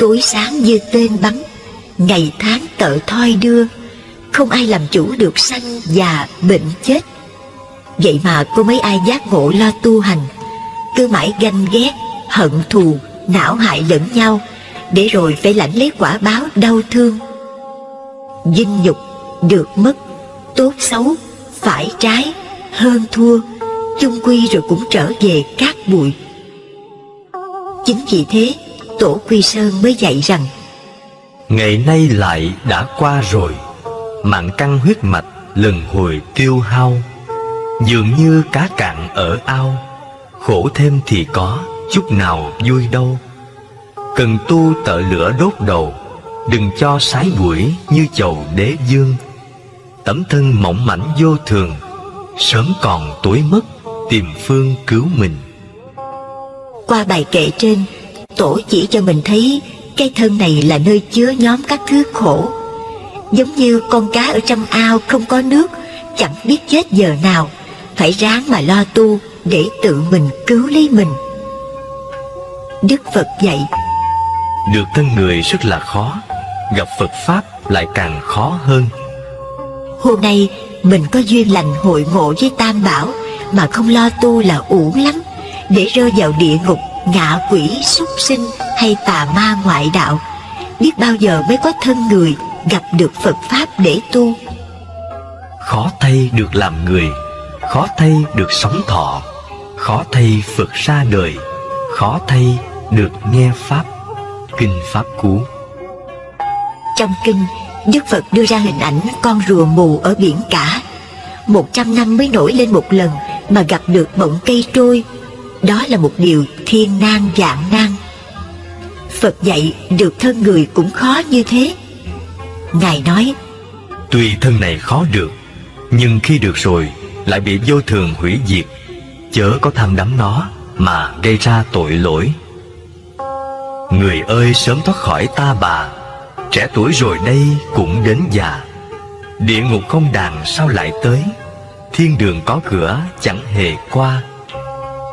tối sáng như tên bắn, ngày tháng tợ thoi đưa, không ai làm chủ được sanh già bệnh chết. Vậy mà có mấy ai giác ngộ lo tu hành, cứ mãi ganh ghét, hận thù, não hại lẫn nhau, để rồi phải lãnh lấy quả báo đau thương. Vinh nhục, được mất, tốt xấu, phải trái, hơn thua, chung quy rồi cũng trở về cát bụi. Chính vì thế, Tổ Quy Sơn mới dạy rằng: ngày nay lại đã qua rồi, mạng căn huyết mạch lần hồi tiêu hao. Dường như cá cạn ở ao, khổ thêm thì có, chút nào vui đâu. Cần tu tợ lửa đốt đầu, đừng cho sái bụi như chầu đế dương. Tấm thân mỏng mảnh vô thường, sớm còn tối mất, tìm phương cứu mình. Qua bài kệ trên, Tổ chỉ cho mình thấy cái thân này là nơi chứa nhóm các thứ khổ. Giống như con cá ở trong ao không có nước, chẳng biết chết giờ nào, phải ráng mà lo tu để tự mình cứu lấy mình. Đức Phật dạy: được thân người rất là khó, gặp Phật Pháp lại càng khó hơn. Hôm nay mình có duyên lành hội ngộ với Tam Bảo mà không lo tu là uổng lắm, để rơi vào địa ngục, ngạ quỷ, súc sinh hay tà ma ngoại đạo. Biết bao giờ mới có thân người gặp được Phật Pháp để tu. Khó thay được làm người, khó thay được sống thọ, khó thay Phật ra đời, khó thay được nghe Pháp. Kinh Pháp Cú. Trong kinh, Đức Phật đưa ra hình ảnh con rùa mù ở biển cả. 100 năm mới nổi lên một lần mà gặp được bọng cây trôi. Đó là một điều thiên nan vạn nan. Phật dạy được thân người cũng khó như thế. Ngài nói: tuy thân này khó được, nhưng khi được rồi lại bị vô thường hủy diệt, chớ có tham đắm nó mà gây ra tội lỗi. Người ơi, sớm thoát khỏi ta bà, trẻ tuổi rồi đây cũng đến già. Địa ngục không đàn sao lại tới, thiên đường có cửa chẳng hề qua.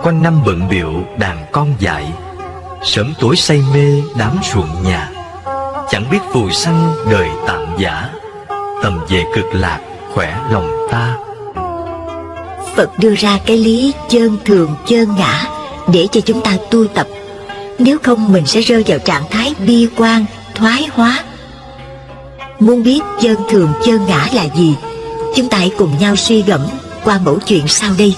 Quanh năm bận bịu đàn con dại, sớm tối say mê đám ruộng nhà. Chẳng biết phù sanh đời tạm giả, tầm về cực lạc khỏe lòng ta. Phật đưa ra cái lý chơn thường chơn ngã để cho chúng ta tu tập. Nếu không mình sẽ rơi vào trạng thái bi quan, thoái hóa. Muốn biết chơn thường chơn ngã là gì, chúng ta hãy cùng nhau suy gẫm qua mẫu chuyện sau đây.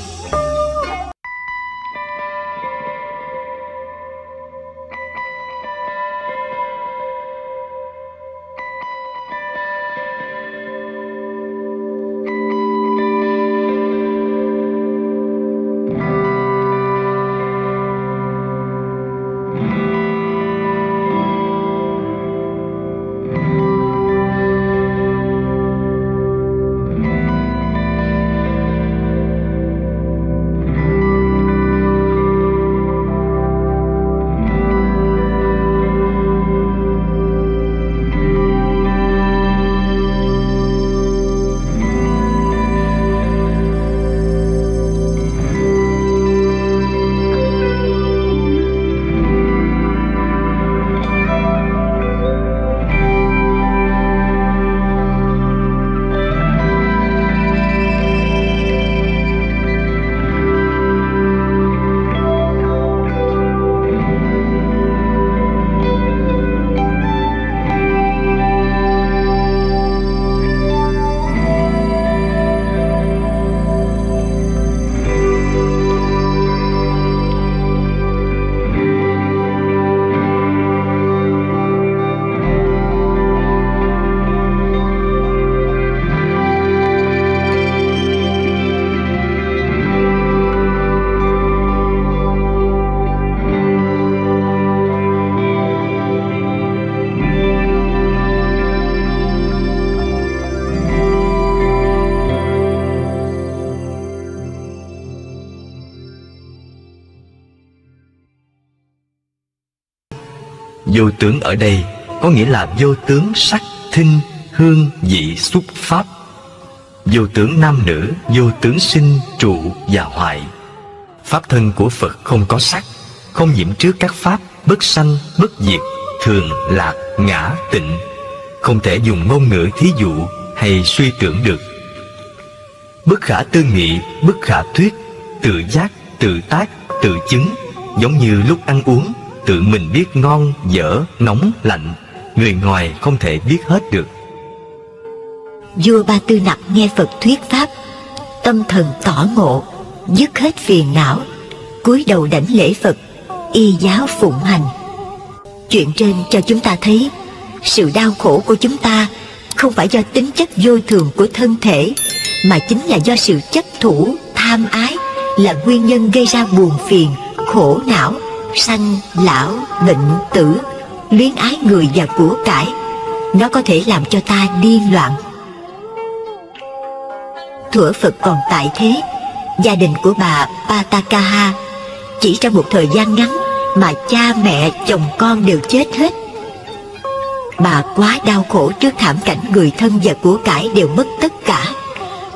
Vô tướng ở đây có nghĩa là vô tướng sắc, thinh, hương, vị, xúc, pháp. Vô tướng nam nữ, vô tướng sinh, trụ và hoại. Pháp thân của Phật không có sắc, không nhiễm trước các pháp, bất sanh, bất diệt, thường, lạc, ngã, tịnh, không thể dùng ngôn ngữ thí dụ hay suy tưởng được. Bất khả tư nghị, bất khả thuyết, tự giác, tự tác, tự chứng, giống như lúc ăn uống, tự mình biết ngon, dở, nóng, lạnh, người ngoài không thể biết hết được. Vua Ba Tư Nặc nghe Phật thuyết pháp, tâm thần tỏ ngộ, dứt hết phiền não, cúi đầu đảnh lễ Phật, y giáo phụng hành. Chuyện trên cho chúng ta thấy sự đau khổ của chúng ta không phải do tính chất vô thường của thân thể, mà chính là do sự chấp thủ, tham ái là nguyên nhân gây ra buồn phiền, khổ não, sanh, lão, bệnh, tử, luyến ái người và của cải. Nó có thể làm cho ta điên loạn. Thuở Phật còn tại thế, gia đình của bà Patakaha chỉ trong một thời gian ngắn mà cha mẹ, chồng con đều chết hết. Bà quá đau khổ trước thảm cảnh người thân và của cải đều mất tất cả,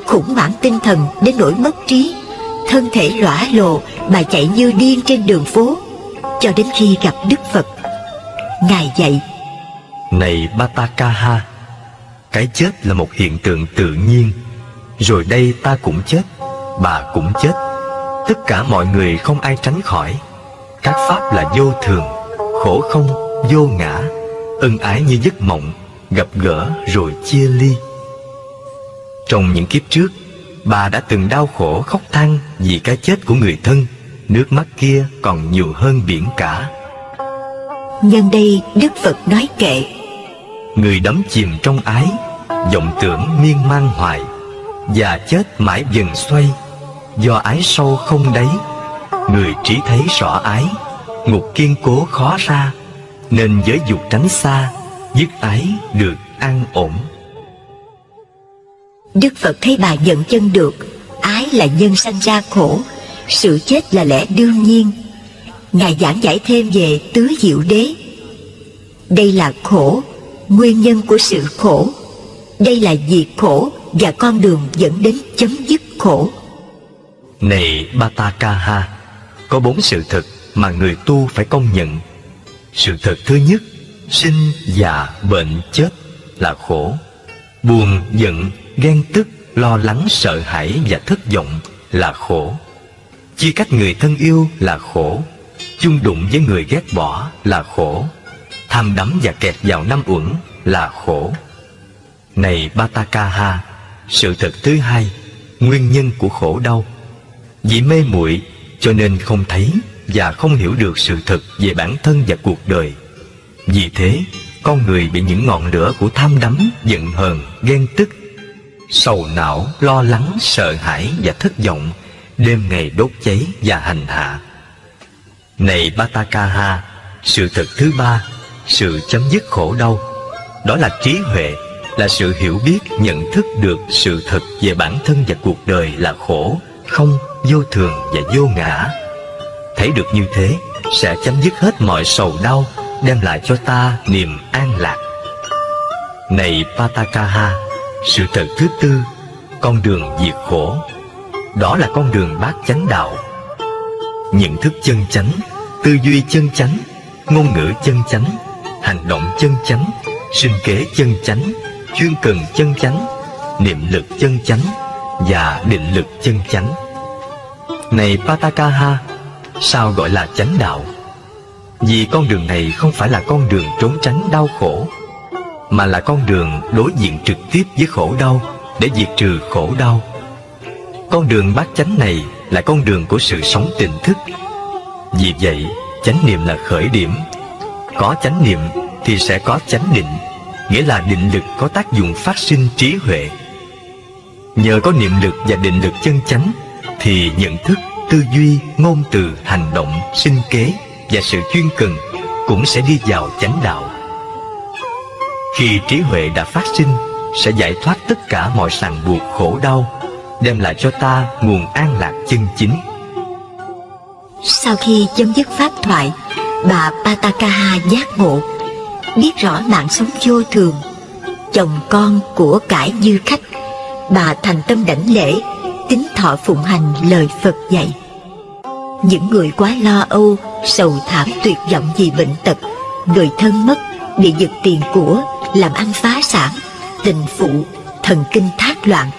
khủng hoảng tinh thần đến nỗi mất trí, thân thể lõa lồ. Bà chạy như điên trên đường phố cho đến khi gặp Đức Phật. Ngài dạy: Này Patakaha, cái chết là một hiện tượng tự nhiên. Rồi đây ta cũng chết, bà cũng chết. Tất cả mọi người không ai tránh khỏi. Các pháp là vô thường, khổ không, vô ngã, ân ái như giấc mộng, gặp gỡ rồi chia ly. Trong những kiếp trước, bà đã từng đau khổ khóc than vì cái chết của người thân. Nước mắt kia còn nhiều hơn biển cả. Nhân đây Đức Phật nói kệ: Người đắm chìm trong ái, vọng tưởng miên man hoài, và chết mãi dần xoay, do ái sâu không đáy. Người trí thấy rõ ái, ngục kiên cố khó ra, nên giới dục tránh xa, dứt ái được an ổn. Đức Phật thấy bà nhận chân được ái là nhân sanh ra khổ, sự chết là lẽ đương nhiên. Ngài giảng giải thêm về tứ diệu đế. Đây là khổ, nguyên nhân của sự khổ. Đây là diệt khổ và con đường dẫn đến chấm dứt khổ. Này Patakaha, có 4 sự thật mà người tu phải công nhận. Sự thật thứ nhất, sinh, già, bệnh, chết là khổ. Buồn, giận, ghen tức, lo lắng, sợ hãi và thất vọng là khổ. Chia cách người thân yêu là khổ. Chung đụng với người ghét bỏ là khổ. Tham đắm và kẹt vào năm uẩn là khổ. Này Patakaha, sự thật thứ hai, nguyên nhân của khổ đau. Vì mê muội cho nên không thấy và không hiểu được sự thật về bản thân và cuộc đời. Vì thế, con người bị những ngọn lửa của tham đắm, giận hờn, ghen tức, sầu não, lo lắng, sợ hãi và thất vọng đêm ngày đốt cháy và hành hạ. Này Patakaha, sự thật thứ ba, sự chấm dứt khổ đau, đó là trí huệ, là sự hiểu biết, nhận thức được sự thật về bản thân và cuộc đời là khổ, không, vô thường và vô ngã. Thấy được như thế sẽ chấm dứt hết mọi sầu đau, đem lại cho ta niềm an lạc. Này Patakaha, sự thật thứ tư, con đường diệt khổ, đó là con đường bát chánh đạo. Nhận thức chân chánh, tư duy chân chánh, ngôn ngữ chân chánh, hành động chân chánh, sinh kế chân chánh, chuyên cần chân chánh, niệm lực chân chánh và định lực chân chánh. Này Patakaha, sao gọi là chánh đạo? Vì con đường này không phải là con đường trốn tránh đau khổ, mà là con đường đối diện trực tiếp với khổ đau để diệt trừ khổ đau. Con đường bát chánh này là con đường của sự sống tỉnh thức. Vì vậy, chánh niệm là khởi điểm. Có chánh niệm thì sẽ có chánh định, nghĩa là định lực có tác dụng phát sinh trí huệ. Nhờ có niệm lực và định lực chân chánh thì nhận thức, tư duy, ngôn từ, hành động, sinh kế và sự chuyên cần cũng sẽ đi vào chánh đạo. Khi trí huệ đã phát sinh, sẽ giải thoát tất cả mọi ràng buộc khổ đau, đem lại cho ta nguồn an lạc chân chính. Sau khi chấm dứt pháp thoại, bà Patakaha giác ngộ, biết rõ mạng sống vô thường, chồng con của cải như khách. Bà thành tâm đảnh lễ, tín thọ phụng hành lời Phật dạy. Những người quá lo âu, sầu thảm tuyệt vọng vì bệnh tật, người thân mất, bị giật tiền của, làm ăn phá sản, tình phụ, thần kinh thác loạn.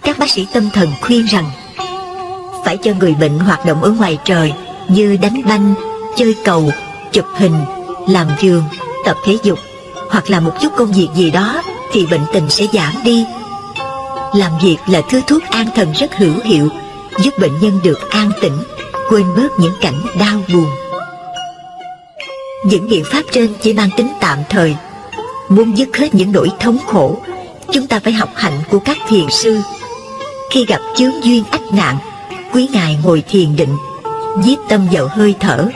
Các bác sĩ tâm thần khuyên rằng phải cho người bệnh hoạt động ở ngoài trời như đánh banh, chơi cầu, chụp hình, làm vườn, tập thể dục, hoặc là một chút công việc gì đó thì bệnh tình sẽ giảm đi. Làm việc là thứ thuốc an thần rất hữu hiệu, giúp bệnh nhân được an tĩnh, quên bớt những cảnh đau buồn. Những biện pháp trên chỉ mang tính tạm thời. Muốn dứt hết những nỗi thống khổ, chúng ta phải học hạnh của các thiền sư. Khi gặp chướng duyên ách nạn, quý ngài ngồi thiền định, nhiếp tâm vào hơi thở,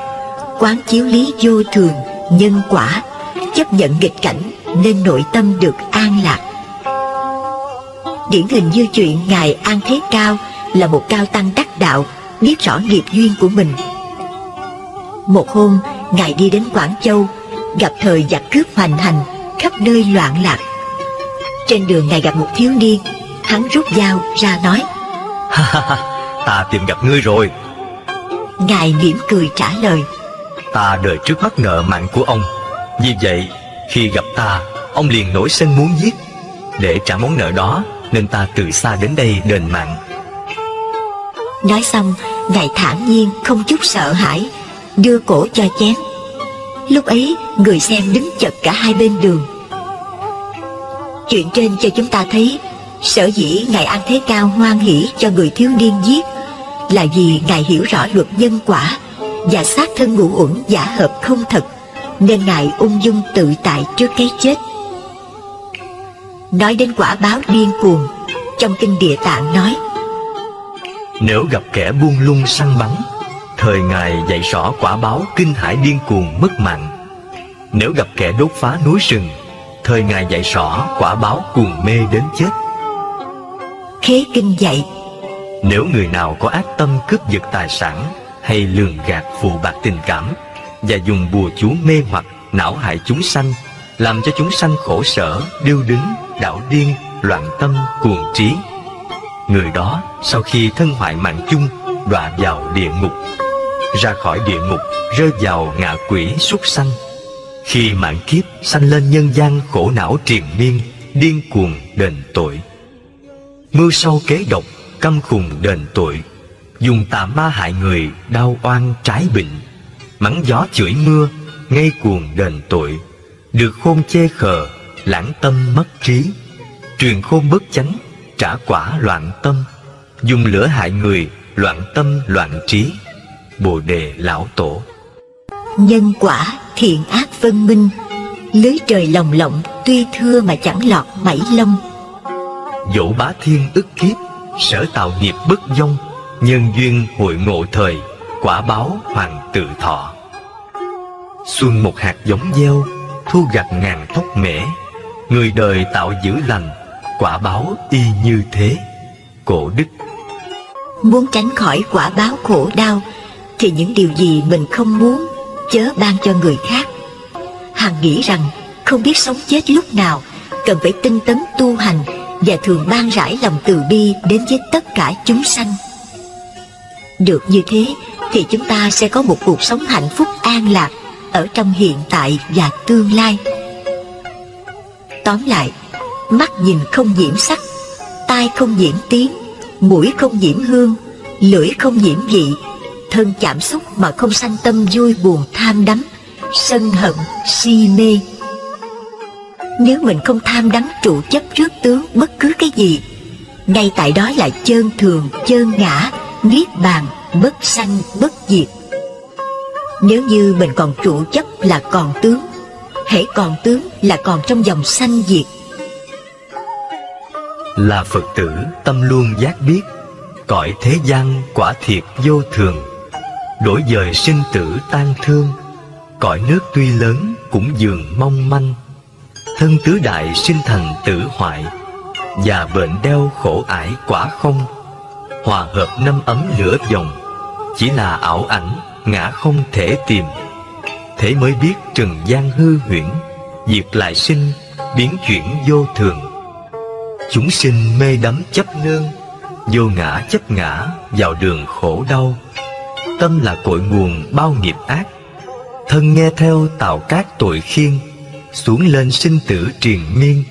quán chiếu lý vô thường, nhân quả, chấp nhận nghịch cảnh nên nội tâm được an lạc. Điển hình như chuyện ngài An Thế Cao là một cao tăng đắc đạo, biết rõ nghiệp duyên của mình. Một hôm, ngài đi đến Quảng Châu, gặp thời giặc cướp hoành hành, khắp nơi loạn lạc. Trên đường ngài gặp một thiếu niên, hắn rút dao ra nói: Ta tìm gặp ngươi rồi. Ngài mỉm cười trả lời: Ta đời trước mắc nợ mạng của ông, vì vậy khi gặp ta, ông liền nổi sân muốn giết. Để trả món nợ đó nên ta từ xa đến đây đền mạng. Nói xong, ngài thản nhiên không chút sợ hãi, đưa cổ cho chém. Lúc ấy người xem đứng chật cả hai bên đường. Chuyện trên cho chúng ta thấy, sở dĩ ngài An Thế Cao hoan hỷ cho người thiếu niên giết là vì ngài hiểu rõ luật nhân quả và xác thân ngũ uẩn giả hợp không thật, nên ngài ung dung tự tại trước cái chết. Nói đến quả báo điên cuồng, trong kinh Địa Tạng nói: Nếu gặp kẻ buông lung săn bắn, thời ngài dạy rõ quả báo kinh hãi điên cuồng mất mạng. Nếu gặp kẻ đốt phá núi rừng, thời ngài dạy rõ quả báo cuồng mê đến chết. Khế kinh dạy: Nếu người nào có ác tâm cướp giật tài sản hay lường gạt phù bạc tình cảm và dùng bùa chú mê hoặc não hại chúng sanh, làm cho chúng sanh khổ sở, điêu đứng, đảo điên, loạn tâm, cuồng trí, người đó sau khi thân hoại mạng chung đọa vào địa ngục. Ra khỏi địa ngục rơi vào ngạ quỷ súc sanh. Khi mạng kiếp sanh lên nhân gian khổ não triền miên, điên cuồng đền tội. Mưu sâu kế độc, căm khùng đền tội. Dùng tà ma hại người, đau oan trái bệnh. Mắng gió chửi mưa, ngây cuồng đền tội. Được khôn chê khờ, lãng tâm mất trí. Truyền khôn bất chánh, trả quả loạn tâm. Dùng lửa hại người, loạn tâm loạn trí. Bồ Đề Lão Tổ. Nhân quả thiện ác phân minh, lưới trời lồng lộng, tuy thưa mà chẳng lọt mảy lông. Dẫu bá thiên ức kiếp, sở tạo nghiệp bất vong. Nhân duyên hội ngộ thời, quả báo hoàng tự thọ. Xuân một hạt giống gieo, thu gặt ngàn thóc mễ. Người đời tạo dữ lành, quả báo y như thế. Cổ Đức. Muốn tránh khỏi quả báo khổ đau thì những điều gì mình không muốn chớ ban cho người khác. Hằng nghĩ rằng không biết sống chết lúc nào, cần phải tinh tấn tu hành và thường ban rải lòng từ bi đến với tất cả chúng sanh. Được như thế thì chúng ta sẽ có một cuộc sống hạnh phúc an lạc ở trong hiện tại và tương lai. Tóm lại, mắt nhìn không nhiễm sắc, tai không nhiễm tiếng, mũi không nhiễm hương, lưỡi không nhiễm vị, thân chạm xúc mà không sanh tâm vui buồn tham đắm, sân hận, si mê. Nếu mình không tham đắm trụ chấp trước tướng bất cứ cái gì, ngay tại đó là chơn thường, chơn ngã, niết bàn, bất sanh, bất diệt. Nếu như mình còn trụ chấp là còn tướng, hễ còn tướng là còn trong dòng sanh diệt. Là Phật tử tâm luôn giác biết, cõi thế gian quả thiệt vô thường. Đổi dời sinh tử tan thương, cõi nước tuy lớn cũng dường mong manh. Thân tứ đại sinh thành tử hoại, và bệnh đeo khổ ải quả không. Hòa hợp năm ấm lửa dòng, chỉ là ảo ảnh ngã không thể tìm. Thế mới biết trần gian hư huyễn, diệt lại sinh, biến chuyển vô thường. Chúng sinh mê đắm chấp nương, vô ngã chấp ngã vào đường khổ đau. Tâm là cội nguồn bao nghiệp ác, thân nghe theo tạo các tội khiên, xuống lên sinh tử triền miên,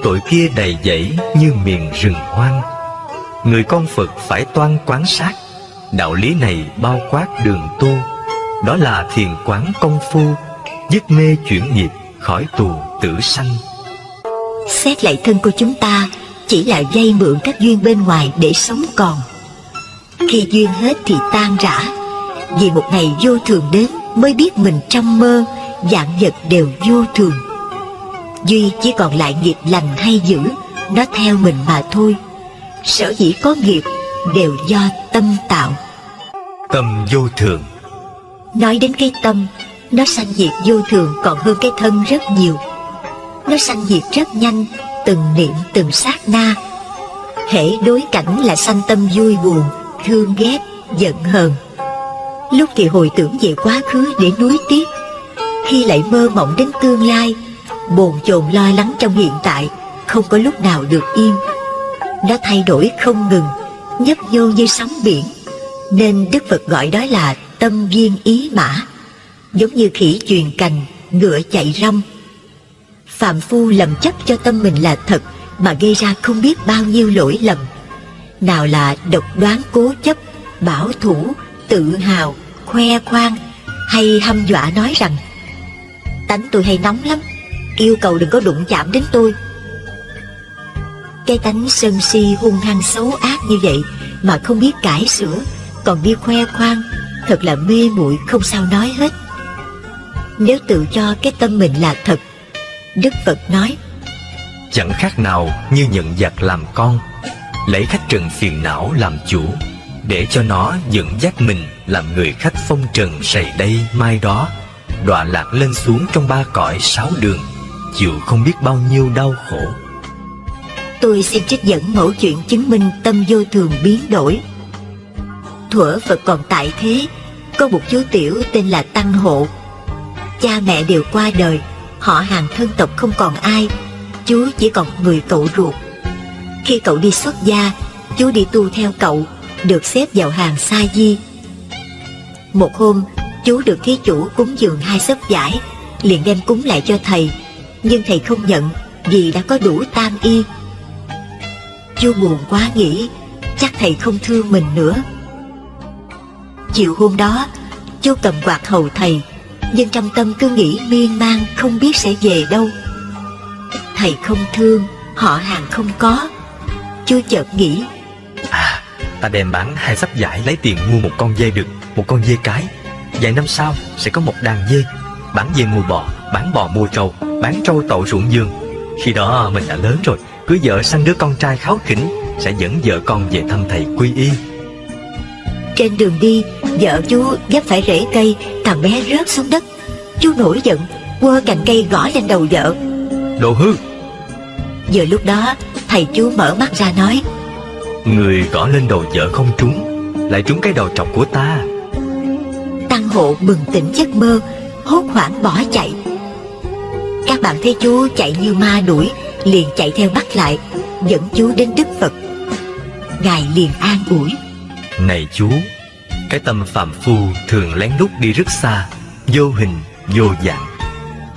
tội kia đầy dẫy như miền rừng hoang. Người con Phật phải toan quán sát, đạo lý này bao quát đường tu. Đó là thiền quán công phu, dứt mê chuyển nghiệp, khỏi tù tử sanh. Xét lại thân của chúng ta chỉ là vay mượn các duyên bên ngoài để sống còn. Khi duyên hết thì tan rã, vì một ngày vô thường đến mới biết mình trong mơ, vạn vật đều vô thường. Duy chỉ còn lại nghiệp lành hay dữ, nó theo mình mà thôi. Sở dĩ có nghiệp đều do tâm tạo. Tâm vô thường. Nói đến cái tâm, nó sanh diệt vô thường còn hơn cái thân rất nhiều. Nó sanh diệt rất nhanh, từng niệm từng sát na. Hễ đối cảnh là sanh tâm vui buồn, thương ghét, giận hờn. Lúc thì hồi tưởng về quá khứ để nuối tiếc, khi lại mơ mộng đến tương lai, bồn chồn lo lắng trong hiện tại, không có lúc nào được yên. Nó thay đổi không ngừng, nhấp nhô như sóng biển, nên Đức Phật gọi đó là tâm viên ý mã. Giống như khỉ chuyền cành, ngựa chạy rong. Phàm phu lầm chấp cho tâm mình là thật mà gây ra không biết bao nhiêu lỗi lầm. Nào là độc đoán cố chấp, bảo thủ, tự hào, khoe khoang, hay hăm dọa nói rằng tánh tôi hay nóng lắm, yêu cầu đừng có đụng chạm đến tôi. Cái tánh sân si hung hăng xấu ác như vậy mà không biết cải sửa, còn đi khoe khoang, thật là mê muội không sao nói hết. Nếu tự cho cái tâm mình là thật, Đức Phật nói chẳng khác nào như nhận giặc làm con, lấy khách trần phiền não làm chủ, để cho nó dẫn dắt mình làm người khách phong trần sầy đây mai đó, đọa lạc lên xuống trong ba cõi sáu đường, chịu không biết bao nhiêu đau khổ. Tôi xin trích dẫn mẫu chuyện chứng minh tâm vô thường biến đổi. Thuở Phật còn tại thế, có một chú tiểu tên là Tăng Hộ. Cha mẹ đều qua đời, họ hàng thân tộc không còn ai, chú chỉ còn người cậu ruột. Khi cậu đi xuất gia, chú đi tu theo cậu, được xếp vào hàng sa di. Một hôm, chú được thí chủ cúng dường 2 xấp vải, liền đem cúng lại cho thầy, nhưng thầy không nhận vì đã có đủ tam y. Chú buồn quá, nghĩ chắc thầy không thương mình nữa. Chiều hôm đó, chú cầm quạt hầu thầy, nhưng trong tâm cứ nghĩ miên man không biết sẽ về đâu. Thầy không thương, họ hàng không có. Chú chợt nghĩ, ta đem bán 2 xấp vải lấy tiền mua một con dê đực, một con dê cái. Vài năm sau sẽ có một đàn dê. Bán dê mua bò, bán bò mua trâu, bán trâu tậu ruộng vườn. Khi đó mình đã lớn rồi, cưới vợ sanh đứa con trai kháu khỉnh, sẽ dẫn vợ con về thăm thầy quy y. Trên đường đi, vợ chú vấp phải rễ cây, thằng bé rớt xuống đất. Chú nổi giận, quơ cành cây gõ lên đầu vợ. Đồ hư! Vừa lúc đó, thầy chú mở mắt ra nói, người gõ lên đầu vợ không trúng, lại trúng cái đầu trọc của ta. Tăng Hộ bừng tỉnh giấc mơ, hốt hoảng bỏ chạy. Các bạn thấy chú chạy như ma đuổi, liền chạy theo bắt lại, dẫn chú đến Đức Phật. Ngài liền an ủi, này chú, cái tâm phàm phu thường lén lút đi rất xa, vô hình vô dạng.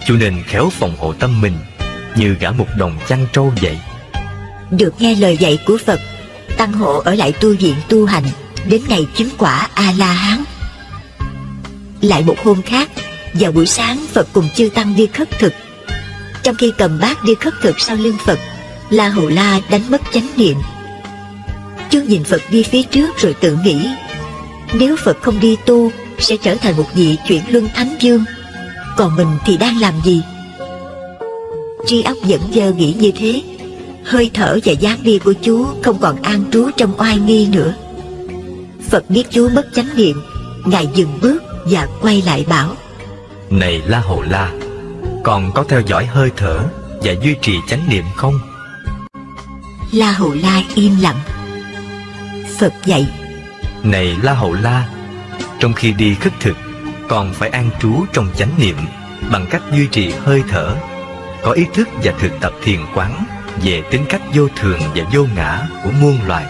Chú nên khéo phòng hộ tâm mình, như gả một đồng chăn trâu vậy. Được nghe lời dạy của Phật, Tăng Hộ ở lại tu viện tu hành đến ngày chứng quả A-la-hán. Lại một hôm khác, vào buổi sáng, Phật cùng chư tăng đi khất thực. Trong khi cầm bát đi khất thực sau lưng Phật, La Hầu La đánh mất chánh niệm. Chú nhìn Phật đi phía trước rồi tự nghĩ, nếu Phật không đi tu sẽ trở thành một vị chuyển luân thánh vương, còn mình thì đang làm gì? Tri óc dẫn dơ nghĩ như thế, hơi thở và dáng đi của chú không còn an trú trong oai nghi nữa. Phật biết chú mất chánh niệm, Ngài dừng bước và quay lại bảo, này La Hầu La, còn có theo dõi hơi thở và duy trì chánh niệm không? La Hầu La im lặng. Phật dạy, này La Hầu La, trong khi đi khất thực, còn phải an trú trong chánh niệm bằng cách duy trì hơi thở, có ý thức và thực tập thiền quán về tính cách vô thường và vô ngã của muôn loài.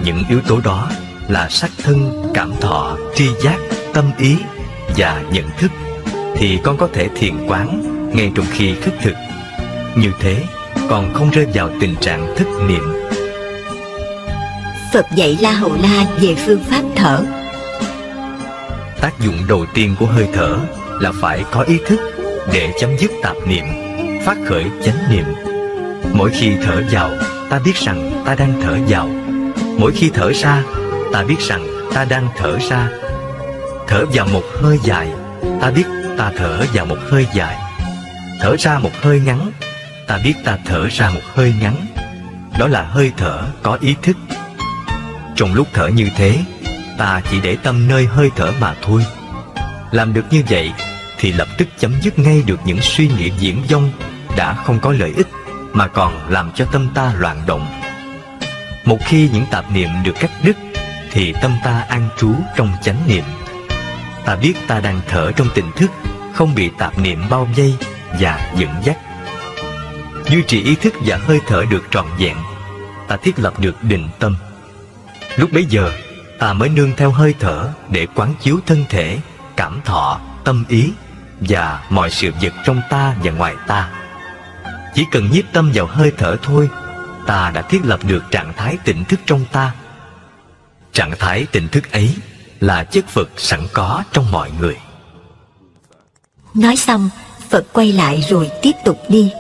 Những yếu tố đó là sắc thân, cảm thọ, tri giác, tâm ý và nhận thức thì con có thể thiền quán ngay trong khi khất thực. Như thế còn không rơi vào tình trạng thất niệm. Phật dạy La Hầu La về phương pháp thở. Tác dụng đầu tiên của hơi thở là phải có ý thức để chấm dứt tạp niệm, phát khởi chánh niệm. Mỗi khi thở vào, ta biết rằng ta đang thở vào. Mỗi khi thở ra, ta biết rằng ta đang thở ra. Thở vào một hơi dài, ta biết ta thở vào một hơi dài. Thở ra một hơi ngắn, ta biết ta thở ra một hơi ngắn. Đó là hơi thở có ý thức. Trong lúc thở như thế, ta chỉ để tâm nơi hơi thở mà thôi. Làm được như vậy thì lập tức chấm dứt ngay được những suy nghĩ viển vông đã không có lợi ích, mà còn làm cho tâm ta loạn động. Một khi những tạp niệm được cắt đứt thì tâm ta an trú trong chánh niệm. Ta biết ta đang thở trong tỉnh thức, không bị tạp niệm bao vây và dẫn dắt. Duy trì ý thức và hơi thở được trọn vẹn, ta thiết lập được định tâm. Lúc bấy giờ ta mới nương theo hơi thở để quán chiếu thân thể, cảm thọ, tâm ý và mọi sự vật trong ta và ngoài ta. Chỉ cần nhiếp tâm vào hơi thở thôi, ta đã thiết lập được trạng thái tỉnh thức trong ta. Trạng thái tỉnh thức ấy là chất Phật sẵn có trong mọi người. Nói xong, Phật quay lại rồi tiếp tục đi.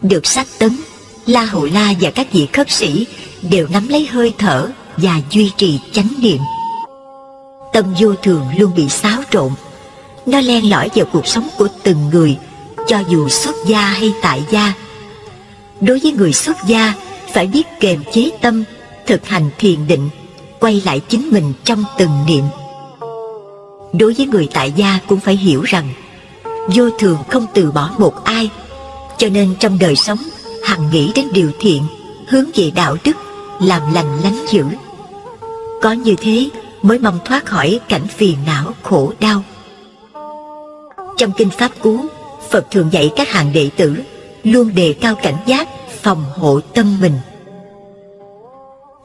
Được sách tấn, La Hầu La và các vị khất sĩ đều nắm lấy hơi thở và duy trì chánh niệm. Tâm vô thường luôn bị xáo trộn. Nó len lỏi vào cuộc sống của từng người, cho dù xuất gia hay tại gia. Đối với người xuất gia, phải biết kiềm chế tâm, thực hành thiền định, quay lại chính mình trong từng niệm. Đối với người tại gia cũng phải hiểu rằng vô thường không từ bỏ một ai, cho nên trong đời sống hằng nghĩ đến điều thiện, hướng về đạo đức, làm lành lánh dữ. Có như thế mới mong thoát khỏi cảnh phiền não khổ đau. Trong kinh Pháp Cú, Phật thường dạy các hàng đệ tử luôn đề cao cảnh giác, phòng hộ tâm mình.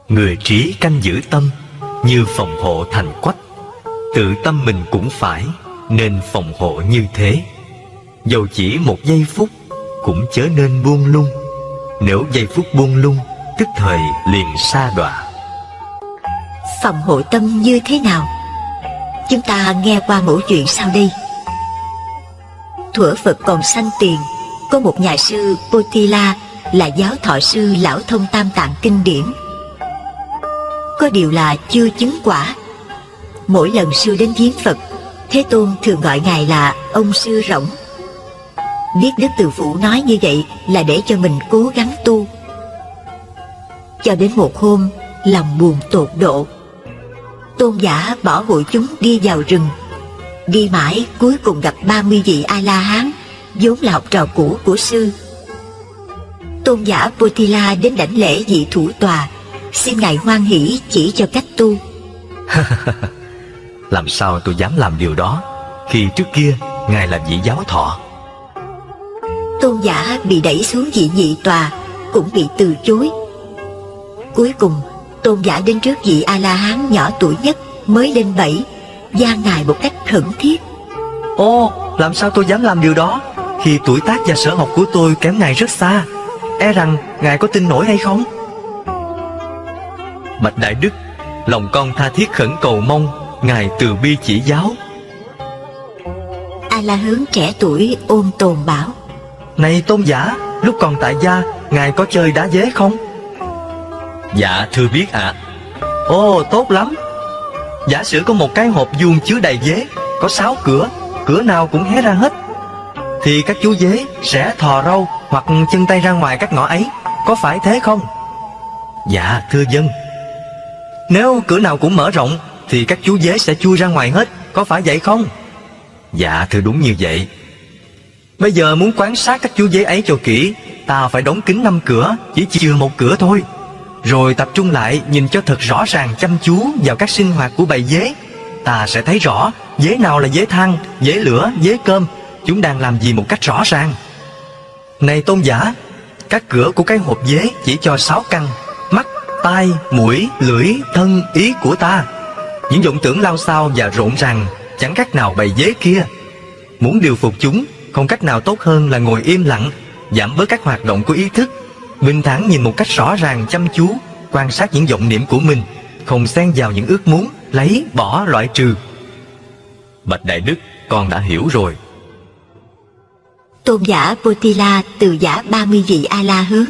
Người trí canh giữ tâm như phòng hộ thành quách. Tự tâm mình cũng phải nên phòng hộ như thế. Dầu chỉ một giây phút cũng chớ nên buông lung. Nếu giây phút buông lung, tức thời liền sa đọa. Phòng hộ tâm như thế nào? Chúng ta nghe qua mẩu chuyện sau đây. Thuở Phật còn sanh tiền, có một nhà sư Potila là giáo thọ sư lão thông Tam Tạng kinh điển. Có điều là chưa chứng quả. Mỗi lần sư đến viếng Phật, Thế Tôn thường gọi ngài là ông sư rỗng. Biết Đức Từ Phụ nói như vậy là để cho mình cố gắng tu. Cho đến một hôm, lòng buồn tột độ, tôn giả bỏ hội chúng đi vào rừng. Đi mãi cuối cùng gặp 30 vị A-la-hán, vốn là học trò cũ của sư. Tôn giả Potila đến đảnh lễ vị thủ tòa, xin ngài hoan hỷ chỉ cho cách tu. Làm sao tôi dám làm điều đó, khi trước kia ngài là vị giáo thọ. Tôn giả bị đẩy xuống vị nhị tòa, cũng bị từ chối. Cuối cùng, tôn giả đến trước vị A-la-hán nhỏ tuổi nhất mới lên 7, gian ngài một cách khẩn thiết. Ồ, làm sao tôi dám làm điều đó, khi tuổi tác và sở học của tôi kém ngài rất xa. E rằng ngài có tin nổi hay không? Bạch Đại Đức, lòng con tha thiết khẩn cầu mong ngài từ bi chỉ giáo. A-la-hán trẻ tuổi ôn tồn bảo: Này tôn giả, lúc còn tại gia, ngài có chơi đá dế không? Dạ thưa biết ạ. Ồ, tốt lắm. Giả sử có một cái hộp vuông chứa đầy dế, có 6 cửa, cửa nào cũng hé ra hết, thì các chú dế sẽ thò râu hoặc chân tay ra ngoài các ngõ ấy, có phải thế không? Dạ thưa vâng. Nếu cửa nào cũng mở rộng thì các chú dế sẽ chui ra ngoài hết, có phải vậy không? Dạ thưa đúng như vậy. Bây giờ muốn quan sát các chú dế ấy cho kỹ, ta phải đóng kín 5 cửa, chỉ chừa một cửa thôi. Rồi tập trung lại nhìn cho thật rõ ràng, chăm chú vào các sinh hoạt của bầy dế. Ta sẽ thấy rõ dế nào là dế than, dế lửa, dế cơm, chúng đang làm gì một cách rõ ràng. Này tôn giả, các cửa của cái hộp dế chỉ cho 6 căn: mắt, tai, mũi, lưỡi, thân, ý của ta. Những vọng tưởng lao xao và rộn ràng chẳng khác nào bầy dế kia. Muốn điều phục chúng, không cách nào tốt hơn là ngồi im lặng, giảm bớt các hoạt động của ý thức, bình thản nhìn một cách rõ ràng chăm chú, quan sát những vọng niệm của mình, không xen vào những ước muốn, lấy, bỏ, loại trừ. Bạch Đại Đức, con đã hiểu rồi. Tôn giả Potila từ giả 30 vị A-la hướng,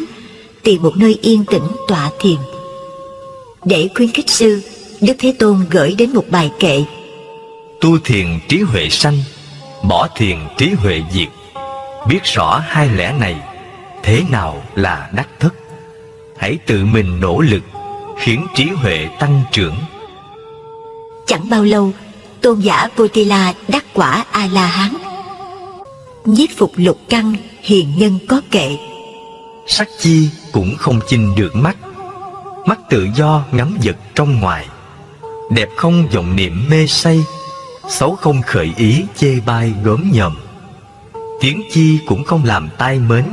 tìm một nơi yên tĩnh tọa thiền. Để khuyến khích sư, Đức Thế Tôn gửi đến một bài kệ: Tu thiền trí huệ sanh, bỏ thiền trí huệ diệt. Biết rõ hai lẽ này, thế nào là đắc thất? Hãy tự mình nỗ lực, khiến trí huệ tăng trưởng. Chẳng bao lâu, Tôn giả Potila đắc quả A-la-hán. Nhiếp phục lục căn, hiền nhân có kệ: Sắc chi cũng không chinh được mắt, mắt tự do ngắm vật trong ngoài. Đẹp không vọng niệm mê say, xấu không khởi ý chê bai gớm nhòm. Tiếng chi cũng không làm tai mến,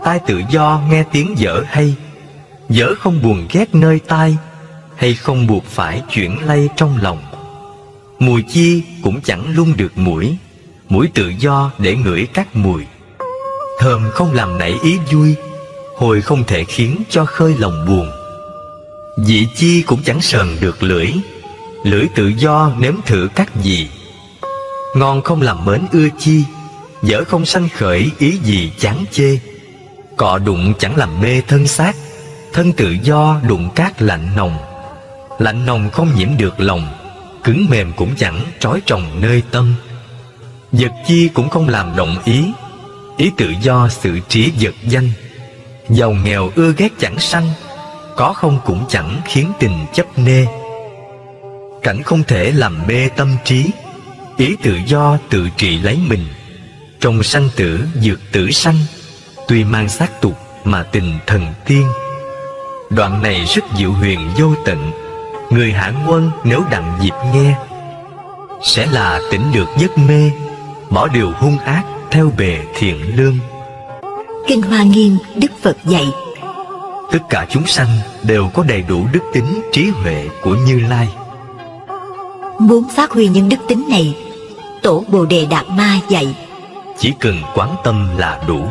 tai tự do nghe tiếng dở hay. Dở không buồn ghét nơi tai, hay không buộc phải chuyển lay trong lòng. Mùi chi cũng chẳng lung được mũi, mũi tự do để ngửi các mùi. Thơm không làm nảy ý vui, hồi không thể khiến cho khơi lòng buồn. Vị chi cũng chẳng sờn được lưỡi, lưỡi tự do nếm thử các gì. Ngon không làm mến ưa chi, dở không sanh khởi ý gì chán chê. Cọ đụng chẳng làm mê thân xác, thân tự do đụng cát lạnh nồng. Lạnh nồng không nhiễm được lòng, cứng mềm cũng chẳng trói trồng nơi tâm. Vật chi cũng không làm động ý, ý tự do sự trí vật danh. Giàu nghèo ưa ghét chẳng sanh, có không cũng chẳng khiến tình chấp nê. Cảnh không thể làm mê tâm trí, ý tự do tự trị lấy mình. Trong sanh tử dược tử sanh, tuy mang xác tục mà tình thần tiên. Đoạn này rất diệu huyền vô tận, người hạ quân nếu đặng dịp nghe, sẽ là tỉnh được giấc mê, bỏ điều hung ác theo bề thiện lương. Kinh Hoa Nghiêm Đức Phật dạy: Tất cả chúng sanh đều có đầy đủ đức tính trí huệ của Như Lai. Muốn phát huy những đức tính này, Tổ Bồ Đề Đạt Ma dạy: Chỉ cần quán tâm là đủ.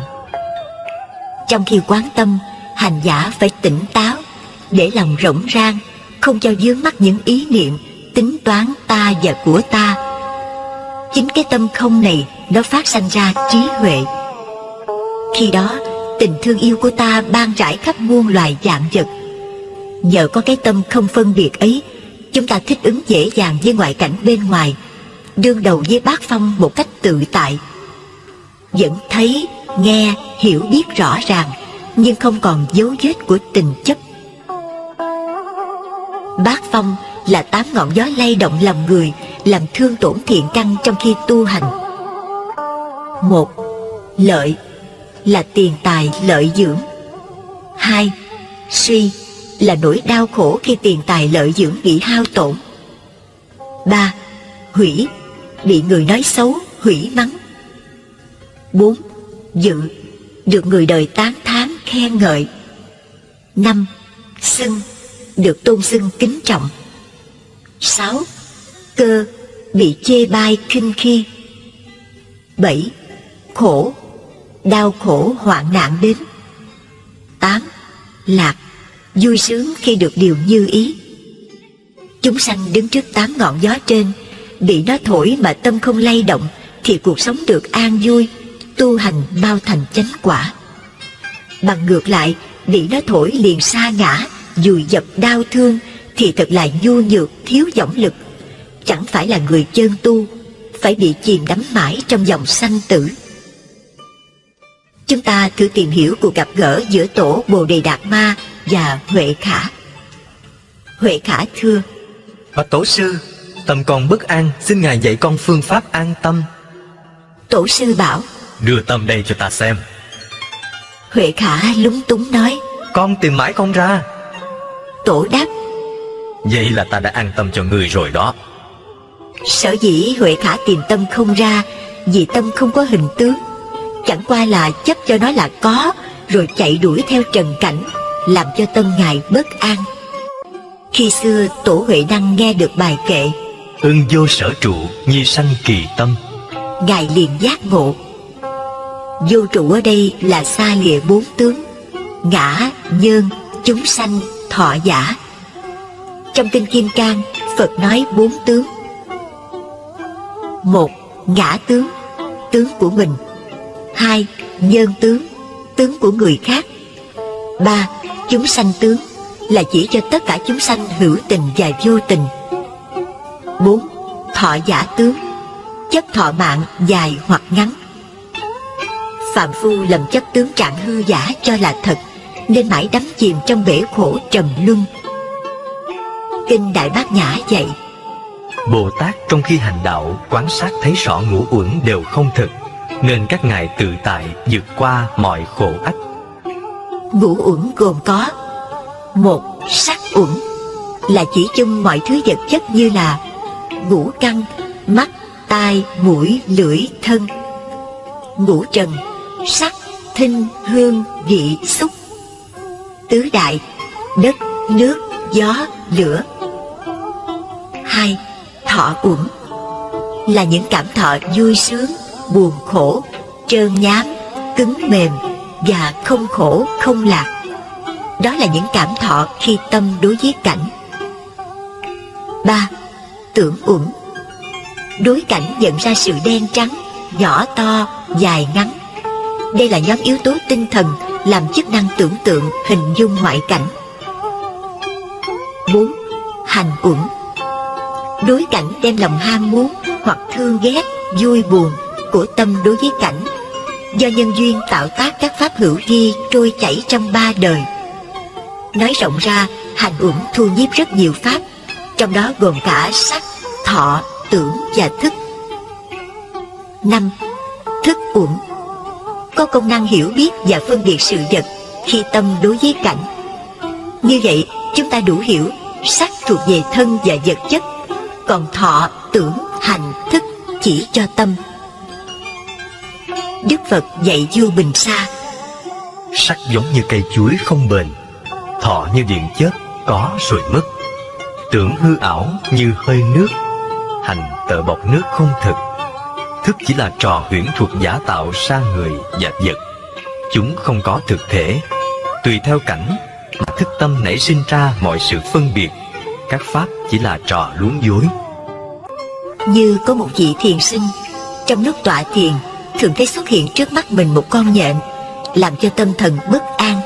Trong khi quán tâm, hành giả phải tỉnh táo, để lòng rộng rang, không cho vướng mắc những ý niệm, tính toán ta và của ta. Chính cái tâm không này, nó phát sanh ra trí huệ. Khi đó, tình thương yêu của ta ban rải khắp muôn loài vạn vật. Nhờ có cái tâm không phân biệt ấy, chúng ta thích ứng dễ dàng với ngoại cảnh bên ngoài, đương đầu với bát phong một cách tự tại. Vẫn thấy, nghe, hiểu biết rõ ràng, nhưng không còn dấu vết của tình chấp. Bát phong là 8 ngọn gió lay động lòng người, làm thương tổn thiện căn trong khi tu hành. 1. Lợi là tiền tài lợi dưỡng. 2. Suy là nỗi đau khổ khi tiền tài lợi dưỡng bị hao tổn. 3. Hủy, bị người nói xấu, hủy mắng. 4. Dự, được người đời tán thán khen ngợi. 5. Xưng, được tôn xưng kính trọng. 6. Cơ, bị chê bai khinh khi. 7. Khổ, đau khổ hoạn nạn đến. 8. Lạc, vui sướng khi được điều như ý. Chúng sanh đứng trước 8 ngọn gió trên, bị nó thổi mà tâm không lay động, thì cuộc sống được an vui, tu hành mau thành chánh quả. Bằng ngược lại, bị nó thổi liền sa ngã, dùi dập đau thương, thì thật là nhu nhược, thiếu võng lực, chẳng phải là người chân tu, phải bị chìm đắm mãi trong dòng sanh tử. Chúng ta thử tìm hiểu cuộc gặp gỡ giữa Tổ Bồ Đề Đạt Ma và Huệ Khả. Huệ Khả thưa: Bạch Tổ sư, tâm con bất an, xin ngài dạy con phương pháp an tâm. Tổ sư bảo: Đưa tâm đây cho ta xem. Huệ Khả lúng túng nói: Con tìm mãi không ra. Tổ đáp: Vậy là ta đã an tâm cho ngươi rồi đó. Sở dĩ Huệ Khả tìm tâm không ra, vì tâm không có hình tướng, chẳng qua là chấp cho nó là có, rồi chạy đuổi theo trần cảnh, làm cho tâm ngài bất an. Khi xưa Tổ Huệ Năng nghe được bài kệ: Ưng vô sở trụ, nhi sanh kỳ tâm. Ngài liền giác ngộ. Vô trụ ở đây là xa lìa 4 tướng: ngã, nhân, chúng sanh, thọ giả. Trong kinh Kim Cang, Phật nói 4 tướng. 1. Ngã tướng, tướng của mình. 2. Nhân tướng, tướng của người khác. 3. Chúng sanh tướng, là chỉ cho tất cả chúng sanh hữu tình và vô tình. 4. Thọ giả tướng, chất thọ mạng dài hoặc ngắn. Phạm phu lầm chấp tướng trạng hư giả cho là thật, nên mãi đắm chìm trong bể khổ trầm luân. Kinh Đại Bát Nhã dạy: Bồ Tát trong khi hành đạo quán sát thấy rõ ngũ uẩn đều không thực, nên các ngài tự tại vượt qua mọi khổ ách. Ngũ uẩn gồm có: 1. Sắc uẩn, là chỉ chung mọi thứ vật chất như là ngũ căn, mắt, tai, mũi, lưỡi, thân. Ngũ trần, sắc, thinh, hương, vị, xúc. Tứ đại, đất, nước, gió, lửa. 2. Thọ uẩn, là những cảm thọ vui sướng, buồn khổ, trơn nhám, cứng mềm và không khổ không lạc. Đó là những cảm thọ khi tâm đối với cảnh. 3. Tưởng uẩn, đối cảnh nhận ra sự đen trắng, nhỏ to, dài ngắn. Đây là nhóm yếu tố tinh thần làm chức năng tưởng tượng, hình dung ngoại cảnh. 4. Hành uẩn, đối cảnh đem lòng ham muốn hoặc thương ghét, vui buồn của tâm đối với cảnh, do nhân duyên tạo tác các pháp hữu vi trôi chảy trong 3 đời. Nói rộng ra, hành uẩn thu nhiếp rất nhiều pháp, trong đó gồm cả sắc, thọ, tưởng và thức. 5. Thức uẩn, có công năng hiểu biết và phân biệt sự vật khi tâm đối với cảnh. Như vậy, chúng ta đủ hiểu sắc thuộc về thân và vật chất, còn thọ, tưởng, hành, thức chỉ cho tâm. Đức Phật dạy vua Bình Sa: Sắc giống như cây chuối không bền, thọ như điện chớp có rồi mất, tưởng hư ảo như hơi nước, hành tợ bọc nước không thực. Thức chỉ là trò huyễn thuật giả tạo ra người và vật, chúng không có thực thể. Tùy theo cảnh mà thức tâm nảy sinh ra mọi sự phân biệt. Các pháp chỉ là trò luống dối. Như có một vị thiền sinh, trong lúc tọa thiền thường thấy xuất hiện trước mắt mình một con nhện, làm cho tâm thần bất an.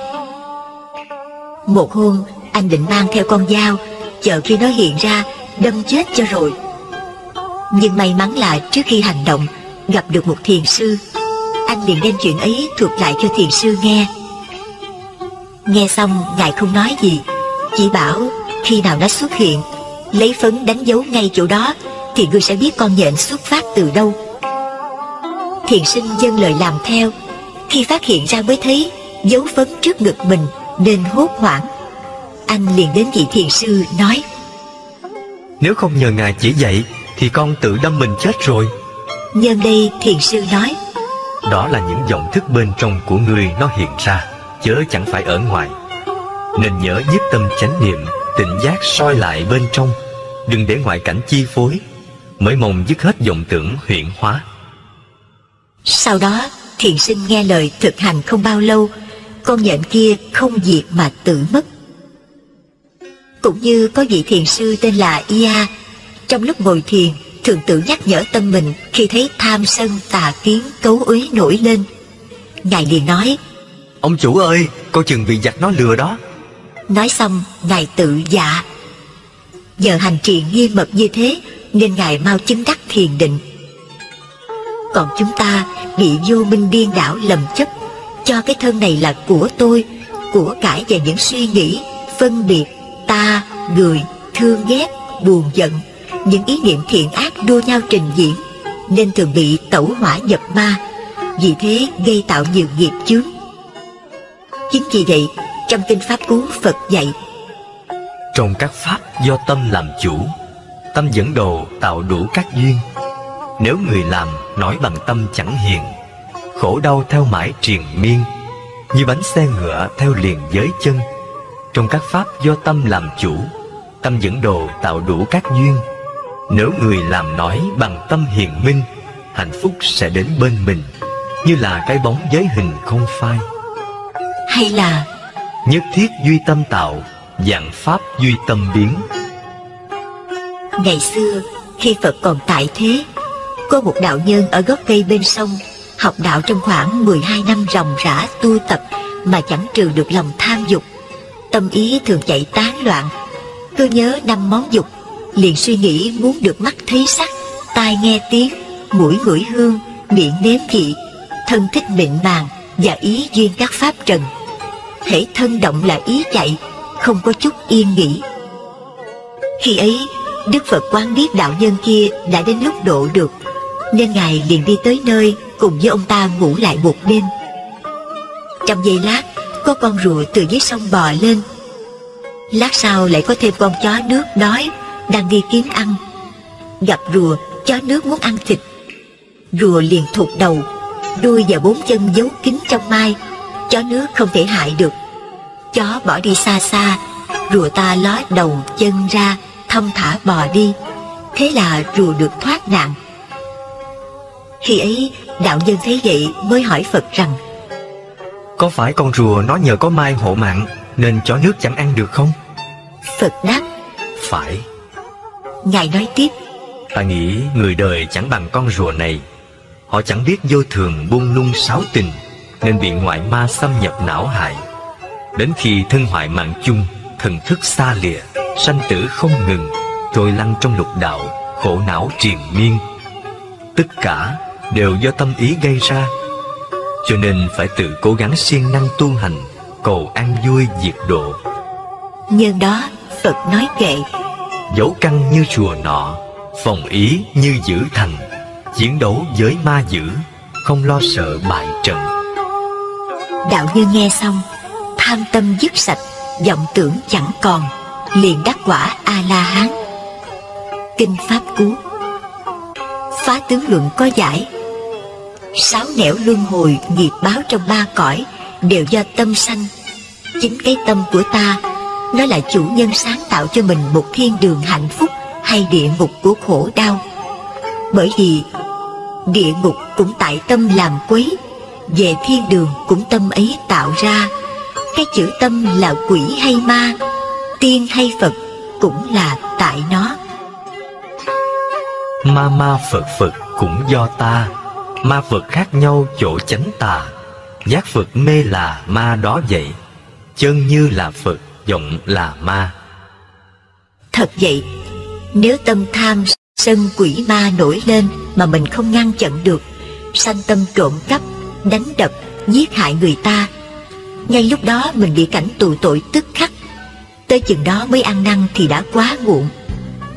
Một hôm, anh định mang theo con dao, chờ khi nó hiện ra đâm chết cho rồi. Nhưng may mắn là trước khi hành động gặp được một thiền sư. Anh liền đem chuyện ấy thuật lại cho thiền sư nghe. Nghe xong, ngài không nói gì, chỉ bảo khi nào nó xuất hiện, lấy phấn đánh dấu ngay chỗ đó, thì ngươi sẽ biết con nhện xuất phát từ đâu. Thiền sinh vâng lời làm theo. Khi phát hiện ra mới thấy dấu phấn trước ngực mình, nên hốt hoảng. Anh liền đến vị thiền sư nói: Nếu không nhờ ngài chỉ dạy thì con tự đâm mình chết rồi. Nhân đây thiền sư nói: Đó là những vọng thức bên trong của ngươi nó hiện ra, chớ chẳng phải ở ngoài. Nên nhớ nhiếp tâm chánh niệm, tỉnh giác soi lại bên trong, đừng để ngoại cảnh chi phối, mới mong dứt hết vọng tưởng huyễn hóa. Sau đó thiền sinh nghe lời thực hành không bao lâu, con nhện kia không diệt mà tự mất. Cũng như có vị thiền sư tên là Ia, trong lúc ngồi thiền thường tự nhắc nhở tâm mình khi thấy tham sân tà kiến cấu uế nổi lên. Ngài liền nói: Ông chủ ơi, coi chừng bị giặc nó lừa đó. Nói xong, ngài tự dạ. Nhờ hành trì nghiêm mật như thế nên ngài mau chứng đắc thiền định. Còn chúng ta bị vô minh điên đảo lầm chấp, cho cái thân này là của tôi, của cải và những suy nghĩ, phân biệt, ta, người, thương ghét, buồn giận, những ý niệm thiện ác đua nhau trình diễn, nên thường bị tẩu hỏa nhập ma, vì thế gây tạo nhiều nghiệp chướng. Chính vì vậy, trong kinh Pháp Cú Phật dạy: Trong các pháp do tâm làm chủ, tâm dẫn đầu tạo đủ các duyên. Nếu người làm nói bằng tâm chẳng hiền, khổ đau theo mãi triền miên, như bánh xe ngựa theo liền giới chân. Trong các pháp do tâm làm chủ, tâm dẫn đầu tạo đủ các duyên. Nếu người làm nói bằng tâm hiền minh, hạnh phúc sẽ đến bên mình, như là cái bóng giới hình không phai. Hay là Nhất thiết duy tâm tạo, vạn pháp duy tâm biến. ngày xưa khi Phật còn tại thế, có một đạo nhân ở gốc cây bên sông học đạo trong khoảng 12 năm ròng rã tu tập mà chẳng trừ được lòng tham dục. Tâm ý thường chạy tán loạn, cứ nhớ 5 món dục, liền suy nghĩ muốn được mắt thấy sắc, tai nghe tiếng, mũi ngửi hương, miệng nếm vị, thân thích mịn màng và ý duyên các pháp trần. Hễ thân động là ý chạy, không có chút yên nghỉ. Khi ấy Đức Phật quán biết đạo nhân kia đã đến lúc độ được, nên Ngài liền đi tới nơi cùng với ông ta ngủ lại một đêm. Trong giây lát, có con rùa từ dưới sông bò lên. Lát sau lại có thêm con chó nước đói đang đi kiếm ăn. Gặp rùa, chó nước muốn ăn thịt. Rùa liền thụt đầu, đuôi và 4 chân giấu kín trong mai. Chó nước không thể hại được. Chó bỏ đi xa xa, rùa ta ló đầu chân ra, thong thả bò đi. Thế là rùa được thoát nạn. Khi ấy đạo nhân thấy vậy mới hỏi Phật rằng: có phải con rùa nó nhờ có mai hộ mạng nên chó nước chẳng ăn được không? Phật đáp: Phải. Ngài nói tiếp: Ta nghĩ người đời chẳng bằng con rùa này. Họ chẳng biết vô thường buông lung sáu tình, nên bị ngoại ma xâm nhập não hại. Đến khi thân hoại mạng chung, thần thức xa lìa, sanh tử không ngừng, trôi lăn trong lục đạo, khổ não triền miên. Tất cả đều do tâm ý gây ra. Cho nên phải tự cố gắng siêng năng tu hành, cầu an vui diệt độ. Nhân đó Phật nói kệ: Dấu căn như chùa nọ, phòng ý như giữ thành. Chiến đấu với ma dữ, không lo sợ bại trận. Đạo nhân nghe xong, tham tâm dứt sạch, vọng tưởng chẳng còn, liền đắc quả A-la-hán. Kinh Pháp Cú. Phá tướng luận có giải: 6 nẻo luân hồi nghiệp báo trong 3 cõi đều do tâm sanh. Chính cái tâm của ta, nó là chủ nhân sáng tạo cho mình một thiên đường hạnh phúc hay địa ngục của khổ đau. Bởi vì địa ngục cũng tại tâm làm quấy, về thiên đường cũng tâm ấy tạo ra. Cái chữ tâm là quỷ hay ma, tiên hay Phật, cũng là tại nó. Ma Phật Phật cũng do ta. Ma Phật khác nhau chỗ chánh tà. Giác Phật mê là ma đó vậy. Chân như là Phật, vọng là ma. Thật vậy, nếu tâm tham sân quỷ ma nổi lên mà mình không ngăn chặn được, sanh tâm trộm cắp, đánh đập, giết hại người ta, ngay lúc đó mình bị cảnh tù tội tức khắc. Tới chừng đó mới ăn năn thì đã quá muộn.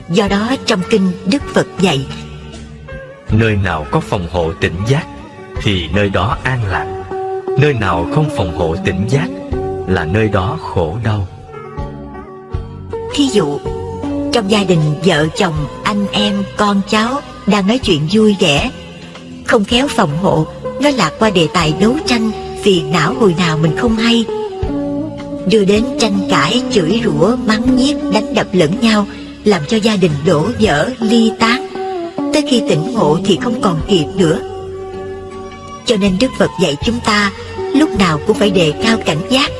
Do đó trong kinh Đức Phật dạy: Nơi nào có phòng hộ tỉnh giác thì nơi đó an lạc. Nơi nào không phòng hộ tỉnh giác là nơi đó khổ đau. Thí dụ, trong gia đình vợ chồng, anh em, con cháu đang nói chuyện vui vẻ, không khéo phòng hộ, nó lạc qua đề tài đấu tranh, phiền não hồi nào mình không hay, đưa đến tranh cãi, chửi rủa, mắng nhiếc, đánh đập lẫn nhau, làm cho gia đình đổ vỡ, ly tán. Tới khi tỉnh ngộ thì không còn kịp nữa. Cho nên Đức Phật dạy chúng ta lúc nào cũng phải đề cao cảnh giác.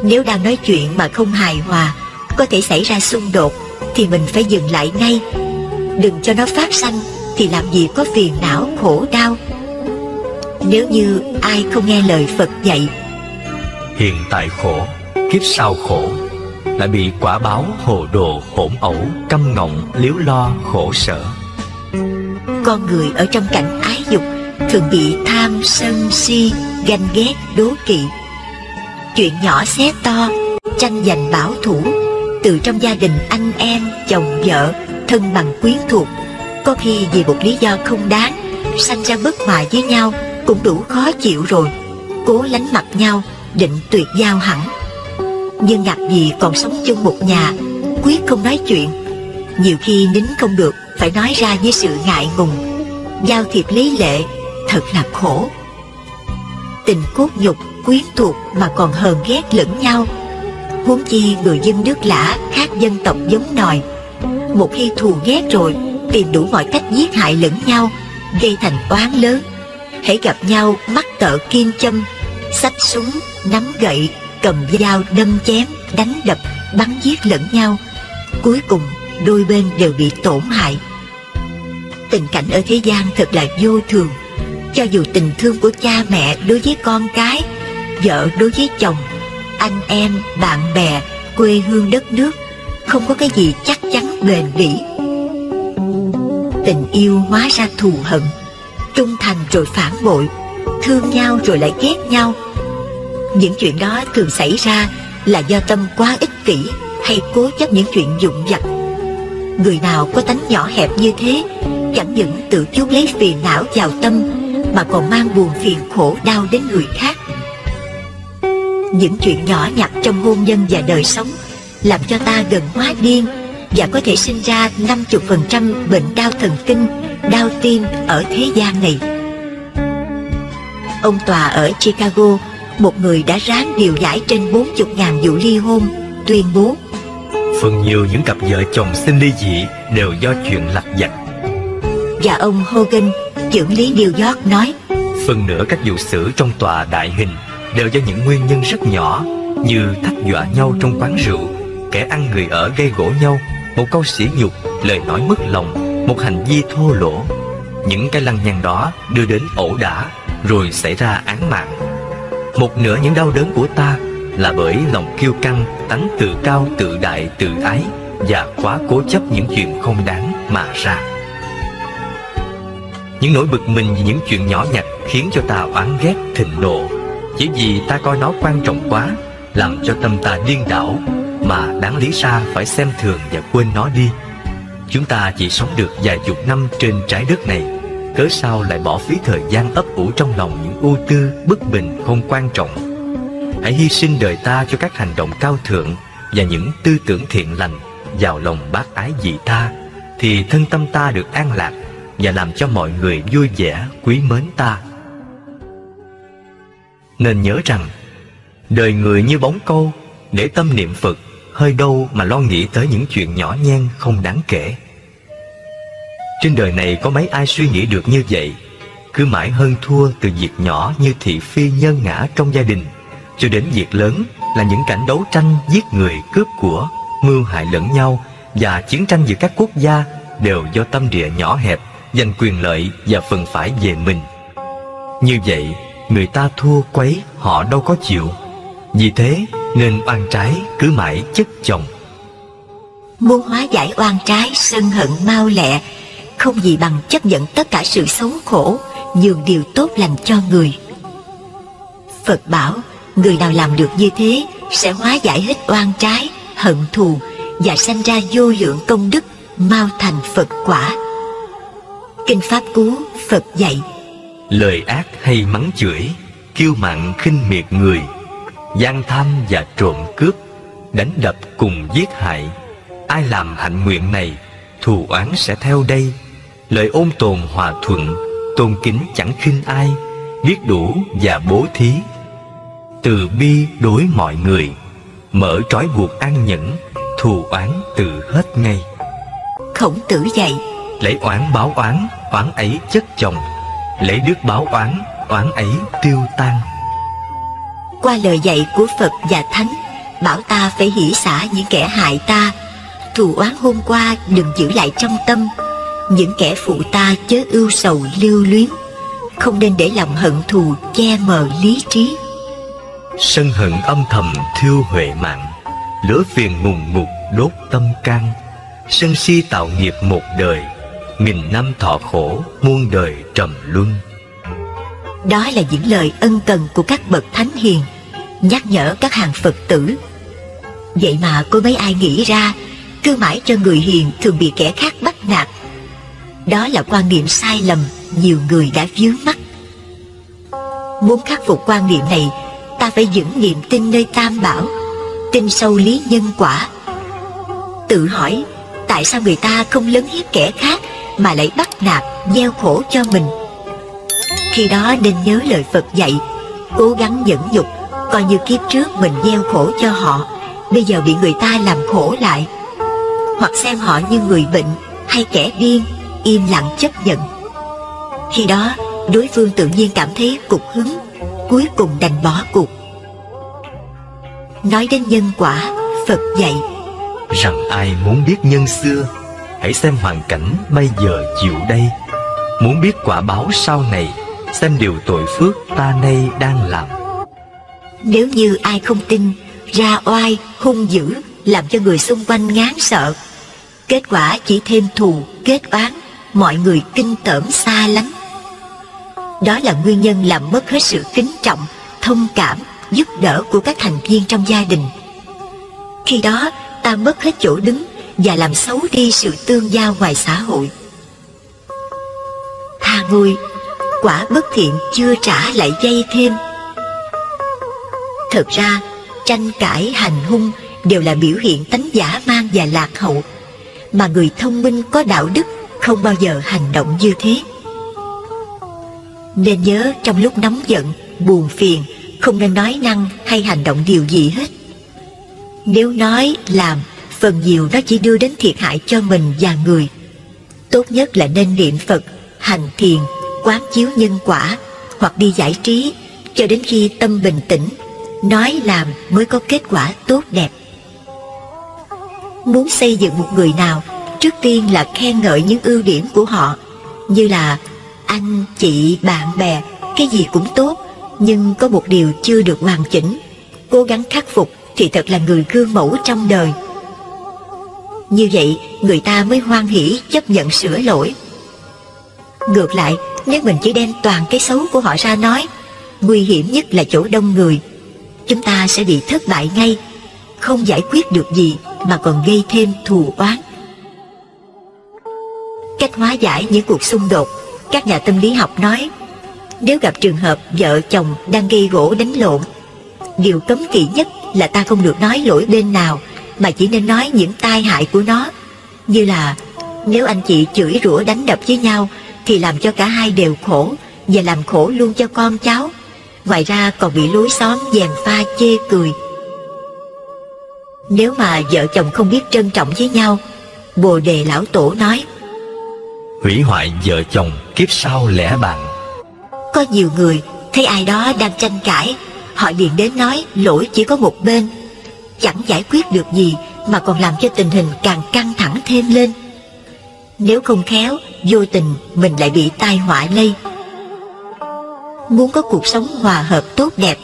Nếu đang nói chuyện mà không hài hòa, có thể xảy ra xung đột, thì mình phải dừng lại ngay. Đừng cho nó phát sanh, thì làm gì có phiền não khổ đau. Nếu như ai không nghe lời Phật dạy, hiện tại khổ, kiếp sau khổ, lại bị quả báo hồ đồ hỗn ẩu, căm ngọng, liếu lo, khổ sở. con người ở trong cảnh ái dục thường bị tham sân si, ganh ghét, đố kỵ. Chuyện nhỏ xé to, tranh giành bảo thủ, từ trong gia đình anh em, chồng vợ, thân bằng quyến thuộc, có khi vì một lý do không đáng sanh ra bất hòa với nhau cũng đủ khó chịu rồi. Cố lánh mặt nhau, định tuyệt giao hẳn. Nhưng ngặt gì còn sống chung một nhà, quyết không nói chuyện. Nhiều khi nín không được, phải nói ra với sự ngại ngùng. Giao thiệp lý lệ, thật là khổ. Tình cốt nhục, quyến thuộc mà còn hờn ghét lẫn nhau. Huống chi người dân nước lã khác dân tộc giống nòi. Một khi thù ghét rồi, tìm đủ mọi cách giết hại lẫn nhau, gây thành oán lớn. Hễ gặp nhau mắc cỡ kim châm, xách súng, nắm gậy, cầm dao đâm chém, đánh đập, bắn giết lẫn nhau. Cuối cùng đôi bên đều bị tổn hại. Tình cảnh ở thế gian thật là vô thường. Cho dù tình thương của cha mẹ đối với con cái, vợ đối với chồng, anh em, bạn bè, quê hương đất nước, không có cái gì chắc chắn bền bỉ. Tình yêu hóa ra thù hận, trung thành rồi phản bội, thương nhau rồi lại ghét nhau. Những chuyện đó thường xảy ra là do tâm quá ích kỷ hay cố chấp những chuyện vụn vặt. Người nào có tánh nhỏ hẹp như thế chẳng những tự chuốc lấy phiền não vào tâm, mà còn mang buồn phiền khổ đau đến người khác. Những chuyện nhỏ nhặt trong hôn nhân và đời sống làm cho ta gần hóa điên, và có thể sinh ra 50% bệnh đau thần kinh, đau tim ở thế gian này. Ông tòa ở Chicago, một người đã ráng điều giải trên 40.000 vụ ly hôn, tuyên bố: phần nhiều những cặp vợ chồng sinh ly dị đều do chuyện lặt vặt. Và ông Hogan, trưởng lý New York, nói: phần nửa các vụ xử trong tòa đại hình đều do những nguyên nhân rất nhỏ, như thách dọa nhau trong quán rượu, kẻ ăn người ở gây gổ nhau, một câu sỉ nhục, lời nói mất lòng, một hành vi thô lỗ. Những cái lăng nhăng đó đưa đến ẩu đả, rồi xảy ra án mạng. Một nửa những đau đớn của ta là bởi lòng kiêu căng, tánh tự cao, tự đại, tự ái và quá cố chấp những chuyện không đáng mà ra. Những nỗi bực mình vì những chuyện nhỏ nhặt khiến cho ta oán ghét, thịnh nộ, chỉ vì ta coi nó quan trọng quá, làm cho tâm ta điên đảo, mà đáng lý ra phải xem thường và quên nó đi. Chúng ta chỉ sống được vài chục năm trên trái đất này, cớ sao lại bỏ phí thời gian ấp ủ trong lòng những ưu tư, bất bình không quan trọng. Hãy hy sinh đời ta cho các hành động cao thượng và những tư tưởng thiện lành, vào lòng bác ái vị tha, thì thân tâm ta được an lạc và làm cho mọi người vui vẻ, quý mến ta. Nên nhớ rằng, đời người như bóng câu, để tâm niệm Phật, hơi đâu mà lo nghĩ tới những chuyện nhỏ nhen không đáng kể. Trên đời này có mấy ai suy nghĩ được như vậy, cứ mãi hơn thua từ việc nhỏ như thị phi nhân ngã trong gia đình, cho đến việc lớn là những cảnh đấu tranh giết người cướp của, mưu hại lẫn nhau, và chiến tranh giữa các quốc gia đều do tâm địa nhỏ hẹp, giành quyền lợi và phần phải về mình. Như vậy, người ta thua quấy họ đâu có chịu. Vì thế nên oan trái cứ mãi chất chồng. Muốn hóa giải oan trái sân hận mau lẹ, không gì bằng chấp nhận tất cả sự xấu khổ, nhường điều tốt lành cho người. Phật bảo, người nào làm được như thế sẽ hóa giải hết oan trái, hận thù, và sanh ra vô lượng công đức, mau thành Phật quả. Kinh Pháp Cú Phật dạy: lời ác hay mắng chửi, kiêu mạn khinh miệt người, gian tham và trộm cướp, đánh đập cùng giết hại, ai làm hạnh nguyện này, thù oán sẽ theo đây. Lời ôn tồn hòa thuận, tôn kính chẳng khinh ai, biết đủ và bố thí, từ bi đối mọi người, mở trói buộc an nhẫn, thù oán tự hết ngay. Khổng Tử dạy: lấy oán báo oán, oán ấy chất chồng, lấy đức báo oán, oán ấy tiêu tan. Qua lời dạy của Phật và Thánh, bảo ta phải hỷ xả những kẻ hại ta, thù oán hôm qua đừng giữ lại trong tâm, những kẻ phụ ta chớ ưu sầu lưu luyến, không nên để lòng hận thù che mờ lý trí. Sân hận âm thầm thiêu huệ mạng, lửa phiền ngùn ngụt đốt tâm can. Sân si tạo nghiệp một đời, nghìn năm thọ khổ muôn đời trầm luân. Đó là những lời ân cần của các bậc thánh hiền, nhắc nhở các hàng Phật tử. Vậy mà có mấy ai nghĩ ra, cứ mãi cho người hiền thường bị kẻ khác bắt nạt. Đó là quan niệm sai lầm nhiều người đã vướng mắc. Muốn khắc phục quan niệm này, ta phải vững niềm tin nơi Tam Bảo, tin sâu lý nhân quả. Tự hỏi, tại sao người ta không lấn hiếp kẻ khác mà lại bắt nạt, gieo khổ cho mình? Khi đó nên nhớ lời Phật dạy, cố gắng nhẫn nhục, coi như kiếp trước mình gieo khổ cho họ, bây giờ bị người ta làm khổ lại. Hoặc xem họ như người bệnh hay kẻ điên, im lặng chấp nhận. Khi đó đối phương tự nhiên cảm thấy cục hứng, cuối cùng đành bỏ cuộc. Nói đến nhân quả, Phật dạy rằng ai muốn biết nhân xưa, hãy xem hoàn cảnh bây giờ chịu đây. Muốn biết quả báo sau này, xem điều tội phước ta nay đang làm. nếu như ai không tin, ra oai hung dữ, làm cho người xung quanh ngán sợ, kết quả chỉ thêm thù kết oán, mọi người kinh tởm xa lánh. Đó là nguyên nhân làm mất hết sự kính trọng, thông cảm, giúp đỡ của các thành viên trong gia đình. Khi đó ta mất hết chỗ đứng và làm xấu đi sự tương giao ngoài xã hội. Tha ngôi, quả bất thiện chưa trả lại dây thêm. Thật ra tranh cãi hành hung đều là biểu hiện tánh dã man và lạc hậu, mà người thông minh có đạo đức không bao giờ hành động như thế. Nên nhớ trong lúc nóng giận, buồn phiền, không nên nói năng hay hành động điều gì hết. Nếu nói, làm, phần nhiều nó chỉ đưa đến thiệt hại cho mình và người. Tốt nhất là nên niệm Phật, hành thiền, quán chiếu nhân quả, hoặc đi giải trí cho đến khi tâm bình tĩnh, nói làm mới có kết quả tốt đẹp. Muốn xây dựng một người nào, trước tiên là khen ngợi những ưu điểm của họ, như là anh, chị, bạn bè, cái gì cũng tốt, nhưng có một điều chưa được hoàn chỉnh, cố gắng khắc phục thì thật là người gương mẫu trong đời. Như vậy người ta mới hoan hỉ chấp nhận sửa lỗi. Ngược lại, nếu mình chỉ đem toàn cái xấu của họ ra nói, nguy hiểm nhất là chỗ đông người, chúng ta sẽ bị thất bại ngay, không giải quyết được gì mà còn gây thêm thù oán. Cách hóa giải những cuộc xung đột, các nhà tâm lý học nói, nếu gặp trường hợp vợ chồng đang gây gổ đánh lộn, điều cấm kỵ nhất là ta không được nói lỗi bên nào, mà chỉ nên nói những tai hại của nó. Như là nếu anh chị chửi rủa đánh đập với nhau thì làm cho cả hai đều khổ, và làm khổ luôn cho con cháu. Ngoài ra còn bị lối xóm gièm pha chê cười. Nếu mà vợ chồng không biết trân trọng với nhau, Bồ Đề Lão Tổ nói, hủy hoại vợ chồng kiếp sau lẽ bạn. có nhiều người thấy ai đó đang tranh cãi, họ liền đến nói lỗi chỉ có một bên, chẳng giải quyết được gì mà còn làm cho tình hình càng căng thẳng thêm lên. Nếu không khéo, vô tình mình lại bị tai họa lây. Muốn có cuộc sống hòa hợp tốt đẹp,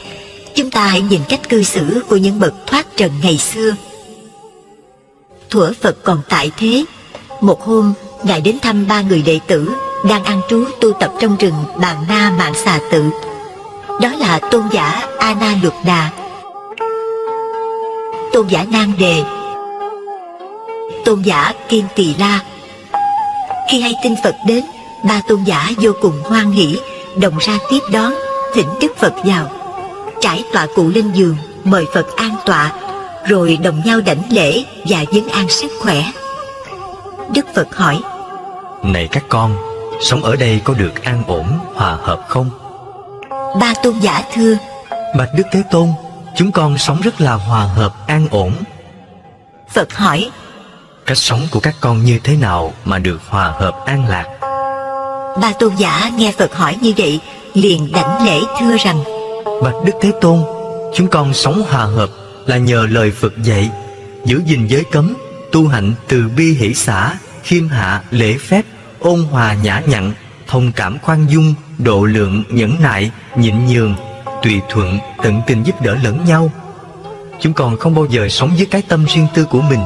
chúng ta hãy nhìn cách cư xử của những bậc thoát trần ngày xưa. Thuở Phật còn tại thế, một hôm Ngài đến thăm 3 người đệ tử đang ăn trú tu tập trong rừng Bàn Na Mạng Xà Tự. Đó là tôn giả A Na Luật Đà, tôn giả Nan Đề, tôn giả Kim Tỳ La. Khi hay tin Phật đến, 3 tôn giả vô cùng hoan hỷ, đồng ra tiếp đón, thỉnh Đức Phật vào, trải tọa cụ lên giường, mời Phật an tọa, rồi đồng nhau đảnh lễ và vấn an sức khỏe. Đức Phật hỏi, này các con, sống ở đây có được an ổn, hòa hợp không? 3 tôn giả thưa, Bạch Đức Thế Tôn, chúng con sống rất là hòa hợp, an ổn. Phật hỏi, Cách sống của các con như thế nào mà được hòa hợp an lạc? 3 tôn giả nghe Phật hỏi như vậy, liền đảnh lễ thưa rằng, Bạch Đức Thế Tôn, chúng con sống hòa hợp là nhờ lời Phật dạy, giữ gìn giới cấm, tu hạnh từ bi hỷ xả, khiêm hạ lễ phép, ôn hòa nhã nhặn, thông cảm khoan dung, độ lượng nhẫn nại, nhịn nhường, tùy thuận, tận tình giúp đỡ lẫn nhau. Chúng con không bao giờ sống với cái tâm riêng tư của mình,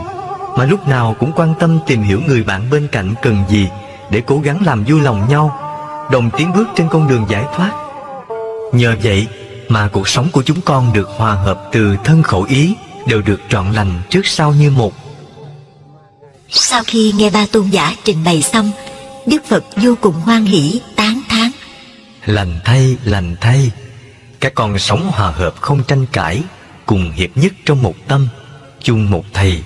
mà lúc nào cũng quan tâm tìm hiểu người bạn bên cạnh cần gì để cố gắng làm vui lòng nhau, đồng tiến bước trên con đường giải thoát. Nhờ vậy mà cuộc sống của chúng con được hòa hợp từ thân khẩu ý, đều được trọn lành trước sau như một. Sau khi nghe 3 tôn giả trình bày xong, Đức Phật vô cùng hoan hỷ, tán thán, Lành thay, các con sống hòa hợp không tranh cãi, cùng hiệp nhất trong một tâm, chung một thầy,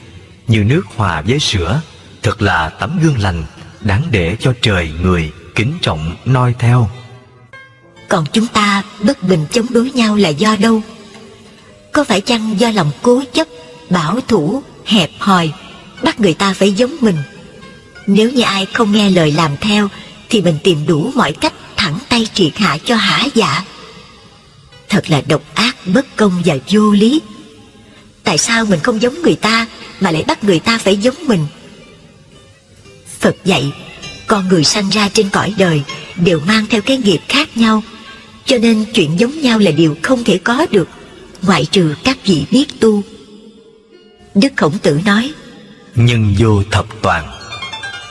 như nước hòa với sữa, thật là tấm gương lành, đáng để cho trời người kính trọng noi theo. Còn chúng ta bất bình chống đối nhau là do đâu? Có phải chăng do lòng cố chấp, bảo thủ, hẹp hòi, bắt người ta phải giống mình? Nếu như ai không nghe lời làm theo, thì mình tìm đủ mọi cách tay triệt hạ cho hả dạ. Thật là độc ác, bất công và vô lý. Tại sao mình không giống người ta mà lại bắt người ta phải giống mình? Phật dạy, con người sanh ra trên cõi đời đều mang theo cái nghiệp khác nhau, cho nên chuyện giống nhau là điều không thể có được, ngoại trừ các vị biết tu. Đức Khổng Tử nói, nhân vô thập toàn.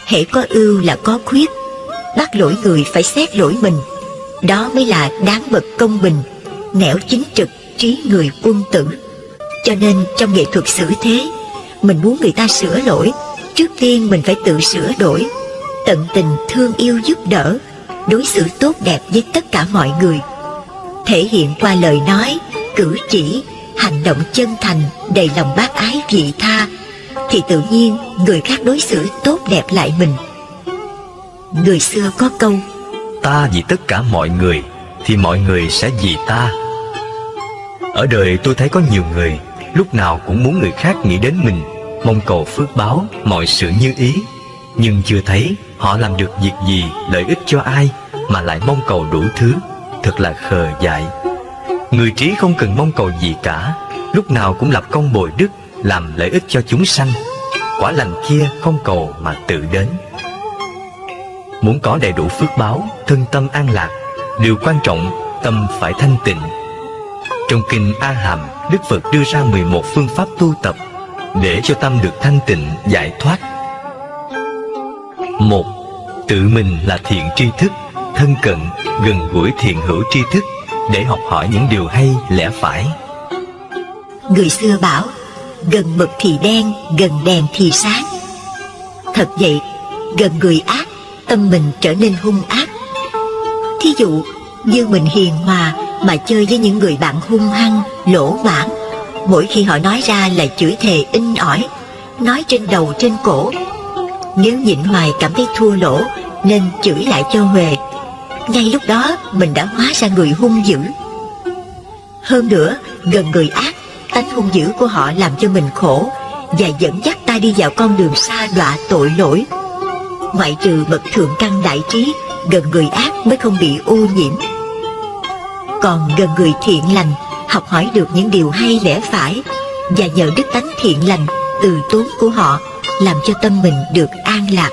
hễ có ưu là có khuyết, bắt lỗi người phải xét lỗi mình, đó mới là đáng bậc công bình, nẻo chính trực, trí người quân tử. Cho nên trong nghệ thuật xử thế, mình muốn người ta sửa lỗi, trước tiên mình phải tự sửa đổi, tận tình thương yêu giúp đỡ, đối xử tốt đẹp với tất cả mọi người, thể hiện qua lời nói, cử chỉ, hành động chân thành, đầy lòng bác ái vị tha, thì tự nhiên người khác đối xử tốt đẹp lại mình. Người xưa có câu, Ta vì tất cả mọi người thì mọi người sẽ vì ta. Ở đời tôi thấy có nhiều người lúc nào cũng muốn người khác nghĩ đến mình, mong cầu phước báo, mọi sự như ý, nhưng chưa thấy họ làm được việc gì lợi ích cho ai mà lại mong cầu đủ thứ, thật là khờ dại. Người trí không cần mong cầu gì cả, lúc nào cũng lập công bồi đức, làm lợi ích cho chúng sanh. Quả lành kia không cầu mà tự đến. Muốn có đầy đủ phước báo, thân tâm an lạc, điều quan trọng tâm phải thanh tịnh. Trong kinh A Hàm, Đức Phật đưa ra 11 phương pháp tu tập để cho tâm được thanh tịnh, giải thoát. 1. Tự mình là thiện tri thức, thân cận, gần gũi thiện hữu tri thức để học hỏi những điều hay lẽ phải. người xưa bảo, gần mực thì đen, gần đèn thì sáng. Thật vậy, gần người ác, tâm mình trở nên hung ác. Thí dụ như mình hiền hòa mà chơi với những người bạn hung hăng, lỗ mãng, mỗi khi họ nói ra là chửi thề in ỏi, nói trên đầu trên cổ. Nếu nhịn hoài cảm thấy thua lỗ nên chửi lại cho huề, ngay lúc đó mình đã hóa ra người hung dữ. Hơn nữa, gần người ác, tánh hung dữ của họ làm cho mình khổ và dẫn dắt ta đi vào con đường sa đọa tội lỗi. Ngoại trừ bậc thượng căn đại trí, gần người ác mới không bị ô nhiễm. Còn gần người thiện lành, học hỏi được những điều hay lẽ phải, và nhờ đức tánh thiện lành, từ tốn của họ làm cho tâm mình được an lạc.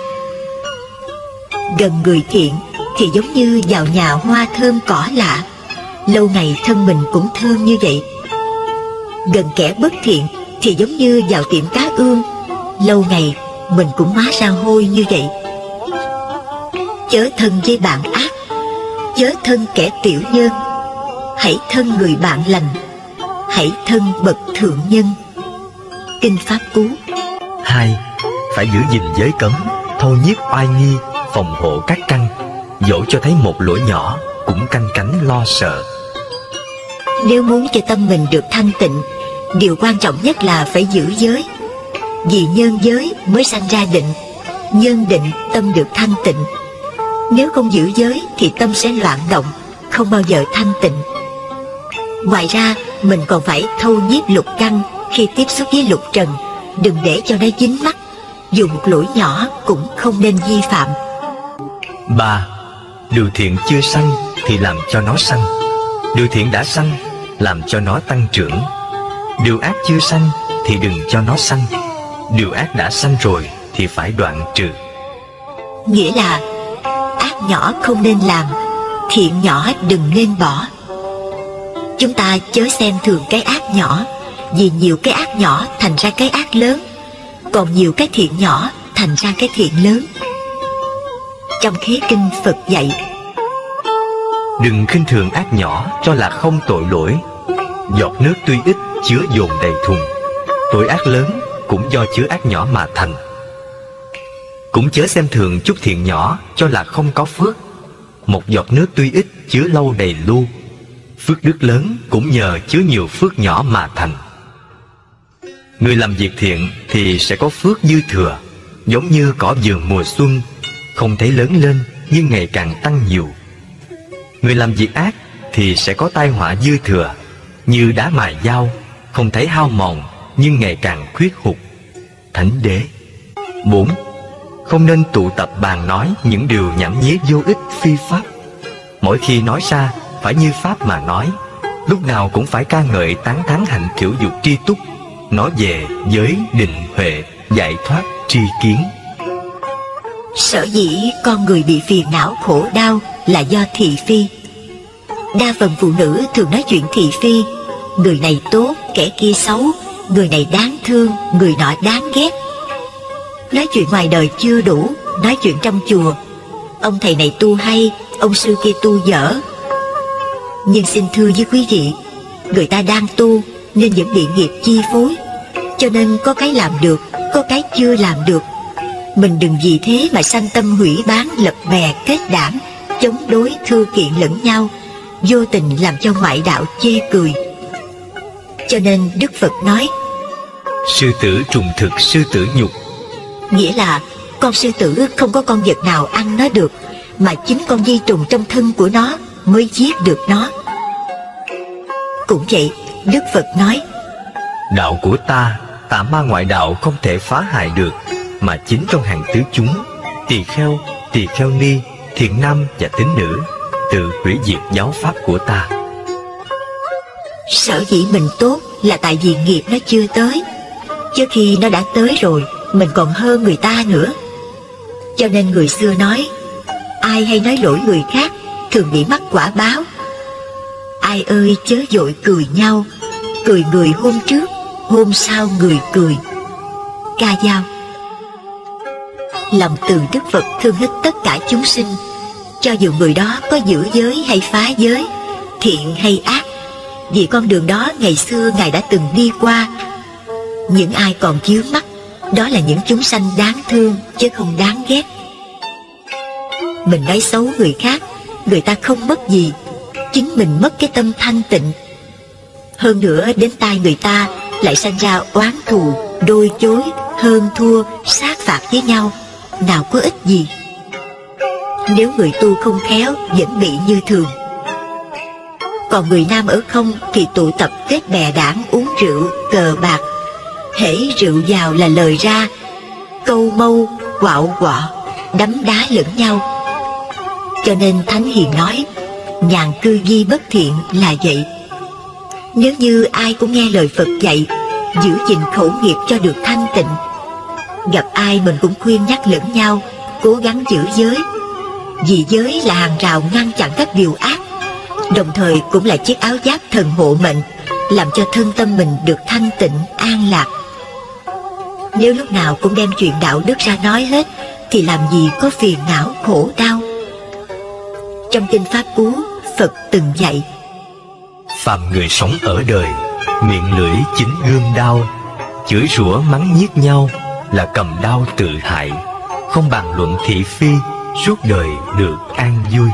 Gần người thiện thì giống như vào nhà hoa thơm cỏ lạ, lâu ngày thân mình cũng thơm như vậy. Gần kẻ bất thiện thì giống như vào tiệm cá ương, lâu ngày mình cũng hóa ra hôi như vậy. Chớ thân với bạn ác, chớ thân kẻ tiểu nhân, hãy thân người bạn lành, hãy thân bậc thượng nhân. Kinh Pháp Cú. 2. Phải giữ gìn giới cấm, thâu nhiếp oai nghi, phòng hộ các căn, dẫu cho thấy một lỗi nhỏ cũng canh cánh lo sợ. Nếu muốn cho tâm mình được thanh tịnh, điều quan trọng nhất là phải giữ giới. Vì nhân giới mới sanh ra định, nhân định tâm được thanh tịnh. Nếu không giữ giới thì tâm sẽ loạn động, không bao giờ thanh tịnh. Ngoài ra, mình còn phải thâu nhiếp lục căn khi tiếp xúc với lục trần, đừng để cho nó dính mắt. Dù một lỗi nhỏ cũng không nên vi phạm. 3. Điều thiện chưa sanh thì làm cho nó sanh, điều thiện đã sanh làm cho nó tăng trưởng. Điều ác chưa sanh thì đừng cho nó sanh, điều ác đã sanh rồi thì phải đoạn trừ. Nghĩa là ác nhỏ không nên làm, thiện nhỏ đừng nên bỏ. Chúng ta chớ xem thường cái ác nhỏ, vì nhiều cái ác nhỏ thành ra cái ác lớn, còn nhiều cái thiện nhỏ thành ra cái thiện lớn. Trong Khế Kinh Phật dạy, đừng khinh thường ác nhỏ cho là không tội lỗi. Giọt nước tuy ít chứa dồn đầy thùng, tội ác lớn cũng do chứa ác nhỏ mà thành. Cũng chớ xem thường chút thiện nhỏ cho là không có phước. Một giọt nước tuy ít chứa lâu đầy lu, phước đức lớn cũng nhờ chứa nhiều phước nhỏ mà thành. Người làm việc thiện thì sẽ có phước dư thừa, giống như cỏ vườn mùa xuân, không thấy lớn lên nhưng ngày càng tăng nhiều. Người làm việc ác thì sẽ có tai họa dư thừa, như đá mài dao, không thấy hao mòn nhưng ngày càng khuyết hụt. Thánh Đế. 4. Không nên tụ tập bàn nói những điều nhảm nhí vô ích phi pháp. Mỗi khi nói ra phải như Pháp mà nói, lúc nào cũng phải ca ngợi tán thán hạnh kiểu dục tri túc, nói về giới định huệ, giải thoát tri kiến. Sở dĩ con người bị phiền não khổ đau là do thị phi. Đa phần phụ nữ thường nói chuyện thị phi, người này tốt, kẻ kia xấu, người này đáng thương, người nọ đáng ghét. Nói chuyện ngoài đời chưa đủ, nói chuyện trong chùa, ông thầy này tu hay, ông sư kia tu dở. Nhưng xin thưa với quý vị, người ta đang tu nên vẫn bị nghiệp chi phối, cho nên có cái làm được, có cái chưa làm được. Mình đừng vì thế mà sanh tâm hủy bán, lập bè kết đảng, chống đối thư kiện lẫn nhau, vô tình làm cho ngoại đạo chê cười. Cho nên Đức Phật nói sư tử trùng thực, sư tử nhục, nghĩa là con sư tử không có con vật nào ăn nó được, mà chính con vi trùng trong thân của nó mới giết được nó. Cũng vậy, Đức Phật nói đạo của ta, tà ma ngoại đạo không thể phá hại được, mà chính trong hàng tứ chúng, tỳ kheo ni, thiện nam và tín nữ, tự hủy diệt giáo pháp của ta. Sở dĩ mình tốt là tại vì nghiệp nó chưa tới, chứ khi nó đã tới rồi, mình còn hơn người ta nữa. Cho nên người xưa nói, ai hay nói lỗi người khác thường bị mắc quả báo. Ai ơi chớ vội cười nhau, cười người hôm trước, hôm sau người cười. Ca dao. Lòng từ Đức Phật thương hết tất cả chúng sinh, cho dù người đó có giữ giới hay phá giới, thiện hay ác, vì con đường đó ngày xưa Ngài đã từng đi qua. Những ai còn vướng mắc, đó là những chúng sanh đáng thương chứ không đáng ghét. Mình nói xấu người khác, người ta không mất gì, chính mình mất cái tâm thanh tịnh. Hơn nữa đến tai người ta lại sanh ra oán thù, đôi chối, hơn thua, sát phạt với nhau, nào có ích gì. Nếu người tu không khéo vẫn bị như thường. Còn người nam ở không thì tụ tập kết bè đảng, uống rượu, cờ bạc. Hễ rượu vào là lời ra, câu mâu, quạo quọ, đấm đá lẫn nhau. Cho nên Thánh Hiền nói, nhàn cư vi bất thiện là vậy. Nếu như ai cũng nghe lời Phật dạy, giữ gìn khẩu nghiệp cho được thanh tịnh, gặp ai mình cũng khuyên nhắc lẫn nhau, cố gắng giữ giới. Vì giới là hàng rào ngăn chặn các điều ác, đồng thời cũng là chiếc áo giáp thần hộ mệnh, làm cho thân tâm mình được thanh tịnh, an lạc. Nếu lúc nào cũng đem chuyện đạo đức ra nói hết, thì làm gì có phiền não khổ đau. Trong kinh Pháp Cú, Phật từng dạy, phàm người sống ở đời, miệng lưỡi chính gươm đao, chửi rủa mắng nhiếc nhau là cầm đao tự hại, không bàn luận thị phi, suốt đời được an vui.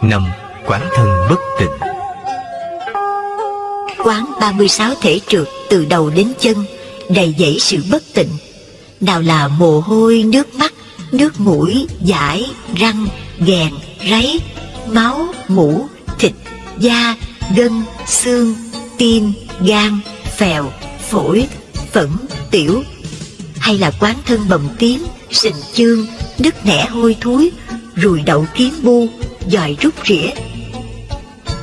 5. Quán thân bất tịnh. Quán 36 thể trượt từ đầu đến chân, đầy dẫy sự bất tịnh. Nào là mồ hôi, nước mắt, nước mũi, dãi, răng, ghèn, ráy, máu, mũ, thịt, da, gân, xương, tim, gan, phèo, phổi, phẫn, tiểu. Hay là quán thân bầm tím, sình chương, nứt nẻ hôi thối, ruồi đậu kiếm bu, giòi rút rỉa.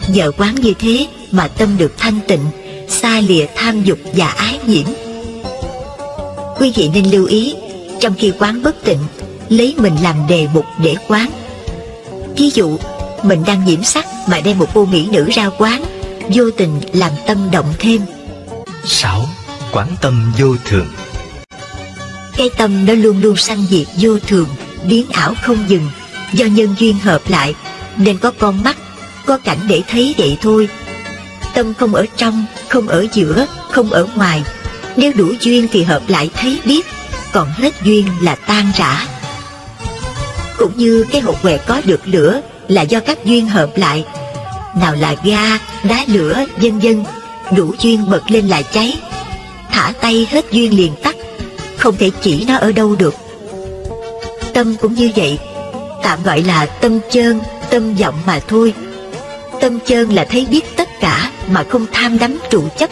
Nhờ quán như thế mà tâm được thanh tịnh, xa lìa tham dục và ái nhiễm. Quý vị nên lưu ý, trong khi quán bất tịnh, lấy mình làm đề mục để quán. Ví dụ, mình đang nhiễm sắc mà đem một cô mỹ nữ ra quán, vô tình làm tâm động thêm. 6. Quán tâm vô thường. Cái tâm nó luôn luôn sanh diệt vô thường, biến ảo không dừng, do nhân duyên hợp lại, nên có con mắt, có cảnh để thấy vậy thôi. Tâm không ở trong, không ở giữa, không ở ngoài. Nếu đủ duyên thì hợp lại thấy biết, còn hết duyên là tan rã. Cũng như cái hột quẹt có được lửa là do các duyên hợp lại. Nào là ga, đá lửa, vân vân, đủ duyên bật lên là cháy. Thả tay hết duyên liền tắt, không thể chỉ nó ở đâu được. Tâm cũng như vậy, tạm gọi là tâm chơn, tâm vọng mà thôi. Tâm chơn là thấy biết tất cả mà không tham đắm trụ chấp.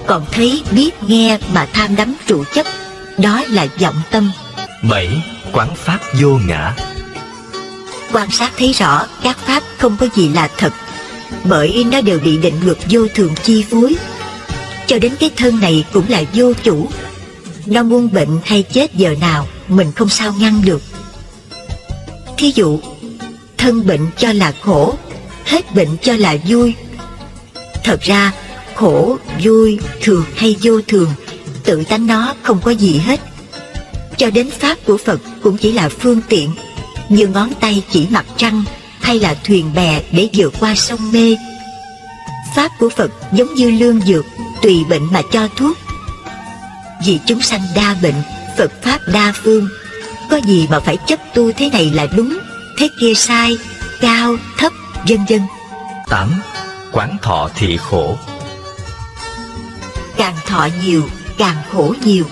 Còn thấy biết nghe mà tham đắm trụ chấp, đó là vọng tâm. 7. Quán pháp vô ngã. Quan sát thấy rõ các pháp không có gì là thật, bởi nó đều bị định luật vô thường chi phối. Cho đến cái thân này cũng là vô chủ. Nó muốn bệnh hay chết giờ nào mình không sao ngăn được. Thí dụ, thân bệnh cho là khổ, hết bệnh cho là vui. Thật ra khổ, vui, thường hay vô thường, tự tánh nó không có gì hết. Cho đến pháp của Phật cũng chỉ là phương tiện, như ngón tay chỉ mặt trăng hay là thuyền bè để vượt qua sông mê. Pháp của Phật giống như lương dược, tùy bệnh mà cho thuốc. Vì chúng sanh đa bệnh, Phật pháp đa phương, có gì mà phải chấp tu thế này là đúng, thế kia sai, cao, thấp, vân vân. 8. Quán thọ thị khổ. Càng thọ nhiều, càng khổ nhiều.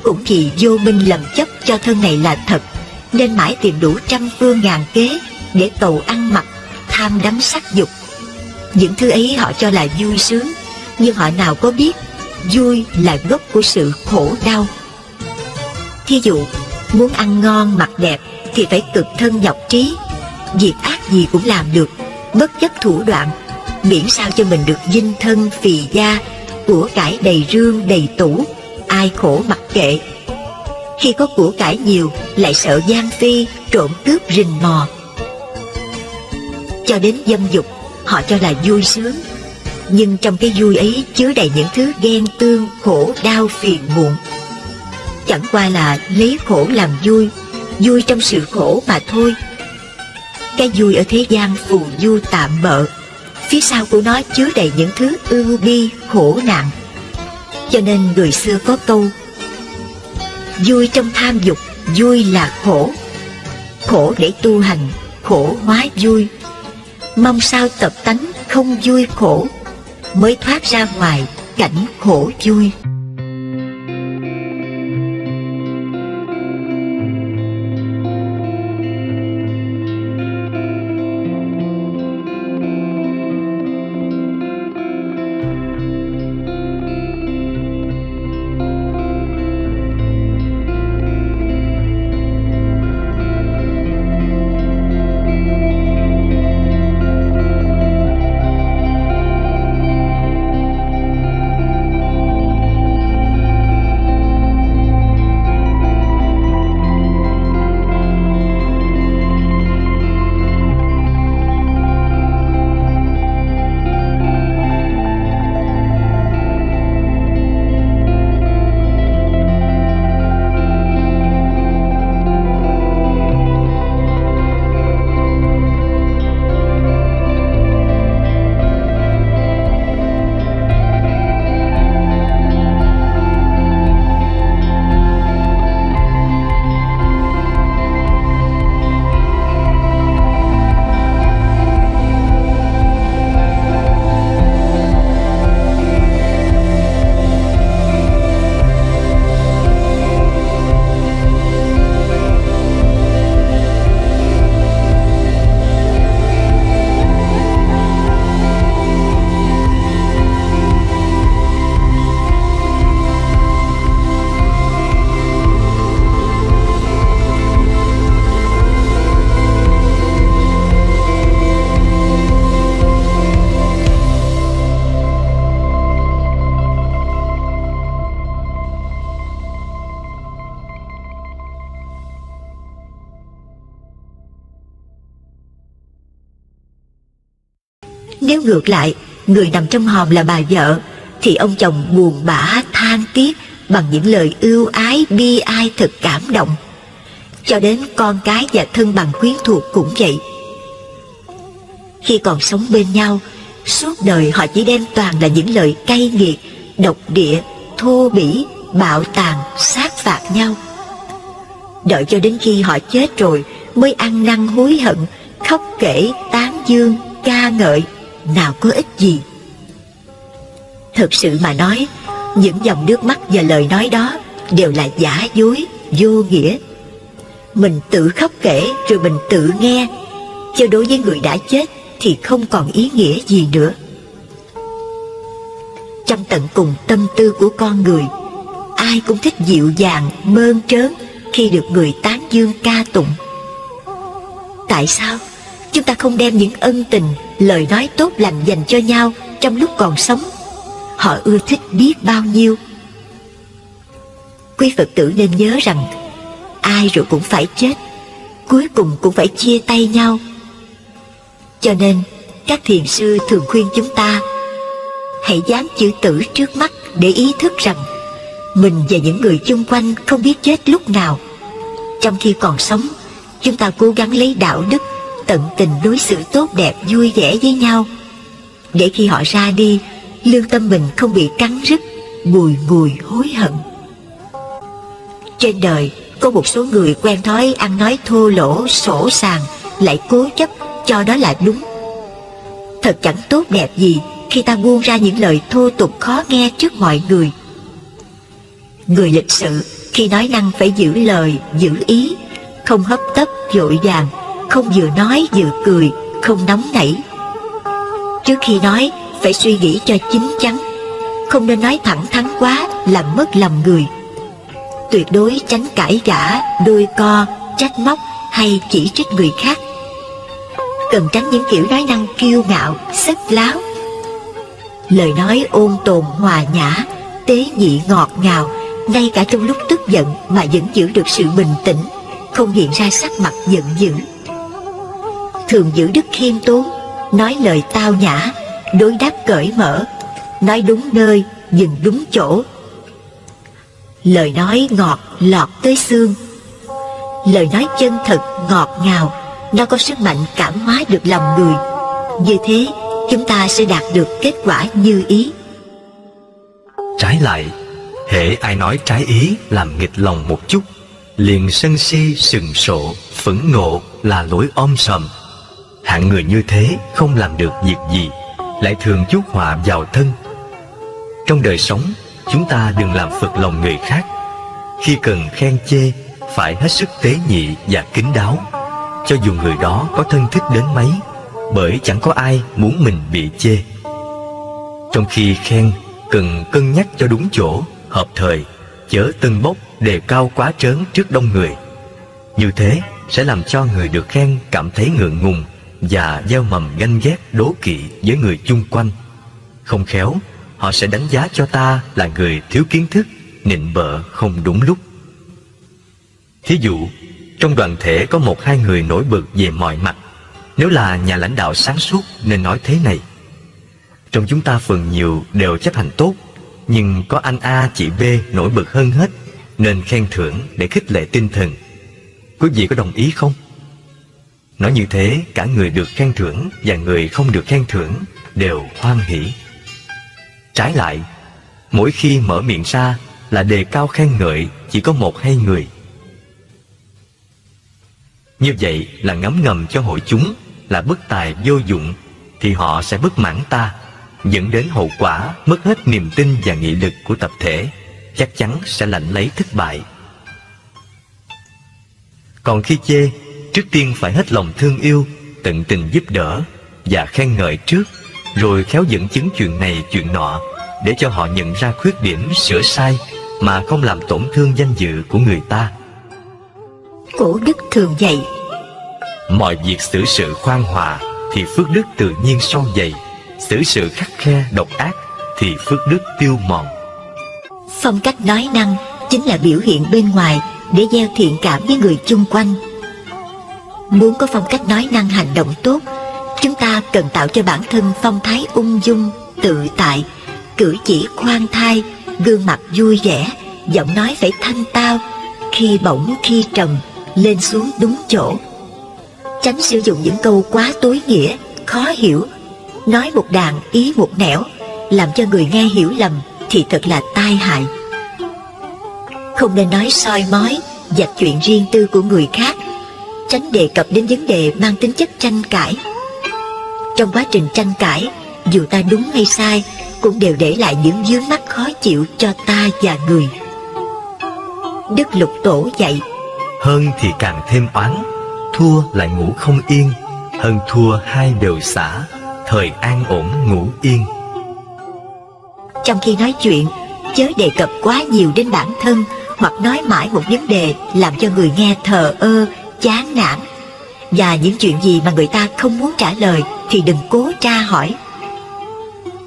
Cũng vì vô minh lầm chấp cho thân này là thật, nên mãi tìm đủ trăm phương ngàn kế để cầu ăn mặc, tham đắm sắc dục. Những thứ ấy họ cho là vui sướng, nhưng họ nào có biết vui là gốc của sự khổ đau. Thí dụ, muốn ăn ngon mặc đẹp thì phải cực thân nhọc trí, việc ác gì cũng làm được, bất chấp thủ đoạn, miễn sao cho mình được dinh thân phì da, của cải đầy rương đầy tủ, ai khổ mặc kệ. Khi có của cải nhiều lại sợ gian phi, trộm cướp rình mò. Cho đến dâm dục họ cho là vui sướng, nhưng trong cái vui ấy chứa đầy những thứ ghen tương, khổ đau phiền muộn. Chẳng qua là lấy khổ làm vui, vui trong sự khổ mà thôi. Cái vui ở thế gian phù du tạm bợ, phía sau của nó chứa đầy những thứ ưu bi, khổ nạn. Cho nên người xưa có câu: vui trong tham dục, vui là khổ. Khổ để tu hành, khổ hóa vui. Mong sao tập tánh không vui khổ, mới thoát ra ngoài cảnh khổ vui. Nếu ngược lại, người nằm trong hòm là bà vợ, thì ông chồng buồn bã than tiếc bằng những lời ưu ái bi ai thật cảm động. Cho đến con cái và thân bằng quyến thuộc cũng vậy. Khi còn sống bên nhau, suốt đời họ chỉ đem toàn là những lời cay nghiệt, độc địa, thô bỉ, bạo tàn, sát phạt nhau. Đợi cho đến khi họ chết rồi mới ăn năn hối hận, khóc kể, tán dương, ca ngợi, nào có ích gì. Thực sự mà nói, những dòng nước mắt và lời nói đó đều là giả dối, vô nghĩa. Mình tự khóc kể rồi mình tự nghe, chứ đối với người đã chết thì không còn ý nghĩa gì nữa. Trong tận cùng tâm tư của con người, ai cũng thích dịu dàng, mơn trớn khi được người tán dương ca tụng. Tại sao chúng ta không đem những ân tình, lời nói tốt lành dành cho nhau trong lúc còn sống? Họ ưa thích biết bao nhiêu. Quý Phật tử nên nhớ rằng ai rồi cũng phải chết, cuối cùng cũng phải chia tay nhau. Cho nên các thiền sư thường khuyên chúng ta hãy dán chữ tử trước mắt để ý thức rằng mình và những người chung quanh không biết chết lúc nào. Trong khi còn sống, chúng ta cố gắng lấy đạo đức, tận tình đối xử tốt đẹp, vui vẻ với nhau, để khi họ ra đi, lương tâm mình không bị cắn rứt, bùi ngùi hối hận. Trên đời có một số người quen thói ăn nói thô lỗ, sỗ sàng, lại cố chấp cho đó là đúng. Thật chẳng tốt đẹp gì khi ta buông ra những lời thô tục khó nghe trước mọi người. Người lịch sự khi nói năng phải giữ lời, giữ ý, không hấp tấp vội vàng, không vừa nói vừa cười, không nóng nảy. Trước khi nói phải suy nghĩ cho chín chắn, không nên nói thẳng thắn quá làm mất lòng người. Tuyệt đối tránh cãi vã, đôi co, trách móc hay chỉ trích người khác. Cần tránh những kiểu nói năng kiêu ngạo, sất láo. Lời nói ôn tồn hòa nhã, tế nhị ngọt ngào, ngay cả trong lúc tức giận mà vẫn giữ được sự bình tĩnh, không hiện ra sắc mặt giận dữ. Thường giữ đức khiêm tốn, nói lời tao nhã, đối đáp cởi mở, nói đúng nơi, dừng đúng chỗ. Lời nói ngọt lọt tới xương. Lời nói chân thật, ngọt ngào, nó có sức mạnh cảm hóa được lòng người. Như thế, chúng ta sẽ đạt được kết quả như ý. Trái lại, hễ ai nói trái ý làm nghịch lòng một chút, liền sân si sừng sộ, phẫn nộ là lối om sòm. Hạng người như thế không làm được việc gì, lại thường chuốc họa vào thân. Trong đời sống, chúng ta đừng làm phật lòng người khác. Khi cần khen chê, phải hết sức tế nhị và kín đáo, cho dù người đó có thân thích đến mấy, bởi chẳng có ai muốn mình bị chê. Trong khi khen, cần cân nhắc cho đúng chỗ, hợp thời, chớ tâng bốc đề cao quá trớn trước đông người. Như thế sẽ làm cho người được khen cảm thấy ngượng ngùng và gieo mầm ganh ghét đố kỵ với người chung quanh. Không khéo, họ sẽ đánh giá cho ta là người thiếu kiến thức, nịnh bợ không đúng lúc. Thí dụ, trong đoàn thể có một hai người nổi bật về mọi mặt. Nếu là nhà lãnh đạo sáng suốt nên nói thế này: trong chúng ta phần nhiều đều chấp hành tốt, nhưng có anh A chị B nổi bật hơn hết, nên khen thưởng để khích lệ tinh thần. Quý vị có đồng ý không? Nói như thế, cả người được khen thưởng và người không được khen thưởng đều hoan hỉ. Trái lại, mỗi khi mở miệng ra là đề cao khen ngợi chỉ có một hai người. Như vậy là ngấm ngầm cho hội chúng là bất tài vô dụng, thì họ sẽ bất mãn ta, dẫn đến hậu quả mất hết niềm tin và nghị lực của tập thể, chắc chắn sẽ lãnh lấy thất bại. Còn khi chê, trước tiên phải hết lòng thương yêu, tận tình giúp đỡ và khen ngợi trước, rồi khéo dẫn chứng chuyện này chuyện nọ, để cho họ nhận ra khuyết điểm, sửa sai mà không làm tổn thương danh dự của người ta. Cổ đức thường dạy: mọi việc xử sự khoan hòa thì phước đức tự nhiên sâu dày, xử sự khắt khe độc ác thì phước đức tiêu mòn. Phong cách nói năng chính là biểu hiện bên ngoài để gieo thiện cảm với người chung quanh. Muốn có phong cách nói năng hành động tốt, chúng ta cần tạo cho bản thân phong thái ung dung, tự tại, cử chỉ khoan thai, gương mặt vui vẻ, giọng nói phải thanh tao, khi bổng khi trầm, lên xuống đúng chỗ. Tránh sử dụng những câu quá tối nghĩa, khó hiểu, nói một đàng ý một nẻo, làm cho người nghe hiểu lầm thì thật là tai hại. Không nên nói soi mói, vạch chuyện riêng tư của người khác, tránh đề cập đến vấn đề mang tính chất tranh cãi. Trong quá trình tranh cãi, dù ta đúng hay sai, cũng đều để lại những vướng mắc khó chịu cho ta và người. Đức Lục Tổ dạy: hơn thì càng thêm oán, thua lại ngủ không yên, hơn thua hai đều xả, thời an ổn ngủ yên. Trong khi nói chuyện, chớ đề cập quá nhiều đến bản thân, hoặc nói mãi một vấn đề làm cho người nghe thờ ơ, chán nản. Và những chuyện gì mà người ta không muốn trả lời thì đừng cố tra hỏi.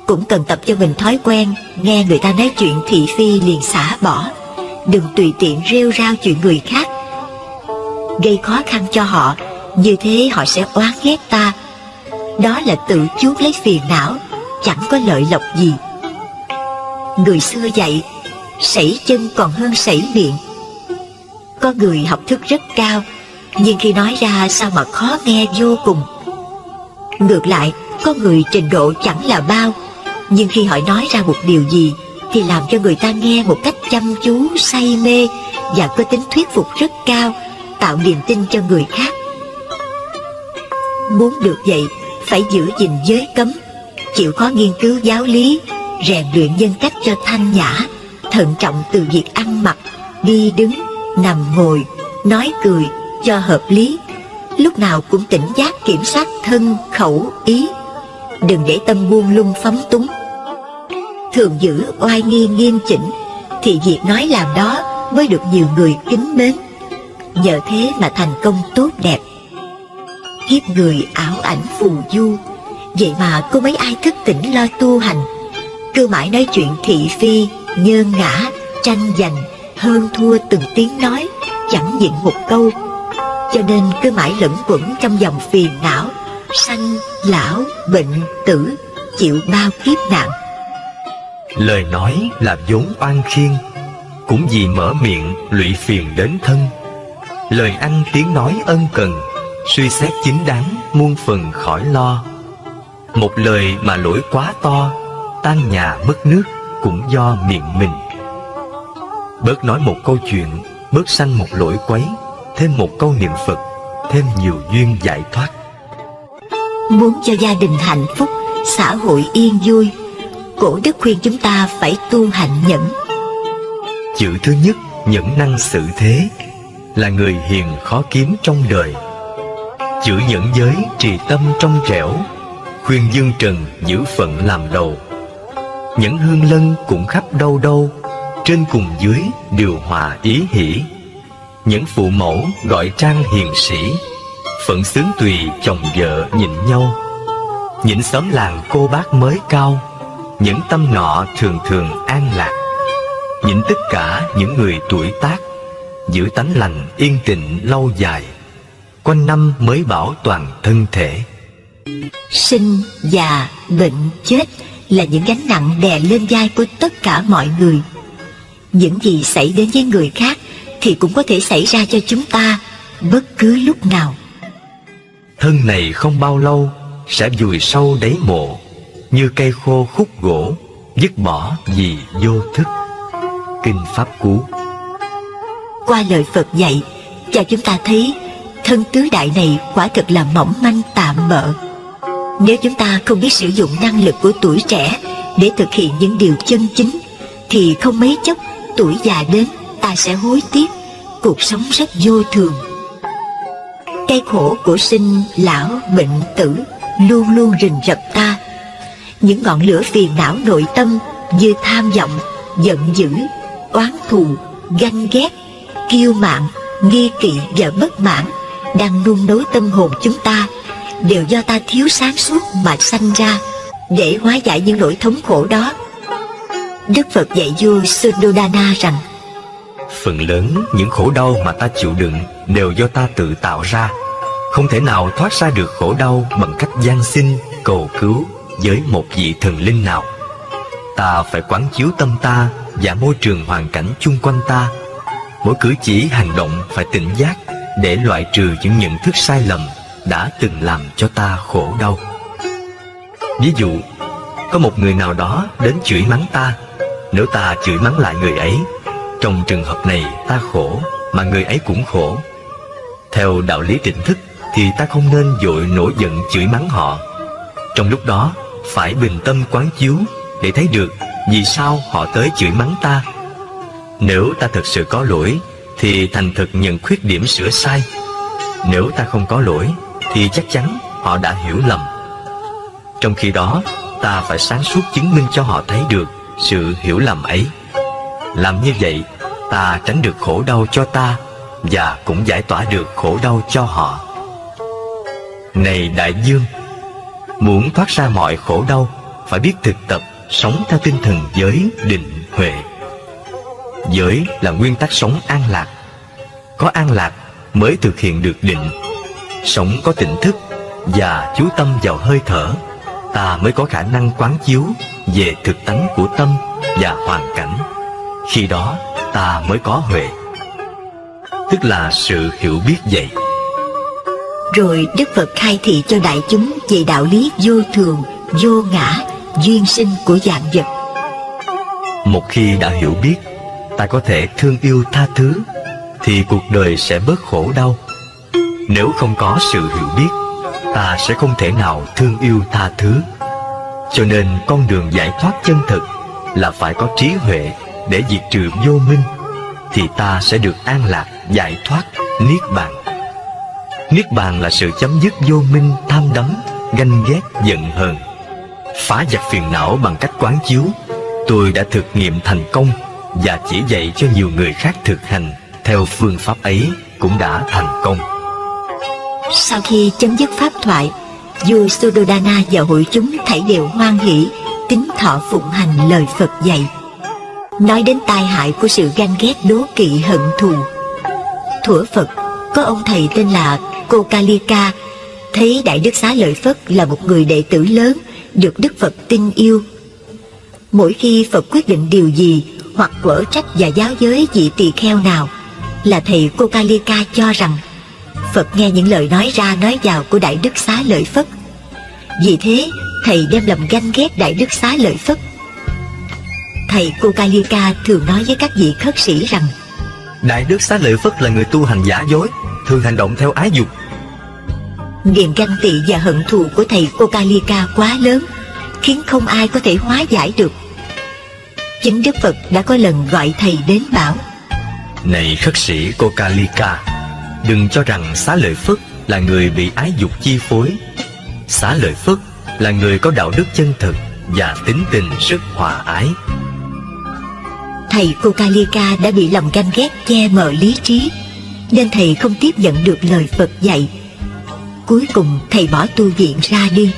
Cũng cần tập cho mình thói quen nghe người ta nói chuyện thị phi liền xả bỏ. Đừng tùy tiện rêu rao chuyện người khác, gây khó khăn cho họ. Như thế họ sẽ oán ghét ta. Đó là tự chuốc lấy phiền não, chẳng có lợi lộc gì. Người xưa dạy, sẩy chân còn hơn sẩy miệng. Có người học thức rất cao, nhưng khi nói ra sao mà khó nghe vô cùng. Ngược lại, có người trình độ chẳng là bao, nhưng khi họ nói ra một điều gì thì làm cho người ta nghe một cách chăm chú, say mê và có tính thuyết phục rất cao, tạo niềm tin cho người khác. Muốn được vậy, phải giữ gìn giới cấm, chịu khó nghiên cứu giáo lý, rèn luyện nhân cách cho thanh nhã, thận trọng từ việc ăn mặc, đi đứng, nằm ngồi, nói cười cho hợp lý. Lúc nào cũng tỉnh giác kiểm soát thân, khẩu, ý. Đừng để tâm buông lung phóng túng. Thường giữ oai nghi nghiêm chỉnh, thì việc nói làm đó mới được nhiều người kính mến. Nhờ thế mà thành công tốt đẹp. Kiếp người ảo ảnh phù du, vậy mà có mấy ai thức tỉnh lo tu hành. Cứ mãi nói chuyện thị phi, nhơn ngã, tranh giành, hơn thua từng tiếng nói, chẳng diện một câu. Cho nên cứ mãi lẫn quẩn trong dòng phiền não, sanh, lão, bệnh, tử, chịu bao kiếp nạn. Lời nói là vốn oan khiên, cũng vì mở miệng lụy phiền đến thân. Lời ăn tiếng nói ân cần, suy xét chính đáng muôn phần khỏi lo. Một lời mà lỗi quá to, tan nhà mất nước cũng do miệng mình. Bớt nói một câu chuyện, bớt sanh một lỗi quấy, thêm một câu niệm Phật, thêm nhiều duyên giải thoát. Muốn cho gia đình hạnh phúc, xã hội yên vui, Cổ đức khuyên chúng ta phải tu hành nhẫn. Chữ thứ nhất, nhẫn năng xử thế, là người hiền khó kiếm trong đời. Chữ nhẫn giới trì tâm trong trẻo, khuyên dương trần giữ phận làm đầu. Nhẫn hương lân cũng khắp đâu đâu, trên cùng dưới điều hòa ý hỷ. Nhẫn phụ mẫu gọi trang hiền sĩ, phận xướng tùy chồng vợ nhịn nhau. Nhịn xóm làng cô bác mới cao, những tâm nọ thường thường an lạc. Nhịn tất cả những người tuổi tác, giữ tánh lành yên tịnh lâu dài, quanh năm mới bảo toàn thân thể. Sinh, già, bệnh, chết là những gánh nặng đè lên vai của tất cả mọi người. Những gì xảy đến với người khác thì cũng có thể xảy ra cho chúng ta bất cứ lúc nào. Thân này không bao lâu sẽ vùi sâu đáy mộ, như cây khô khúc gỗ, dứt bỏ vì vô thức. Kinh Pháp Cú. Qua lời Phật dạy, cho chúng ta thấy thân tứ đại này quả thực là mỏng manh tạm bợ. Nếu chúng ta không biết sử dụng năng lực của tuổi trẻ để thực hiện những điều chân chính, thì không mấy chốc tuổi già đến ta sẽ hối tiếc. Cuộc sống rất vô thường. Cái khổ của sinh, lão, bệnh, tử luôn luôn rình rập ta. Những ngọn lửa phiền não nội tâm như tham vọng, giận dữ, oán thù, ganh ghét, kiêu mạn, nghi kỵ và bất mãn đang nung nấu tâm hồn chúng ta, đều do ta thiếu sáng suốt mà sanh ra. Để hóa giải những nỗi thống khổ đó, Đức Phật dạy vua Suddhodana rằng: phần lớn những khổ đau mà ta chịu đựng đều do ta tự tạo ra, không thể nào thoát ra được khổ đau bằng cách van xin cầu cứu với một vị thần linh nào. Ta phải quán chiếu tâm ta và môi trường hoàn cảnh chung quanh ta. Mỗi cử chỉ hành động phải tỉnh giác để loại trừ những nhận thức sai lầm đã từng làm cho ta khổ đau. Ví dụ, có một người nào đó đến chửi mắng ta. Nếu ta chửi mắng lại người ấy, trong trường hợp này ta khổ mà người ấy cũng khổ. Theo đạo lý tỉnh thức thì ta không nên vội nổi giận chửi mắng họ. Trong lúc đó phải bình tâm quán chiếu để thấy được vì sao họ tới chửi mắng ta. Nếu ta thực sự có lỗi thì thành thực nhận khuyết điểm sửa sai. Nếu ta không có lỗi thì chắc chắn họ đã hiểu lầm. Trong khi đó ta phải sáng suốt chứng minh cho họ thấy được sự hiểu lầm ấy. Làm như vậy ta tránh được khổ đau cho ta và cũng giải tỏa được khổ đau cho họ. Này đại dương, muốn thoát ra mọi khổ đau, phải biết thực tập sống theo tinh thần giới định huệ. Giới là nguyên tắc sống an lạc. Có an lạc mới thực hiện được định. Sống có tỉnh thức và chú tâm vào hơi thở, ta mới có khả năng quán chiếu về thực tánh của tâm và hoàn cảnh. Khi đó ta mới có huệ, tức là sự hiểu biết vậy. Rồi Đức Phật khai thị cho đại chúng về đạo lý vô thường, vô ngã, duyên sinh của vạn vật. Một khi đã hiểu biết, ta có thể thương yêu tha thứ, thì cuộc đời sẽ bớt khổ đau. Nếu không có sự hiểu biết, ta sẽ không thể nào thương yêu tha thứ. Cho nên con đường giải thoát chân thực là phải có trí huệ để diệt trừ vô minh, thì ta sẽ được an lạc, giải thoát, niết bàn. Niết bàn là sự chấm dứt vô minh, tham đắm, ganh ghét, giận hờn. Phá vặt phiền não bằng cách quán chiếu, tôi đã thực nghiệm thành công và chỉ dạy cho nhiều người khác thực hành theo phương pháp ấy cũng đã thành công. Sau khi chấm dứt pháp thoại, vua Suddhodana và hội chúng thảy đều hoan hỷ, tín thọ phụng hành lời Phật dạy. Nói đến tai hại của sự ganh ghét, đố kỵ, hận thù. Thuở Phật, có ông thầy tên là Kokalika thấy Đại Đức Xá Lợi Phất là một người đệ tử lớn, được Đức Phật tin yêu. Mỗi khi Phật quyết định điều gì hoặc quở trách và giáo giới vị tỳ kheo nào, là thầy Kokalika cho rằng Phật nghe những lời nói ra nói vào của Đại Đức Xá Lợi Phất. Vì thế thầy đem lòng ganh ghét Đại Đức Xá Lợi Phất. Thầy Kokalika thường nói với các vị khất sĩ rằng Đại Đức Xá Lợi Phất là người tu hành giả dối, thường hành động theo ái dục. niềm ganh tị và hận thù của thầy Kokalika quá lớn, khiến không ai có thể hóa giải được. Chính Đức Phật đã có lần gọi thầy đến bảo: Này khất sĩ Kokalika, đừng cho rằng Xá Lợi Phất là người bị ái dục chi phối. Xá Lợi Phất là người có đạo đức chân thực và tính tình rất hòa ái. Thầy Kokalika đã bị lòng ganh ghét che mờ lý trí, nên thầy không tiếp nhận được lời Phật dạy. Cuối cùng thầy bỏ tu viện ra đi.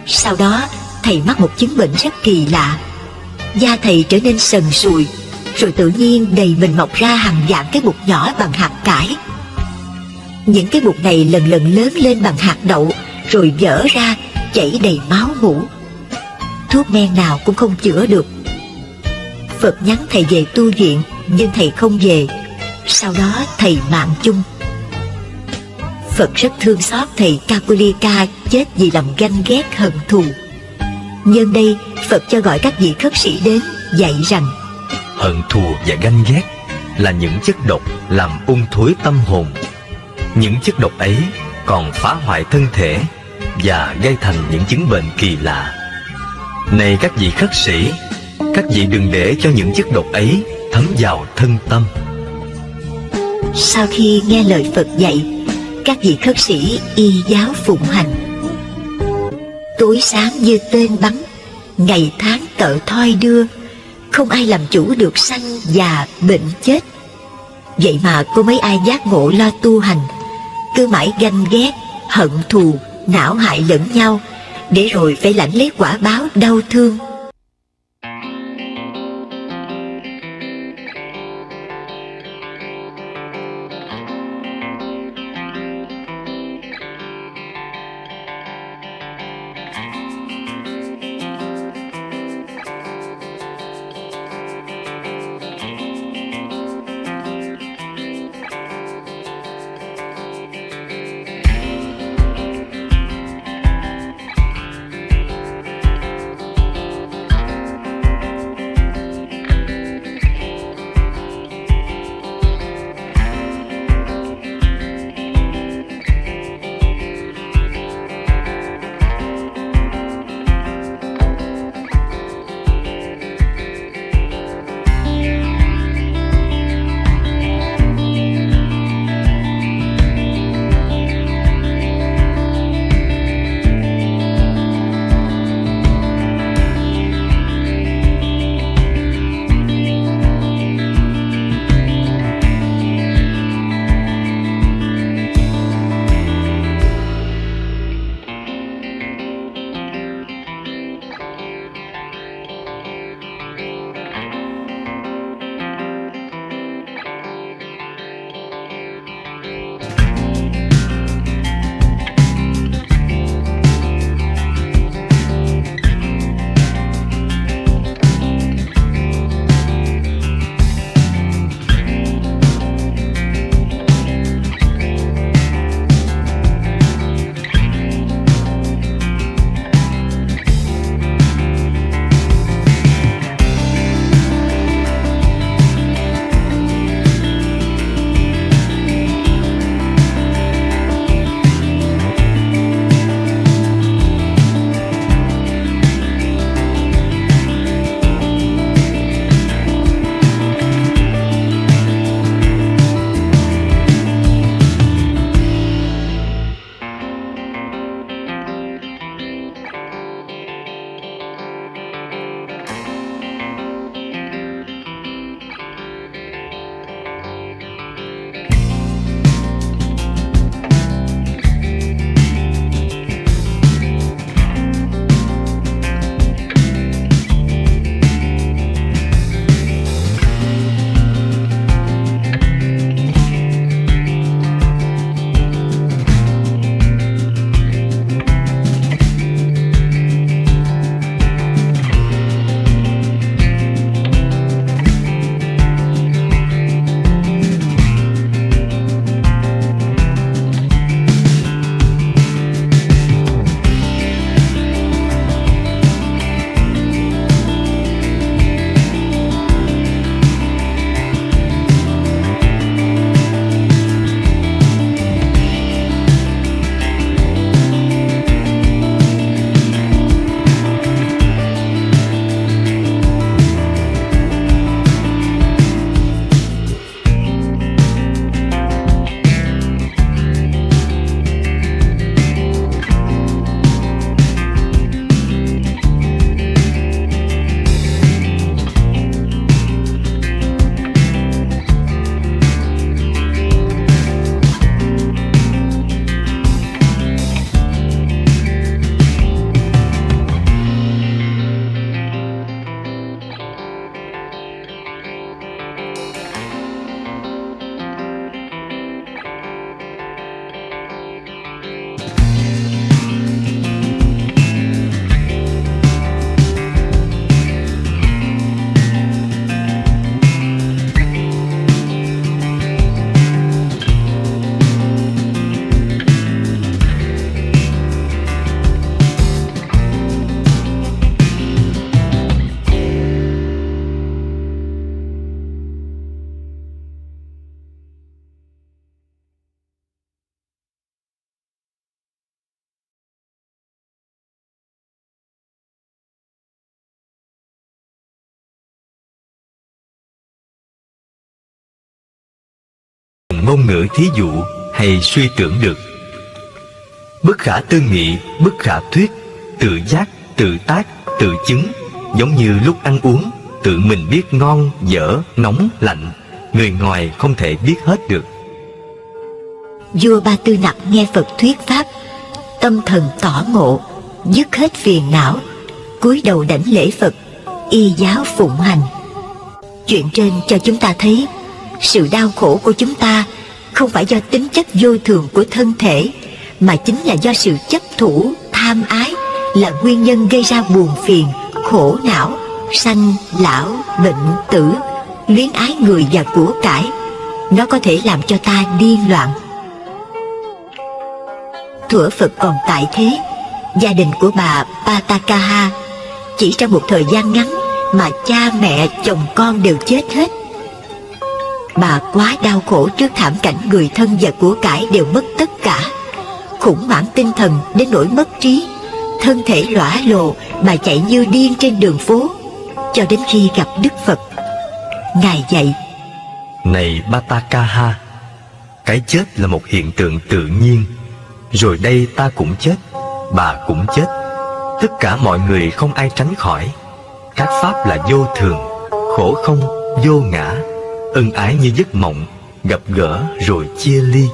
Sau đó thầy mắc một chứng bệnh rất kỳ lạ. Da thầy trở nên sần sùi, rồi tự nhiên đầy mình mọc ra hàng vạn cái bụt nhỏ bằng hạt cải. Những cái bụt này lần lần lớn lên bằng hạt đậu, rồi vỡ ra chảy đầy máu mủ. Thuốc men nào cũng không chữa được. Phật nhắn thầy về tu viện, nhưng thầy không về. Sau đó thầy mạng chung. Phật rất thương xót thầy Kokalika chết vì lòng ganh ghét hận thù. Nhân đây Phật cho gọi các vị khất sĩ đến, dạy rằng Hận thù và ganh ghét là những chất độc làm ung thối tâm hồn. Những chất độc ấy còn phá hoại thân thể và gây thành những chứng bệnh kỳ lạ. Này các vị khất sĩ, các vị đừng để cho những chất độc ấy thấm vào thân tâm. Sau khi nghe lời Phật dạy, các vị khất sĩ y giáo phụng hành. Tối sáng như tên bắn, ngày tháng tợ thoi đưa, không ai làm chủ được sanh già bệnh chết. Vậy mà có mấy ai giác ngộ lo tu hành, cứ mãi ganh ghét, hận thù, não hại lẫn nhau, để rồi phải lãnh lấy quả báo đau thương. ngôn ngữ thí dụ hay suy tưởng được. Bất khả tư nghị, bất khả thuyết, tự giác, tự tác, tự chứng, giống như lúc ăn uống, tự mình biết ngon, dở, nóng, lạnh, người ngoài không thể biết hết được. Vua Ba Tư Nặc nghe Phật thuyết pháp, tâm thần tỏ ngộ, dứt hết phiền não, cúi đầu đảnh lễ Phật, y giáo phụng hành. Chuyện trên cho chúng ta thấy sự đau khổ của chúng ta không phải do tính chất vô thường của thân thể, mà chính là do sự chấp thủ, tham ái là nguyên nhân gây ra buồn phiền, khổ não, sanh, lão, bệnh, tử, luyến ái người và của cải. Nó có thể làm cho ta điên loạn. Thuở Phật còn tại thế, gia đình của bà Patakaha chỉ trong một thời gian ngắn mà cha mẹ, chồng con đều chết hết. Bà quá đau khổ trước thảm cảnh người thân và của cải đều mất tất cả, khủng hoảng tinh thần đến nỗi mất trí, thân thể lõa lồ. Bà chạy như điên trên đường phố cho đến khi gặp Đức Phật. Ngài dạy: Này Patakaha, cái chết là một hiện tượng tự nhiên. Rồi đây ta cũng chết, bà cũng chết. Tất cả mọi người không ai tránh khỏi. Các pháp là vô thường, khổ không, vô ngã, ân ái như giấc mộng, gặp gỡ rồi chia ly.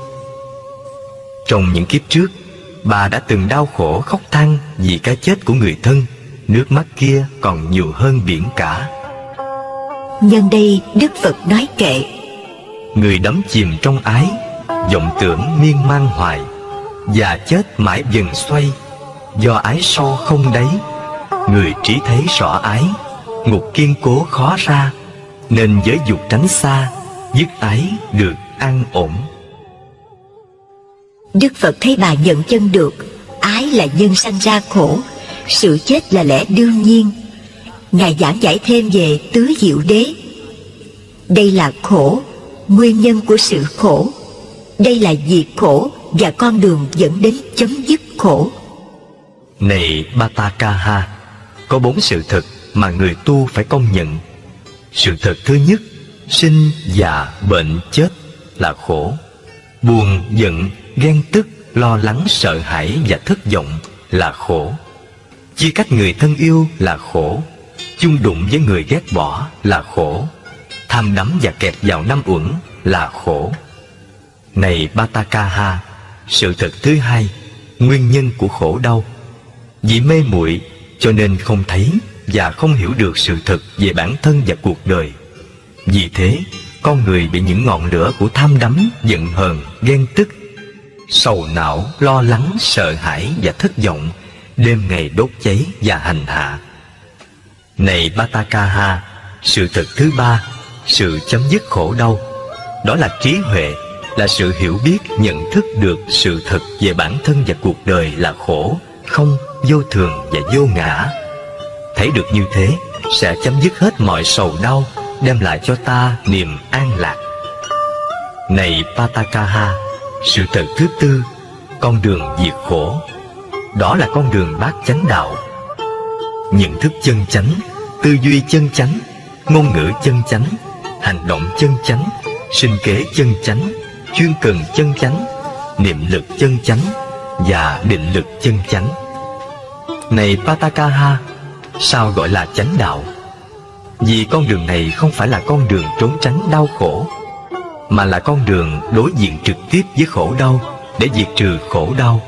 Trong những kiếp trước, bà đã từng đau khổ khóc than vì cái chết của người thân. Nước mắt kia còn nhiều hơn biển cả. Nhân đây Đức Phật nói kệ: Người đắm chìm trong ái, vọng tưởng miên man hoài, và chết mãi dần xoay, do ái sâu không đáy. Người trí thấy rõ ái, ngục kiên cố khó ra, nên giới dục tránh xa, dứt ái được an ổn. Đức Phật thấy bà nhận chân được ái là nhân sanh ra khổ, sự chết là lẽ đương nhiên. Ngài giảng giải thêm về tứ diệu đế. Đây là khổ, nguyên nhân của sự khổ. Đây là diệt khổ và con đường dẫn đến chấm dứt khổ. Này Patakaha, có 4 sự thật mà người tu phải công nhận. Sự thật thứ nhất, sinh, già, bệnh, chết là khổ. Buồn, giận, ghen tức, lo lắng, sợ hãi và thất vọng là khổ. Chia cách người thân yêu là khổ. Chung đụng với người ghét bỏ là khổ. Tham đắm và kẹt vào năm uẩn là khổ. Này Patakaha, sự thật thứ hai, nguyên nhân của khổ đau. Vì mê muội cho nên không thấy và không hiểu được sự thật về bản thân và cuộc đời. Vì thế, con người bị những ngọn lửa của tham đắm, giận hờn, ghen tức, sầu não, lo lắng, sợ hãi và thất vọng đêm ngày đốt cháy và hành hạ. Này Patakaha, sự thật thứ ba, sự chấm dứt khổ đau, đó là trí huệ, là sự hiểu biết, nhận thức được sự thật về bản thân và cuộc đời là khổ, không, vô thường và vô ngã. Thấy được như thế sẽ chấm dứt hết mọi sầu đau, đem lại cho ta niềm an lạc. Này Patakaha, sự thật thứ tư, con đường diệt khổ, đó là con đường bát chánh đạo. Nhận thức chân chánh, tư duy chân chánh, ngôn ngữ chân chánh, hành động chân chánh, sinh kế chân chánh, chuyên cần chân chánh, niệm lực chân chánh và định lực chân chánh. Này Patakaha, sao gọi là chánh đạo? Vì con đường này không phải là con đường trốn tránh đau khổ, mà là con đường đối diện trực tiếp với khổ đau để diệt trừ khổ đau.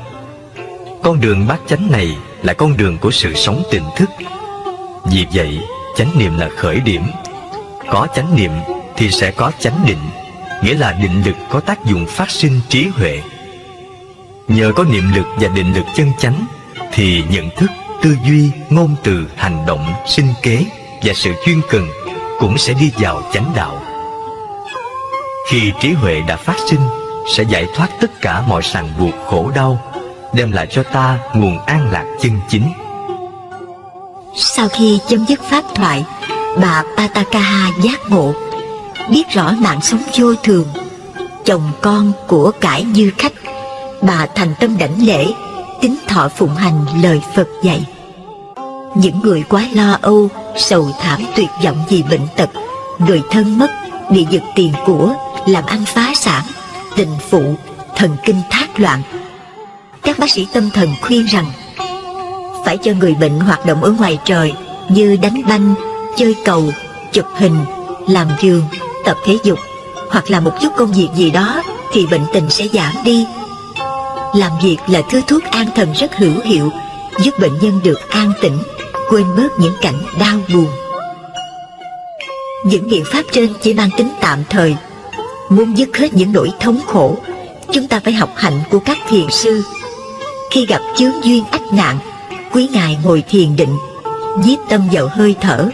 Con đường bát chánh này là con đường của sự sống tỉnh thức. Vì vậy, chánh niệm là khởi điểm. Có chánh niệm thì sẽ có chánh định, nghĩa là định lực có tác dụng phát sinh trí huệ. Nhờ có niệm lực và định lực chân chánh thì nhận thức, tư duy, ngôn từ, hành động, sinh kế và sự chuyên cần cũng sẽ đi vào chánh đạo. Khi trí huệ đã phát sinh, sẽ giải thoát tất cả mọi ràng buộc khổ đau, đem lại cho ta nguồn an lạc chân chính. Sau khi chấm dứt pháp thoại, bà Patakaha giác ngộ, biết rõ mạng sống vô thường, chồng con của cải như khách. Bà thành tâm đảnh lễ, tín thọ phụng hành lời Phật dạy. Những người quá lo âu, sầu thảm tuyệt vọng vì bệnh tật, người thân mất, địa vực tiền của, làm ăn phá sản, tình phụ, thần kinh thác loạn. Các bác sĩ tâm thần khuyên rằng phải cho người bệnh hoạt động ở ngoài trời như đánh banh, chơi cầu, chụp hình, làm giường, tập thể dục hoặc là một chút công việc gì đó thì bệnh tình sẽ giảm đi. Làm việc là thứ thuốc an thần rất hữu hiệu, giúp bệnh nhân được an tĩnh, quên bớt những cảnh đau buồn. Những biện pháp trên chỉ mang tính tạm thời. Muốn dứt hết những nỗi thống khổ, chúng ta phải học hạnh của các thiền sư. Khi gặp chướng duyên ách nạn, quý ngài ngồi thiền định, nhiếp tâm vào hơi thở,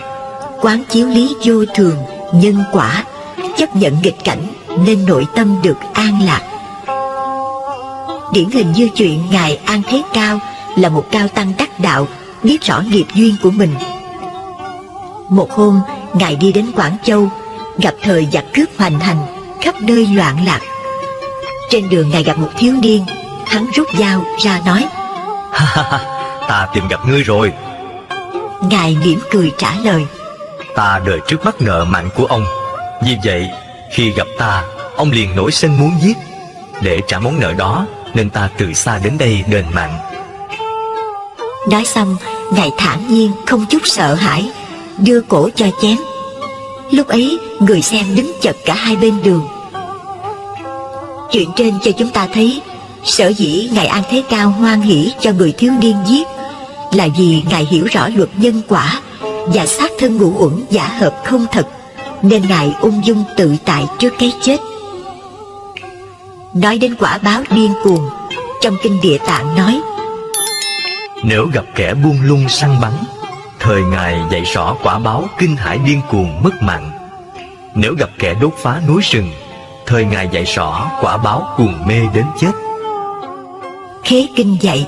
quán chiếu lý vô thường, nhân quả, chấp nhận nghịch cảnh nên nội tâm được an lạc. Điển hình như chuyện ngài An Thế Cao là một cao tăng đắc đạo, biết rõ nghiệp duyên của mình. Một hôm, ngài đi đến Quảng Châu, gặp thời giặc cướp hoành hành, khắp nơi loạn lạc. Trên đường ngài gặp một thiếu niên, hắn rút dao ra nói: Ta tìm gặp ngươi rồi. Ngài mỉm cười trả lời: Ta đời trước mắc nợ mạng của ông, vì vậy khi gặp ta, ông liền nổi sân muốn giết. Để trả món nợ đó nên ta từ xa đến đây đền mạng. Nói xong, ngài thản nhiên không chút sợ hãi, đưa cổ cho chém. Lúc ấy người xem đứng chật cả hai bên đường. Chuyện trên cho chúng ta thấy, sở dĩ ngài An Thế Cao hoan hỷ cho người thiếu niên giết là vì ngài hiểu rõ luật nhân quả và sát thân ngũ uẩn giả hợp không thật, nên ngài ung dung tự tại trước cái chết. Nói đến quả báo điên cuồng, trong kinh Địa Tạng nói: Nếu gặp kẻ buông lung săn bắn, thời ngài dạy rõ quả báo kinh hải điên cuồng mất mạng. Nếu gặp kẻ đốt phá núi rừng, thời ngài dạy rõ quả báo cuồng mê đến chết. Khế kinh dạy: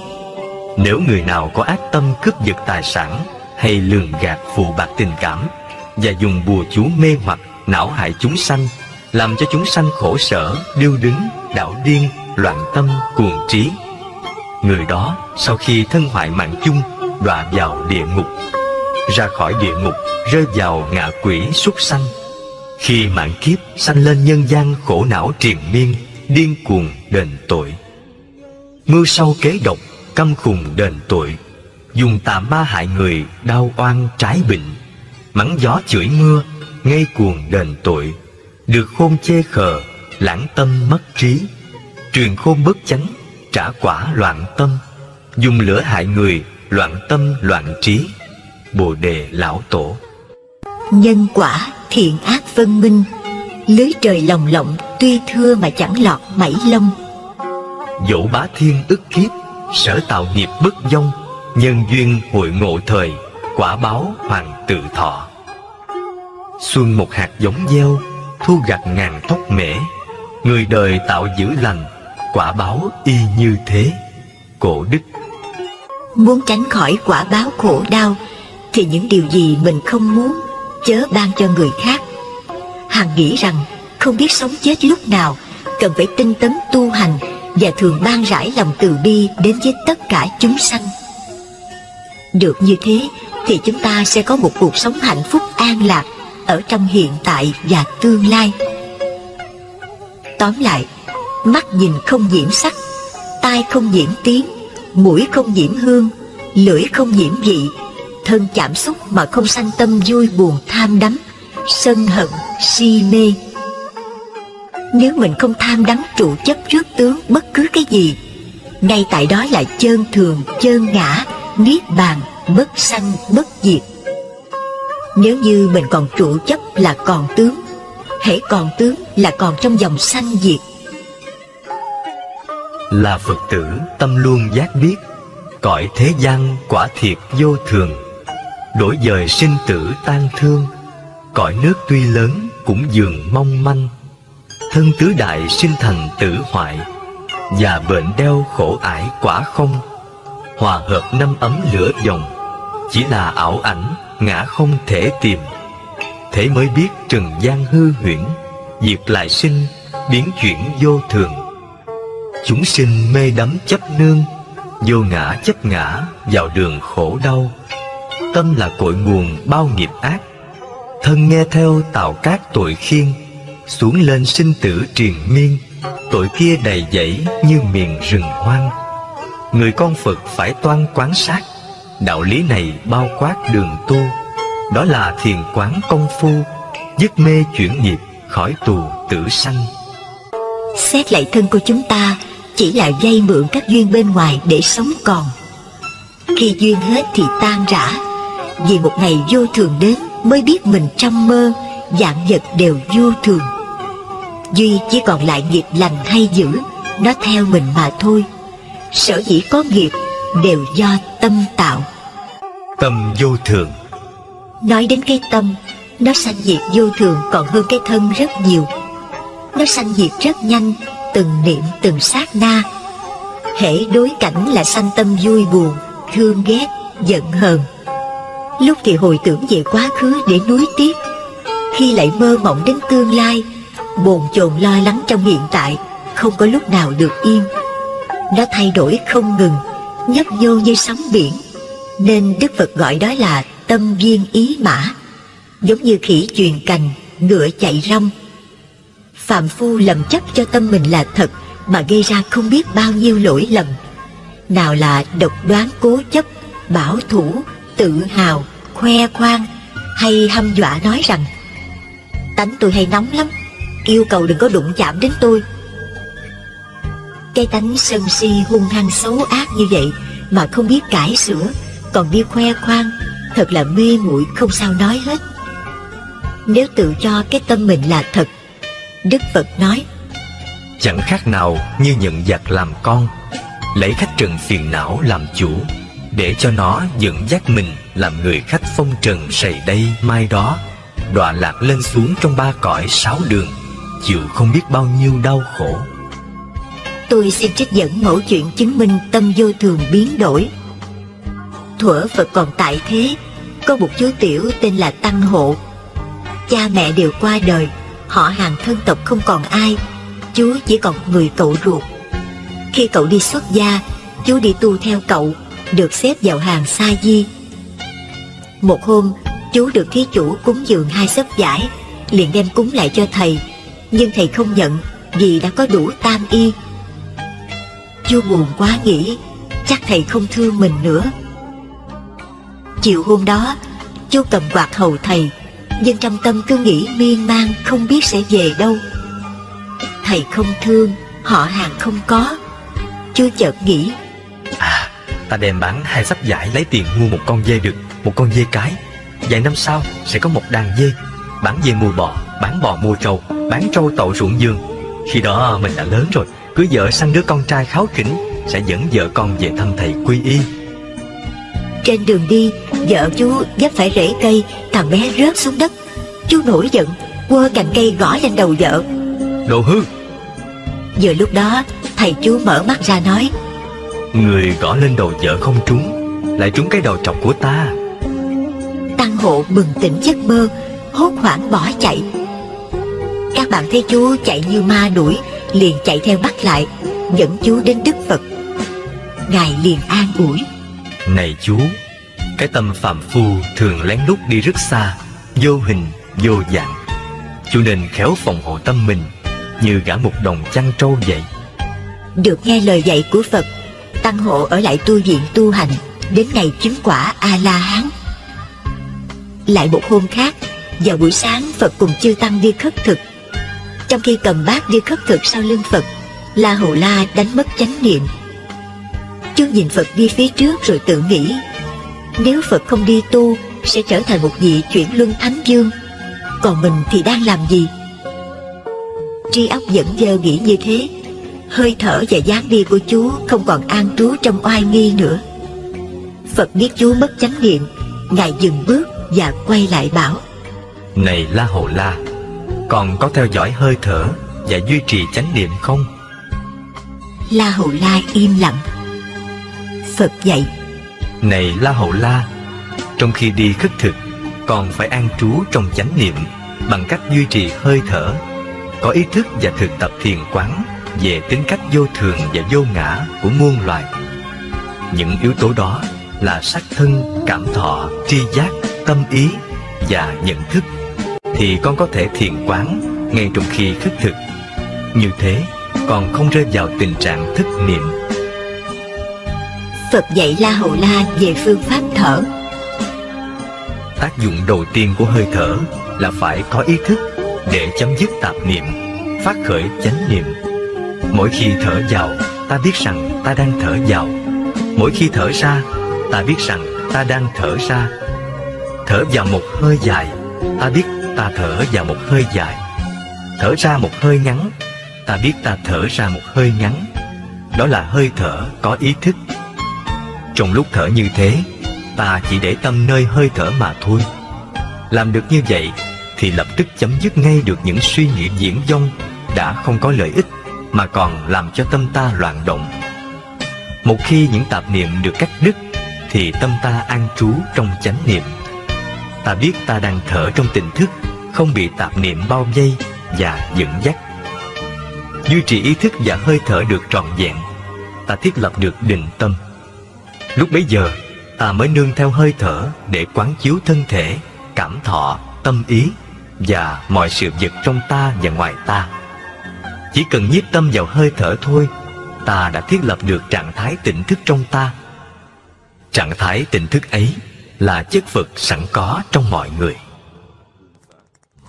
Nếu người nào có ác tâm cướp giật tài sản hay lường gạt phù bạc tình cảm và dùng bùa chú mê hoặc não hại chúng sanh, làm cho chúng sanh khổ sở, điêu đứng, đảo điên, loạn tâm, cuồng trí, người đó sau khi thân hoại mạng chung đọa vào địa ngục. Ra khỏi địa ngục rơi vào ngạ quỷ súc sanh. Khi mạng kiếp sanh lên nhân gian khổ não triền miên, điên cuồng đền tội. Mưu sâu kế độc, căm khùng đền tội. Dùng tà ma hại người, đau oan trái bệnh. Mắng gió chửi mưa, ngây cuồng đền tội. Được khôn chê khờ, lãng tâm mất trí. Truyền khôn bất chánh, trả quả loạn tâm. Dùng lửa hại người, loạn tâm loạn trí. Bồ Đề Lão Tổ. Nhân quả thiện ác phân minh, lưới trời lồng lộng tuy thưa mà chẳng lọt mảy lông. Dẫu bá thiên ức kiếp, sở tạo nghiệp bất vong. Nhân duyên hội ngộ thời, quả báo hoàng tự thọ. Xuân một hạt giống gieo, thu gặt ngàn tóc mễ. Người đời tạo dữ lành, quả báo y như thế. Cổ Đức. Muốn tránh khỏi quả báo khổ đau thì những điều gì mình không muốn chớ ban cho người khác. Hằng nghĩ rằng không biết sống chết lúc nào, cần phải tinh tấn tu hành và thường ban rải lòng từ bi đến với tất cả chúng sanh. Được như thế thì chúng ta sẽ có một cuộc sống hạnh phúc an lạc ở trong hiện tại và tương lai. Tóm lại, mắt nhìn không nhiễm sắc, tai không nhiễm tiếng, mũi không nhiễm hương, lưỡi không nhiễm vị, thân chạm xúc mà không sanh tâm vui buồn tham đắm, sân hận, si mê. Nếu mình không tham đắm trụ chấp trước tướng bất cứ cái gì, ngay tại đó là chơn thường, chơn ngã, niết bàn, bất sanh, bất diệt. Nếu như mình còn trụ chấp là còn tướng, hễ còn tướng là còn trong dòng sanh diệt. Là Phật tử tâm luôn giác biết, cõi thế gian quả thiệt vô thường. Đổi dời sinh tử tan thương, cõi nước tuy lớn cũng dường mong manh. Thân tứ đại sinh thành tử hoại, và bệnh đeo khổ ải quả không. Hòa hợp năm ấm lửa dòng, chỉ là ảo ảnh ngã không thể tìm. Thế mới biết trần gian hư huyễn, diệt lại sinh, biến chuyển vô thường. Chúng sinh mê đắm chấp nương, vô ngã chấp ngã vào đường khổ đau. Tâm là cội nguồn bao nghiệp ác, thân nghe theo tạo các tội khiên, xuống lên sinh tử triền miên, tội kia đầy dẫy như miền rừng hoang. Người con Phật phải toan quán sát, đạo lý này bao quát đường tu. Đó là thiền quán công phu, dứt mê chuyển nghiệp, khỏi tù tử sanh. Xét lại thân của chúng ta chỉ là vay mượn các duyên bên ngoài để sống còn. Khi duyên hết thì tan rã, vì một ngày vô thường đến mới biết mình trong mơ, vạn vật đều vô thường. Duy chỉ còn lại nghiệp lành hay dữ, nó theo mình mà thôi. Sở dĩ có nghiệp đều do tâm tạo. Tâm vô thường. Nói đến cái tâm, nó sanh diệt vô thường còn hơn cái thân rất nhiều. Nó sanh diệt rất nhanh, từng niệm từng sát na. Hễ đối cảnh là sanh tâm vui buồn, thương ghét, giận hờn. Lúc thì hồi tưởng về quá khứ để nuối tiếc, khi lại mơ mộng đến tương lai, bồn chồn lo lắng trong hiện tại, không có lúc nào được yên. Nó thay đổi không ngừng, nhấp nhô như sóng biển, nên Đức Phật gọi đó là tâm viên ý mã. Giống như khỉ chuyền cành, ngựa chạy rong. Phàm phu lầm chấp cho tâm mình là thật mà gây ra không biết bao nhiêu lỗi lầm. Nào là độc đoán cố chấp, bảo thủ, tự hào, khoe khoang, hay hăm dọa nói rằng tánh tôi hay nóng lắm, yêu cầu đừng có đụng chạm đến tôi. Cái tánh sân si hung hăng xấu ác như vậy mà không biết cải sửa, còn đi khoe khoang, thật là mê muội không sao nói hết. Nếu tự cho cái tâm mình là thật, Đức Phật nói chẳng khác nào như nhận giặc làm con, lấy khách trần phiền não làm chủ, để cho nó dẫn dắt mình làm người khách phong trần sầy đây mai đó, đọa lạc lên xuống trong ba cõi sáu đường, chịu không biết bao nhiêu đau khổ. Tôi xin trích dẫn mẫu chuyện chứng minh tâm vô thường biến đổi. Thuở Phật còn tại thế, có một chú tiểu tên là Tăng Hộ. Cha mẹ đều qua đời, họ hàng thân tộc không còn ai, chú chỉ còn một người cậu ruột. Khi cậu đi xuất gia, chú đi tu theo cậu, được xếp vào hàng sa di. Một hôm, chú được thí chủ cúng dường 2 xấp vải, liền đem cúng lại cho thầy, nhưng thầy không nhận vì đã có đủ tam y. Chú buồn quá nghĩ chắc thầy không thương mình nữa. Chiều hôm đó, chú cầm quạt hầu thầy, nhưng trong tâm cứ nghĩ miên man không biết sẽ về đâu. Thầy không thương, họ hàng không có. Chú chợt nghĩ, ta đem bán 2 xấp vải lấy tiền mua một con dê đực, một con dê cái. Vài năm sau sẽ có một đàn dê. Bán dê mua bò, bán bò mua trâu, bán trâu tậu ruộng vườn. Khi đó mình đã lớn rồi, cưới vợ sanh đứa con trai kháu khỉnh, sẽ dẫn vợ con về thăm thầy quy y. Trên đường đi, vợ chú vấp phải rễ cây, thằng bé rớt xuống đất. Chú nổi giận, quơ cành cây gõ lên đầu vợ. Đồ hư! Vừa lúc đó, thầy chú mở mắt ra nói, người gõ lên đầu vợ không trúng, lại trúng cái đầu trọc của ta. Tăng Hộ bừng tỉnh giấc mơ, hốt hoảng bỏ chạy. Các bạn thấy chú chạy như ma đuổi, liền chạy theo bắt lại, dẫn chú đến Đức Phật. Ngài liền an ủi, này chú, cái tâm phàm phu thường lén lút đi rất xa, vô hình vô dạng. Chú nên khéo phòng hộ tâm mình, như gả một đồng chăn trâu vậy. Được nghe lời dạy của Phật, Tăng Hộ ở lại tu viện tu hành, đến ngày chứng quả A-la-hán. Lại một hôm khác, vào buổi sáng, Phật cùng chư tăng đi khất thực. Trong khi cầm bát đi khất thực sau lưng Phật, La Hầu La đánh mất chánh niệm. Chú nhìn Phật đi phía trước rồi tự nghĩ, nếu Phật không đi tu sẽ trở thành một vị chuyển luân thánh vương, còn mình thì đang làm gì? Tri óc vẫn dơ nghĩ như thế, hơi thở và dáng đi của chú không còn an trú trong oai nghi nữa. Phật biết chú mất chánh niệm, Ngài dừng bước và quay lại bảo, này La Hầu La, còn có theo dõi hơi thở và duy trì chánh niệm không? La Hầu La im lặng. Phật dạy, này La Hầu La, trong khi đi khất thực, còn phải an trú trong chánh niệm bằng cách duy trì hơi thở, có ý thức và thực tập thiền quán về tính cách vô thường và vô ngã của muôn loài. Những yếu tố đó là sắc thân, cảm thọ, tri giác, tâm ý và nhận thức, thì con có thể thiền quán ngay trong khi khất thực. Như thế, còn không rơi vào tình trạng thất niệm. Phật dạy La Hầu La về phương pháp thở. Tác dụng đầu tiên của hơi thở là phải có ý thức để chấm dứt tạp niệm, phát khởi chánh niệm. Mỗi khi thở vào, ta biết rằng ta đang thở vào. Mỗi khi thở ra, ta biết rằng ta đang thở ra. Thở vào một hơi dài, ta biết ta thở vào một hơi dài. Thở ra một hơi ngắn, ta biết ta thở ra một hơi ngắn. Đó là hơi thở có ý thức. Trong lúc thở như thế, ta chỉ để tâm nơi hơi thở mà thôi. Làm được như vậy thì lập tức chấm dứt ngay được những suy nghĩ viển vông đã không có lợi ích, mà còn làm cho tâm ta loạn động. Một khi những tạp niệm được cắt đứt thì tâm ta an trú trong chánh niệm. Ta biết ta đang thở trong tỉnh thức, không bị tạp niệm bao vây và dẫn dắt. Duy trì ý thức và hơi thở được trọn vẹn, ta thiết lập được định tâm. Lúc bấy giờ ta mới nương theo hơi thở để quán chiếu thân thể, cảm thọ, tâm ý và mọi sự vật trong ta và ngoài ta. Chỉ cần nhiếp tâm vào hơi thở thôi, ta đã thiết lập được trạng thái tỉnh thức trong ta. Trạng thái tỉnh thức ấy là chất Phật sẵn có trong mọi người.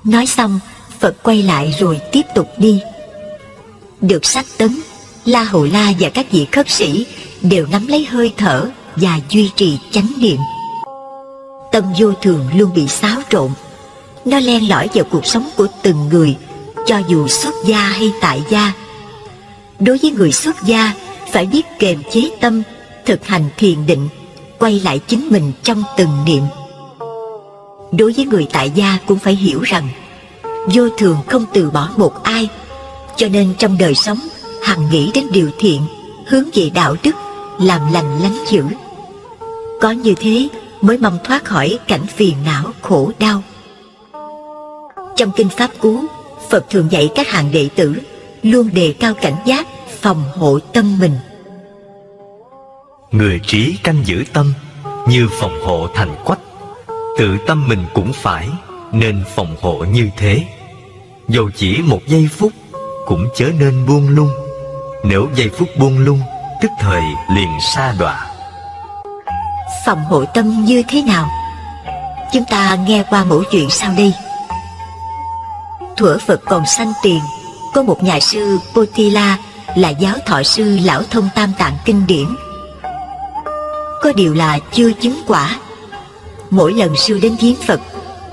Nói xong, Phật quay lại rồi tiếp tục đi. Được sách tấn, La Hầu La và các vị khất sĩ đều nắm lấy hơi thở và duy trì chánh niệm. Tâm vô thường luôn bị xáo trộn. Nó len lỏi vào cuộc sống của từng người, cho dù xuất gia hay tại gia. Đối với người xuất gia, phải biết kiềm chế tâm, thực hành thiền định, quay lại chính mình trong từng niệm. Đối với người tại gia cũng phải hiểu rằng vô thường không từ bỏ một ai, cho nên trong đời sống hằng nghĩ đến điều thiện, hướng về đạo đức, làm lành lánh dữ. Có như thế mới mong thoát khỏi cảnh phiền não khổ đau. Trong kinh Pháp Cú, Phật thường dạy các hàng đệ tử luôn đề cao cảnh giác, phòng hộ tâm mình. Người trí canh giữ tâm như phòng hộ thành quách. Tự tâm mình cũng phải nên phòng hộ như thế. Dầu chỉ một giây phút cũng chớ nên buông lung. Nếu giây phút buông lung, tức thời liền sa đọa. Phòng hộ tâm như thế nào? Chúng ta nghe qua mẩu chuyện sau đây. Thuở Phật còn sanh tiền, có một nhà sư Potila là giáo thọ sư lão thông Tam Tạng kinh điển. Có điều là chưa chứng quả. Mỗi lần sư đến viếng Phật,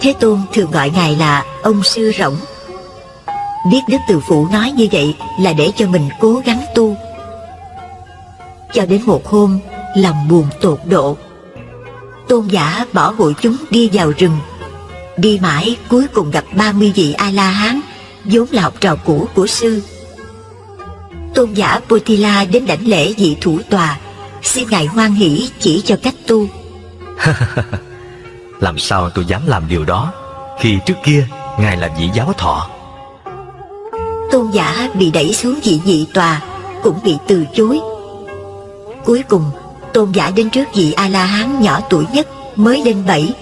Thế Tôn thường gọi ngài là ông sư rỗng. Biết Đức Từ Phụ nói như vậy là để cho mình cố gắng tu. Cho đến một hôm, lòng buồn tột độ, tôn giả bỏ hội chúng đi vào rừng. Đi mãi cuối cùng gặp 30 vị A-la-hán, vốn là học trò cũ của sư. Tôn giả Potila đến đảnh lễ vị thủ tọa, xin ngài hoan hỷ chỉ cho cách tu. Làm sao tôi dám làm điều đó, khi trước kia ngài là vị giáo thọ. Tôn giả bị đẩy xuống vị tòa, cũng bị từ chối. Cuối cùng, tôn giả đến trước vị A-la-hán nhỏ tuổi nhất mới lên 7,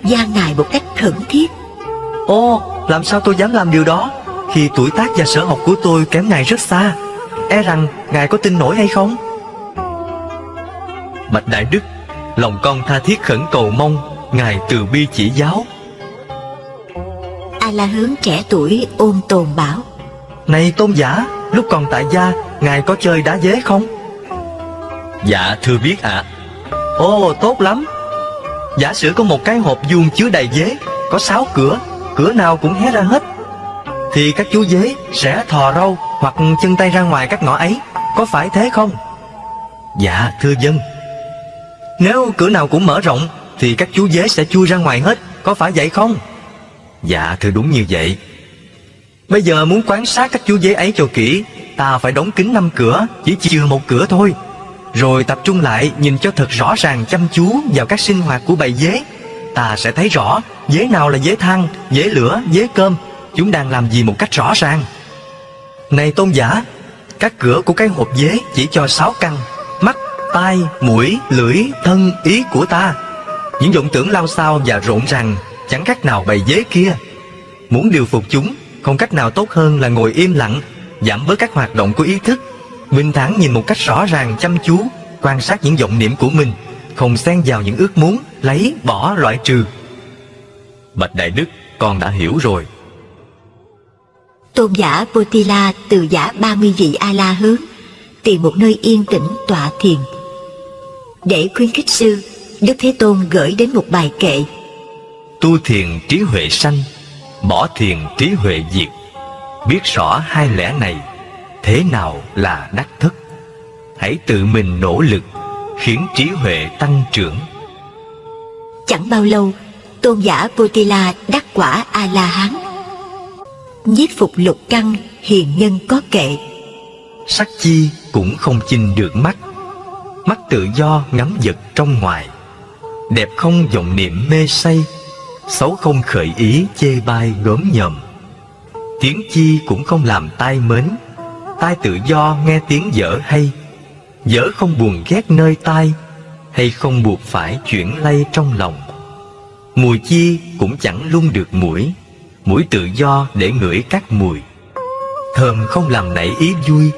van nài một cách khẩn thiết. Ô, làm sao tôi dám làm điều đó, khi tuổi tác và sở học của tôi kém ngài rất xa. E rằng ngài có tin nổi hay không? Bạch Đại Đức, lòng con tha thiết khẩn cầu mong ngài từ bi chỉ giáo. A-la-hán trẻ tuổi ôn tồn bảo: Này tôn giả, lúc còn tại gia, ngài có chơi đá dế không? Dạ thưa biết ạ. Ồ, tốt lắm. Giả sử có một cái hộp vuông chứa đầy dế, có 6 cửa, cửa nào cũng hé ra hết, thì các chú dế sẽ thò râu hoặc chân tay ra ngoài các ngõ ấy, có phải thế không? Dạ thưa vâng. Nếu cửa nào cũng mở rộng thì các chú dế sẽ chui ra ngoài hết, có phải vậy không? Dạ thưa đúng như vậy. Bây giờ muốn quan sát các chú dế ấy cho kỹ, ta phải đóng kín 5 cửa, chỉ chừa một cửa thôi. Rồi tập trung lại nhìn cho thật rõ ràng, chăm chú vào các sinh hoạt của bầy dế. Ta sẽ thấy rõ dế nào là dế than, dế lửa, dế cơm, chúng đang làm gì một cách rõ ràng. Này tôn giả, các cửa của cái hộp dế chỉ cho 6 căn: mắt, tai, mũi, lưỡi, thân, ý của ta. Những vọng tưởng lao xao và rộn ràng chẳng khác nào bầy dế kia. Muốn điều phục chúng, không cách nào tốt hơn là ngồi im lặng, giảm bớt các hoạt động của ý thức, bình thản nhìn một cách rõ ràng chăm chú, quan sát những vọng niệm của mình, không xen vào những ước muốn, lấy, bỏ, loại trừ. Bạch Đại Đức, con đã hiểu rồi. Tôn giả Potila từ giả 30 vị A-la hướng, tìm một nơi yên tĩnh tọa thiền. Để khuyến khích sư, Đức Thế Tôn gửi đến một bài kệ: Tu thiền trí huệ sanh, bỏ thiền trí huệ diệt. Biết rõ hai lẽ này, thế nào là đắc thất. Hãy tự mình nỗ lực, khiến trí huệ tăng trưởng. Chẳng bao lâu, Tôn giả Potila đắc quả A-la-hán. Nhiếp phục lục căn, hiền nhân có kệ: Sắc chi cũng không chinh được mắt, mắt tự do ngắm vật trong ngoài. Đẹp không vọng niệm mê say, xấu không khởi ý chê bai gớm nhòm. Tiếng chi cũng không làm tai mến, tai tự do nghe tiếng dở hay. Dở không buồn ghét nơi tai, hay không buộc phải chuyển lay trong lòng. Mùi chi cũng chẳng lung được mũi, mũi tự do để ngửi các mùi. Thơm không làm nảy ý vui,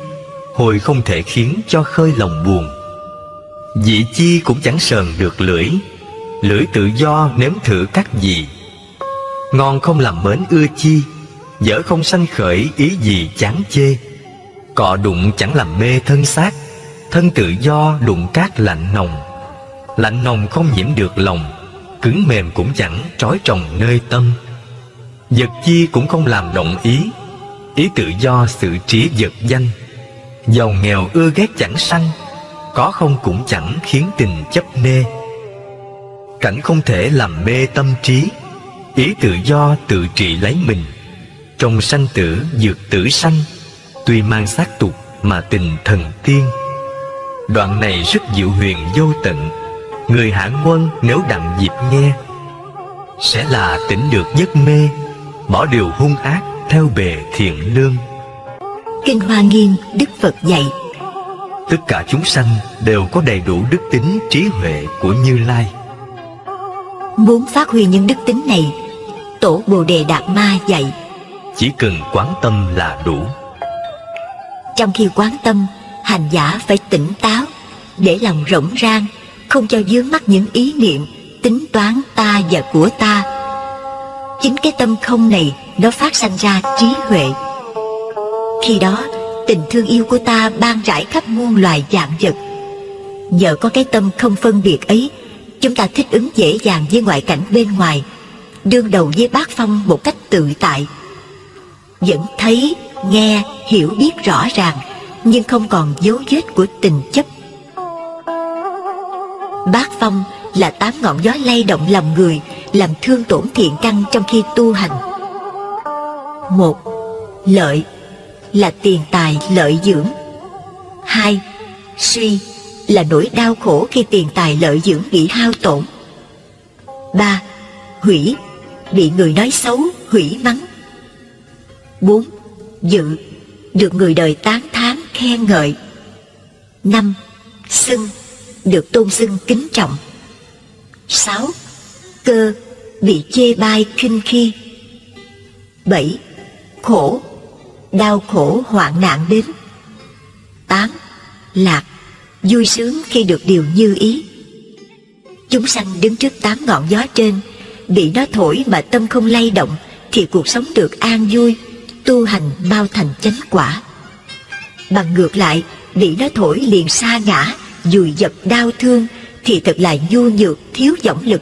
hồi không thể khiến cho khơi lòng buồn. Vị chi cũng chẳng sờn được lưỡi, lưỡi tự do nếm thử các gì. Ngon không làm mến ưa chi, dở không sanh khởi ý gì chán chê. Cọ đụng chẳng làm mê thân xác, thân tự do đụng cát lạnh nồng. Lạnh nồng không nhiễm được lòng, cứng mềm cũng chẳng trói trồng nơi tâm. Vật chi cũng không làm động ý, ý tự do xử trí vật danh. Giàu nghèo ưa ghét chẳng sanh, có không cũng chẳng khiến tình chấp nê. Cảnh không thể làm mê tâm trí, ý tự do tự trị lấy mình. Trong sanh tử dược tử sanh, tuy mang xác tục mà tình thần tiên. Đoạn này rất diệu huyền vô tận, người hạ quân nếu đặng dịp nghe, sẽ là tỉnh được giấc mê, bỏ điều hung ác theo bề thiện lương. Kinh Hoa Nghiêm Đức Phật dạy: Tất cả chúng sanh đều có đầy đủ đức tính trí huệ của Như Lai. Muốn phát huy những đức tính này, Tổ Bồ Đề Đạt Ma dạy: Chỉ cần quán tâm là đủ. Trong khi quán tâm, hành giả phải tỉnh táo, để lòng rỗng rang, không cho vướng mắc những ý niệm, tính toán ta và của ta. Chính cái tâm không này, nó phát sanh ra trí huệ. Khi đó, tình thương yêu của ta ban rải khắp muôn loài vạn vật. Nhờ có cái tâm không phân biệt ấy, chúng ta thích ứng dễ dàng với ngoại cảnh bên ngoài, đương đầu với bát phong một cách tự tại. Vẫn thấy, nghe, hiểu biết rõ ràng, nhưng không còn dấu vết của tình chấp. Bát phong là 8 ngọn gió lay động lòng người, làm thương tổn thiện căn trong khi tu hành. 1. Lợi là tiền tài lợi dưỡng. 2. Suy là nỗi đau khổ khi tiền tài lợi dưỡng bị hao tổn. 3. Hủy, bị người nói xấu, hủy mắng. 4. Dự, được người đời tán thán khen ngợi. 5. Xưng, được tôn xưng kính trọng. 6. Cơ, bị chê bai khinh khi. 7. Khổ, đau khổ hoạn nạn đến. 8. Lạc, vui sướng khi được điều như ý. Chúng sanh đứng trước 8 ngọn gió trên, bị nó thổi mà tâm không lay động, thì cuộc sống được an vui, tu hành mau thành chánh quả. Bằng ngược lại, bị nó thổi liền sa ngã, dùi dập đau thương, thì thật là nhu nhược, thiếu võng lực,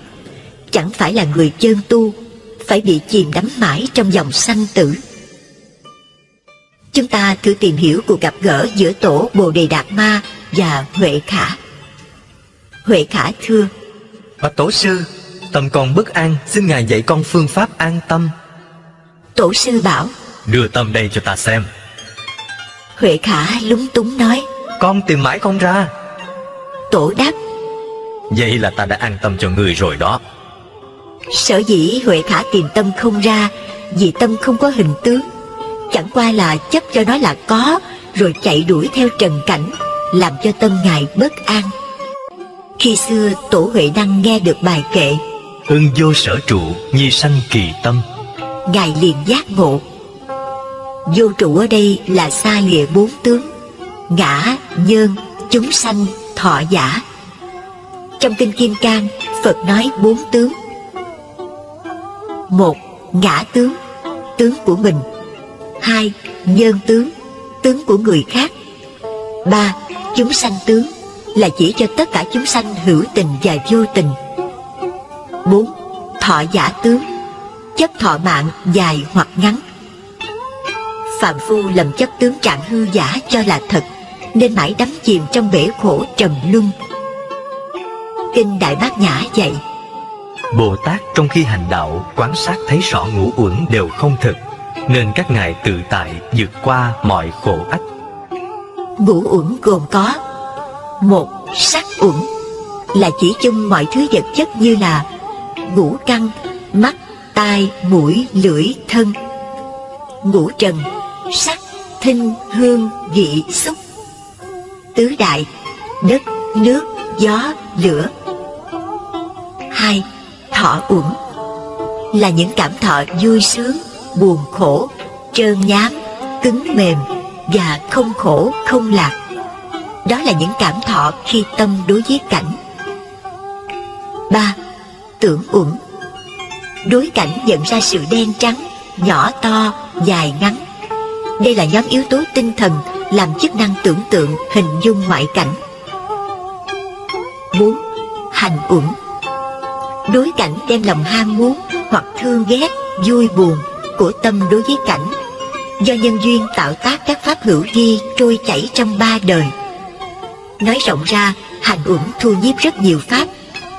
chẳng phải là người chân tu, phải bị chìm đắm mãi trong dòng sanh tử. Chúng ta thử tìm hiểu cuộc gặp gỡ giữa Tổ Bồ Đề Đạt Ma và Huệ Khả. Huệ Khả thưa: Bạch Tổ sư, tâm con bất an, xin ngài dạy con phương pháp an tâm. Tổ sư bảo: Đưa tâm đây cho ta xem. Huệ Khả lúng túng nói: Con tìm mãi không ra. Tổ đáp: Vậy là ta đã an tâm cho người rồi đó. Sở dĩ Huệ Khả tìm tâm không ra, vì tâm không có hình tướng, chẳng qua là chấp cho nó là có, rồi chạy đuổi theo trần cảnh, làm cho tâm ngài bất an. Khi xưa Tổ Huệ Năng nghe được bài kệ Ưng vô sở trụ, nhi sanh kỳ tâm, ngài liền giác ngộ. Vô trụ ở đây là xa lìa 4 tướng: ngã, nhân, chúng sanh, thọ, giả. Trong kinh Kim Cang, Phật nói 4 tướng: 1. Ngã tướng, tướng của mình. 2. Nhân tướng, tướng của người khác. 3. Chúng sanh tướng, là chỉ cho tất cả chúng sanh hữu tình và vô tình. 4. Thọ giả tướng, chấp thọ mạng dài hoặc ngắn. Phạm phu lầm chấp tướng trạng hư giả cho là thật, nên mãi đắm chìm trong bể khổ trầm luân. Kinh Đại Bát Nhã dạy: Bồ Tát trong khi hành đạo quán sát thấy rõ ngũ uẩn đều không thực, nên các ngài tự tại vượt qua mọi khổ ách. Ngũ uẩn gồm có: 1. Sắc uẩn, là chỉ chung mọi thứ vật chất như là ngũ căn, mắt, tai, mũi, lưỡi, thân. Ngũ trần, sắc, thinh, hương, vị, xúc. Tứ đại, đất, nước, gió, lửa. 2. Thọ uẩn, là những cảm thọ vui sướng, buồn khổ, trơn nhám, cứng mềm và không khổ không lạc. Đó là những cảm thọ khi tâm đối với cảnh. 3. Tưởng uẩn, đối cảnh nhận ra sự đen trắng, nhỏ to, dài ngắn. Đây là nhóm yếu tố tinh thần làm chức năng tưởng tượng, hình dung ngoại cảnh. 4. Hành uẩn, đối cảnh đem lòng ham muốn hoặc thương ghét, vui buồn của tâm đối với cảnh, do nhân duyên tạo tác các pháp hữu vi trôi chảy trong 3 đời. Nói rộng ra, hành uẩn thu nhiếp rất nhiều pháp,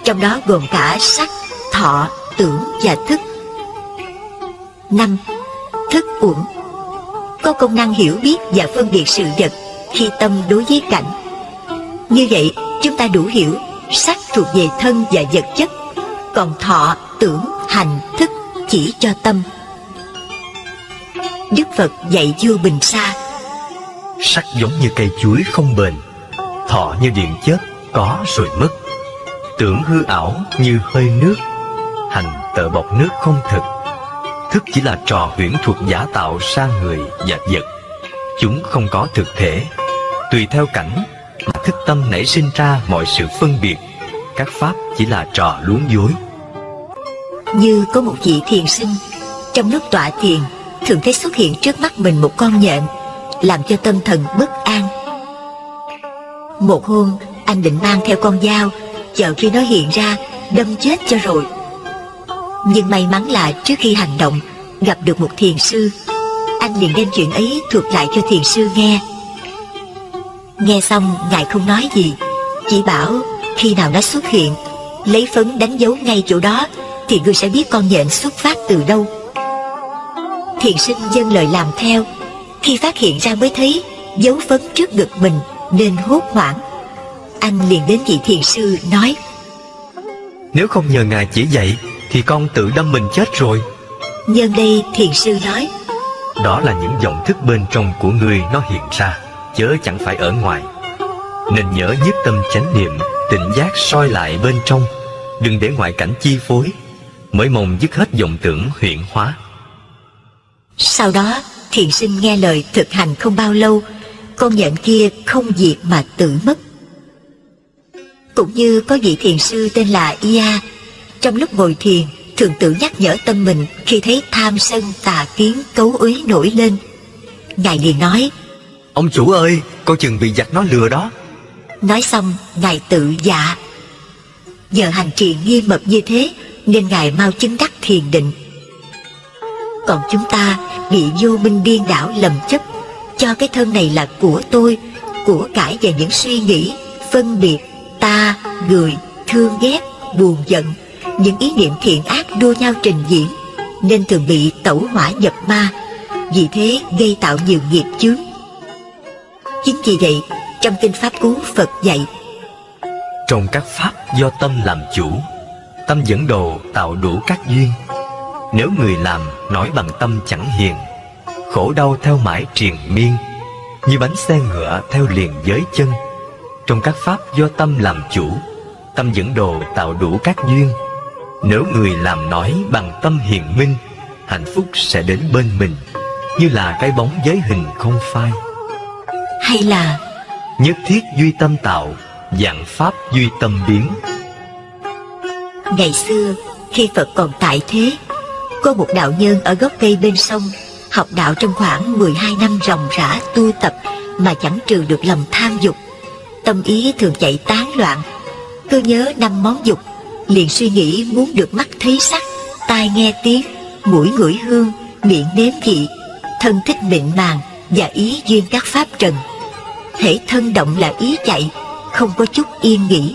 trong đó gồm cả sắc, thọ, tưởng và thức. 5. Thức uẩn, có công năng hiểu biết và phân biệt sự vật khi tâm đối với cảnh. Như vậy, chúng ta đủ hiểu sắc thuộc về thân và vật chất, còn thọ, tưởng, hành, thức chỉ cho tâm. Đức Phật dạy vua Bình Sa: Sắc giống như cây chuối không bền, thọ như điện chớp có rồi mất, tưởng hư ảo như hơi nước, hành tợ bọc nước không thực. Thức chỉ là trò huyễn thuật giả tạo ra người và vật, chúng không có thực thể. Tùy theo cảnh mà thức tâm nảy sinh ra mọi sự phân biệt, các pháp chỉ là trò luống dối. Như có một vị thiền sinh, trong lúc tọa thiền thường thấy xuất hiện trước mắt mình một con nhện, làm cho tâm thần bất an. Một hôm, anh định mang theo con dao, chờ khi nó hiện ra đâm chết cho rồi. Nhưng may mắn là trước khi hành động gặp được một thiền sư, anh liền đem chuyện ấy thuật lại cho thiền sư nghe. Nghe xong, ngài không nói gì, chỉ bảo khi nào nó xuất hiện, lấy phấn đánh dấu ngay chỗ đó, thì ngươi sẽ biết con nhện xuất phát từ đâu. Thiền sinh vâng lời làm theo. Khi phát hiện ra mới thấy dấu phấn trước ngực mình, nên hốt hoảng. Anh liền đến vị thiền sư nói: Nếu không nhờ ngài chỉ dạy thì con tự đâm mình chết rồi. Nhân đây thiền sư nói: Đó là những dòng thức bên trong của ngươi nó hiện ra, chớ chẳng phải ở ngoài. Nên nhớ nhất tâm chánh niệm, tỉnh giác soi lại bên trong, đừng để ngoại cảnh chi phối, mới mong dứt hết vọng tưởng huyễn hóa. Sau đó thiền sinh nghe lời thực hành không bao lâu, con nhện kia không diệt mà tự mất. Cũng như có vị thiền sư tên là Ia, trong lúc ngồi thiền thường tự nhắc nhở tâm mình khi thấy tham sân tà kiến cấu uế nổi lên. Ngài liền nói: Ông chủ ơi, coi chừng bị giặc nó lừa đó. Nói xong, ngài tự dạ. Nhờ hành trì nghiêm mật như thế nên ngài mau chứng đắc thiền định. Còn chúng ta bị vô minh điên đảo lầm chấp, cho cái thân này là của tôi, của cải và những suy nghĩ, phân biệt, ta, người, thương ghét, buồn giận, những ý niệm thiện ác đua nhau trình diễn, nên thường bị tẩu hỏa nhập ma, vì thế gây tạo nhiều nghiệp chướng. Chính vì vậy, trong kinh Pháp Cú Phật dạy: Trong các pháp do tâm làm chủ, tâm dẫn đồ tạo đủ các duyên. Nếu người làm nói bằng tâm chẳng hiền, khổ đau theo mãi triền miên, như bánh xe ngựa theo liền giới chân. Trong các pháp do tâm làm chủ, tâm dẫn đồ tạo đủ các duyên. Nếu người làm nói bằng tâm hiền minh, hạnh phúc sẽ đến bên mình, như là cái bóng giới hình không phai. Hay là Nhất thiết duy tâm tạo, vạn pháp duy tâm biến. ngày xưa khi Phật còn tại thế, có một đạo nhân ở gốc cây bên sông học đạo trong khoảng 12 năm ròng rã tu tập mà chẳng trừ được lòng tham dục. Tâm ý thường chạy tán loạn, cứ nhớ 5 món dục, liền suy nghĩ muốn được mắt thấy sắc, tai nghe tiếng, mũi ngửi hương, miệng nếm vị, thân thích mịn màng và ý duyên các pháp trần. Hễ thân động là ý chạy, không có chút yên nghỉ.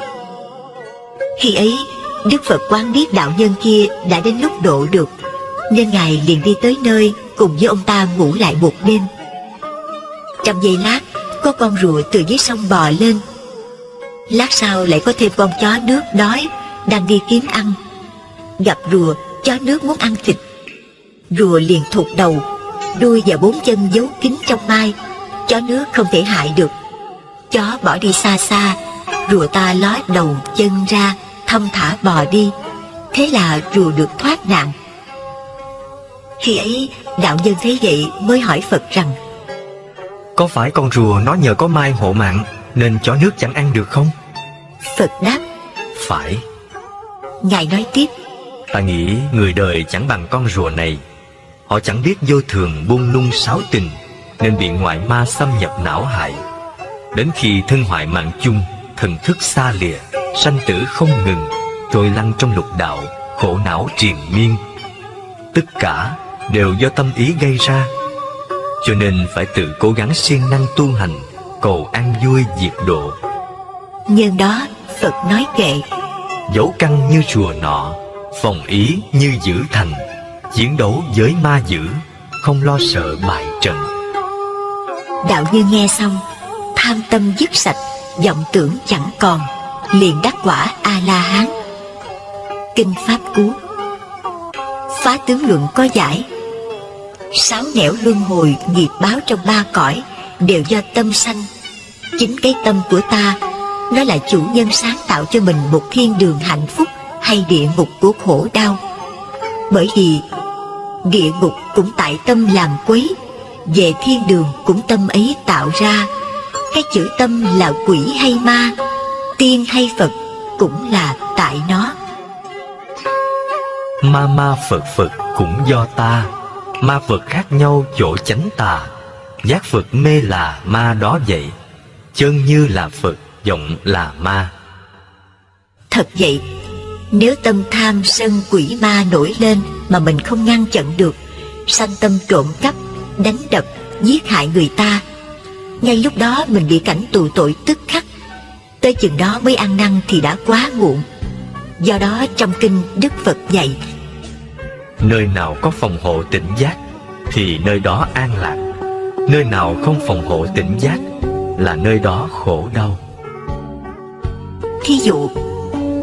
Khi ấy Đức Phật quán biết đạo nhân kia đã đến lúc độ được, nên Ngài liền đi tới nơi cùng với ông ta ngủ lại một đêm. Trong giây lát, có con rùa từ dưới sông bò lên. Lát sau lại có thêm con chó nước đói đang đi kiếm ăn. Gặp rùa, chó nước muốn ăn thịt. Rùa liền thụt đầu, đuôi và 4 chân giấu kín trong mai. Chó nước không thể hại được. Chó bỏ đi xa xa, rùa ta ló đầu chân ra, thong thả bò đi. Thế là rùa được thoát nạn. Khi ấy đạo nhân thấy vậy mới hỏi Phật rằng: Có phải con rùa nó nhờ có mai hộ mạng nên chó nước chẳng ăn được không? Phật đáp: Phải. Ngài nói tiếp: Ta nghĩ người đời chẳng bằng con rùa này. Họ chẳng biết vô thường buông lung sáu tình, nên bị ngoại ma xâm nhập não hại. Đến khi thân hoại mạng chung, thần thức xa lìa, sanh tử không ngừng, trôi lăn trong lục đạo, khổ não triền miên. Tất cả đều do tâm ý gây ra. Cho nên phải tự cố gắng siêng năng tu hành, cầu an vui diệt độ. Nhân đó Phật nói kệ: Dấu căn như rùa nọ, phòng ý như giữ thành. Chiến đấu với ma dữ, không lo sợ bại trận. Đạo nhân nghe xong, tham tâm dứt sạch, vọng tưởng chẳng còn, liền đắc quả A-la-hán. Kinh Pháp Cú. Phá tướng luận có giải: 6 nẻo luân hồi nghiệp báo trong 3 cõi đều do tâm sanh. Chính cái tâm của ta, nó là chủ nhân sáng tạo cho mình một thiên đường hạnh phúc hay địa ngục của khổ đau. Bởi vì địa ngục cũng tại tâm làm quấy, về thiên đường cũng tâm ấy tạo ra. Cái chữ tâm là quỷ hay ma, tiên hay Phật, cũng là tại nó. Ma ma Phật Phật cũng do ta. Ma Phật khác nhau chỗ chánh tà. Giác Phật mê là ma đó vậy. Chân như là Phật, vọng là ma. Thật vậy, nếu tâm tham sân quỷ ma nổi lên mà mình không ngăn chặn được, sanh tâm trộm cắp, đánh đập, giết hại người ta, ngay lúc đó mình bị cảnh tù tội tức khắc. Tới chừng đó mới ăn năn thì đã quá muộn. Do đó trong kinh Đức Phật dạy: Nơi nào có phòng hộ tỉnh giác thì nơi đó an lạc. Nơi nào không phòng hộ tỉnh giác là nơi đó khổ đau. Thí dụ,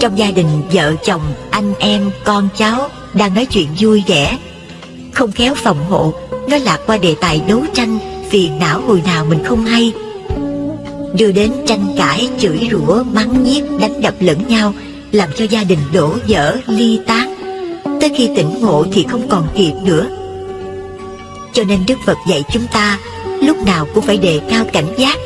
trong gia đình vợ chồng, anh em, con cháu đang nói chuyện vui vẻ, không khéo phòng hộ, nó lạc qua đề tài đấu tranh, phiền não hồi nào mình không hay, đưa đến tranh cãi, chửi rủa, mắng nhiếc, đánh đập lẫn nhau, làm cho gia đình đổ vỡ, ly tán. Tới khi tỉnh ngộ thì không còn kịp nữa. Cho nên Đức Phật dạy chúng ta lúc nào cũng phải đề cao cảnh giác.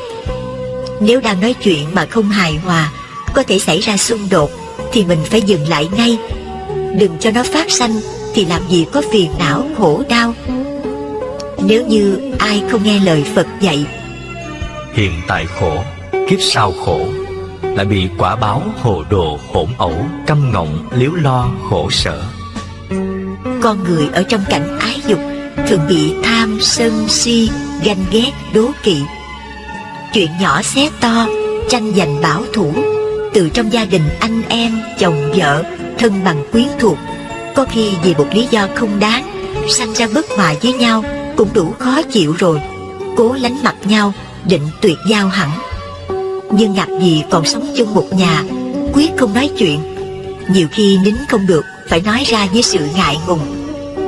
Nếu đang nói chuyện mà không hài hòa, có thể xảy ra xung đột, thì mình phải dừng lại ngay. Đừng cho nó phát sanh, thì làm gì có phiền não khổ đau. Nếu như ai không nghe lời Phật dạy, hiện tại khổ, kiếp sau khổ, lại bị quả báo hồ đồ hỗn ẩu, căm ngọng, liếu lo, khổ sở. con người ở trong cảnh ái dục thường bị tham, sân, si, ganh ghét, đố kỵ. Chuyện nhỏ xé to, tranh giành bảo thủ, từ trong gia đình anh em, chồng vợ, thân bằng quyến thuộc, có khi vì một lý do không đáng sanh ra bất hòa với nhau cũng đủ khó chịu rồi. Cố lánh mặt nhau, định tuyệt giao hẳn. Nhưng ngặt gì còn sống chung một nhà, quyết không nói chuyện. Nhiều khi nín không được, phải nói ra với sự ngại ngùng.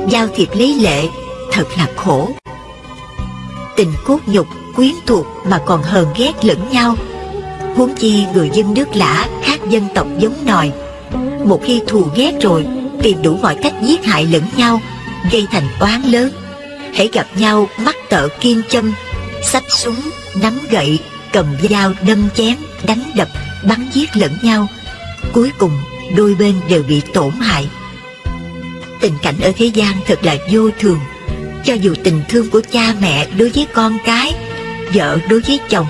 Giao thiệp lấy lệ, thật là khổ. Tình cốt nhục, quyến thuộc mà còn hờn ghét lẫn nhau. Huống chi người dân nước lã khác dân tộc giống nòi. Một khi thù ghét rồi, tìm đủ mọi cách giết hại lẫn nhau, gây thành oán lớn. hễ gặp nhau mắc tợ kim châm, xách súng, nắm gậy, cầm dao đâm chém, đánh đập, bắn giết lẫn nhau. Cuối cùng đôi bên đều bị tổn hại. Tình cảnh ở thế gian thật là vô thường. Cho dù tình thương của cha mẹ đối với con cái, vợ đối với chồng,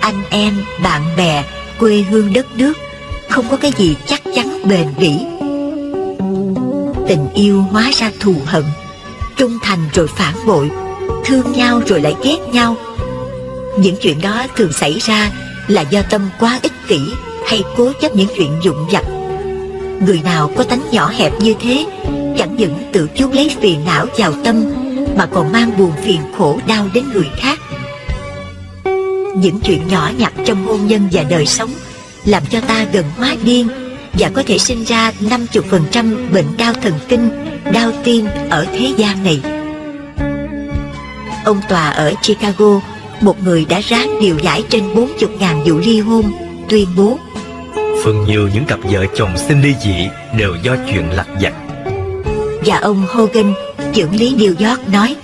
anh em, bạn bè, quê hương đất nước, không có cái gì chắc chắn bền bỉ. Tình yêu hóa ra thù hận, trung thành rồi phản bội, thương nhau rồi lại ghét nhau. Những chuyện đó thường xảy ra là do tâm quá ích kỷ hay cố chấp những chuyện vụn vặt. Người nào có tánh nhỏ hẹp như thế, chẳng những tự chuốc lấy phiền não vào tâm, mà còn mang buồn phiền khổ đau đến người khác. Những chuyện nhỏ nhặt trong hôn nhân và đời sống làm cho ta gần hóa điên, và có thể sinh ra 50% bệnh đau thần kinh, đau tim ở thế gian này. Ông tòa ở Chicago, một người đã ráng điều giải trên 40.000 vụ ly hôn, tuyên bố: phần nhiều những cặp vợ chồng xin ly dị đều do chuyện lặt vặt. Và ông Hogan, trưởng lý New York, nói: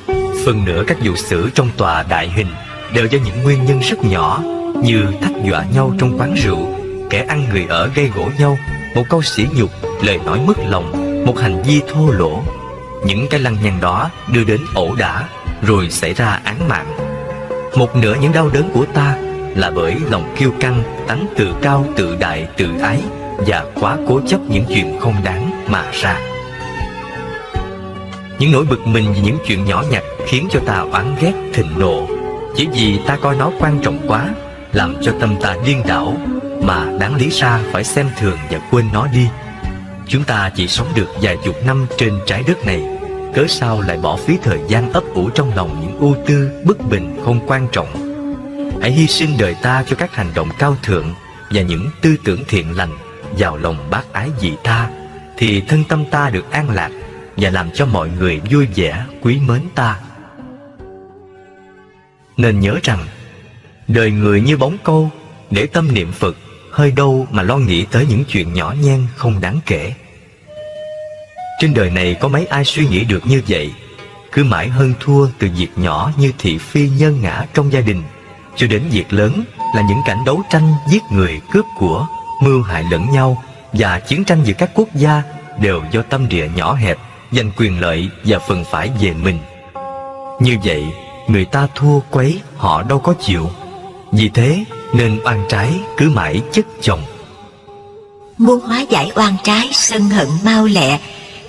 phần nửa các vụ xử trong tòa đại hình đều do những nguyên nhân rất nhỏ, như thách dọa nhau trong quán rượu, kẻ ăn người ở gây gổ nhau, một câu sỉ nhục, lời nói mất lòng, một hành vi thô lỗ. Những cái lăng nhăng đó đưa đến ẩu đả, rồi xảy ra án mạng. Một nửa những đau đớn của ta là bởi lòng kiêu căng, tánh tự cao, tự đại, tự ái và quá cố chấp những chuyện không đáng mà ra. Những nỗi bực mình vì những chuyện nhỏ nhặt khiến cho ta oán ghét, thịnh nộ, chỉ vì ta coi nó quan trọng quá, làm cho tâm ta điên đảo, mà đáng lý ra phải xem thường và quên nó đi. Chúng ta chỉ sống được vài chục năm trên trái đất này, cớ sao lại bỏ phí thời gian ấp ủ trong lòng những ưu tư, bất bình không quan trọng. Hãy hy sinh đời ta cho các hành động cao thượng và những tư tưởng thiện lành, vào lòng bác ái vị tha, thì thân tâm ta được an lạc và làm cho mọi người vui vẻ, quý mến ta. Nên nhớ rằng, đời người như bóng câu, để tâm niệm Phật, hơi đâu mà lo nghĩ tới những chuyện nhỏ nhen không đáng kể. Trên đời này có mấy ai suy nghĩ được như vậy, cứ mãi hơn thua từ việc nhỏ như thị phi nhân ngã trong gia đình, cho đến việc lớn là những cảnh đấu tranh giết người, cướp của, mưu hại lẫn nhau, và chiến tranh giữa các quốc gia đều do tâm địa nhỏ hẹp, giành quyền lợi và phần phải về mình. Như vậy, người ta thua quấy họ đâu có chịu. Vì thế nên oan trái cứ mãi chất chồng. Muốn hóa giải oan trái, sân hận mau lẹ,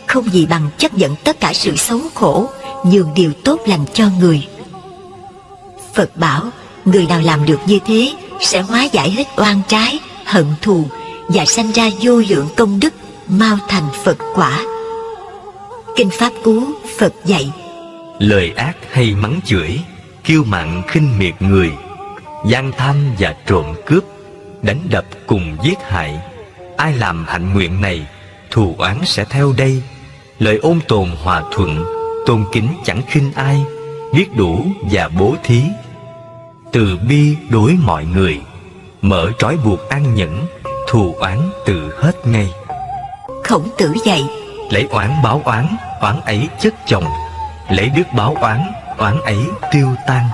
không gì bằng chấp nhận tất cả sự xấu khổ, nhường điều tốt lành cho người. Phật bảo, người nào làm được như thế sẽ hóa giải hết oan trái, hận thù, và sanh ra vô lượng công đức, mau thành Phật quả. Kinh Pháp Cú, Phật dạy: lời ác hay mắng chửi, kiêu mạn khinh miệt người, gian tham và trộm cướp, đánh đập cùng giết hại, ai làm hạnh nguyện này, thù oán sẽ theo đây. Lời ôn tồn hòa thuận, tôn kính chẳng khinh ai, biết đủ và bố thí, từ bi đối mọi người, mở trói buộc an nhẫn, thù oán tự hết ngay. Khổng Tử dạy: lấy oán báo oán, oán ấy chất chồng, lấy đức báo oán, oán ấy tiêu tan.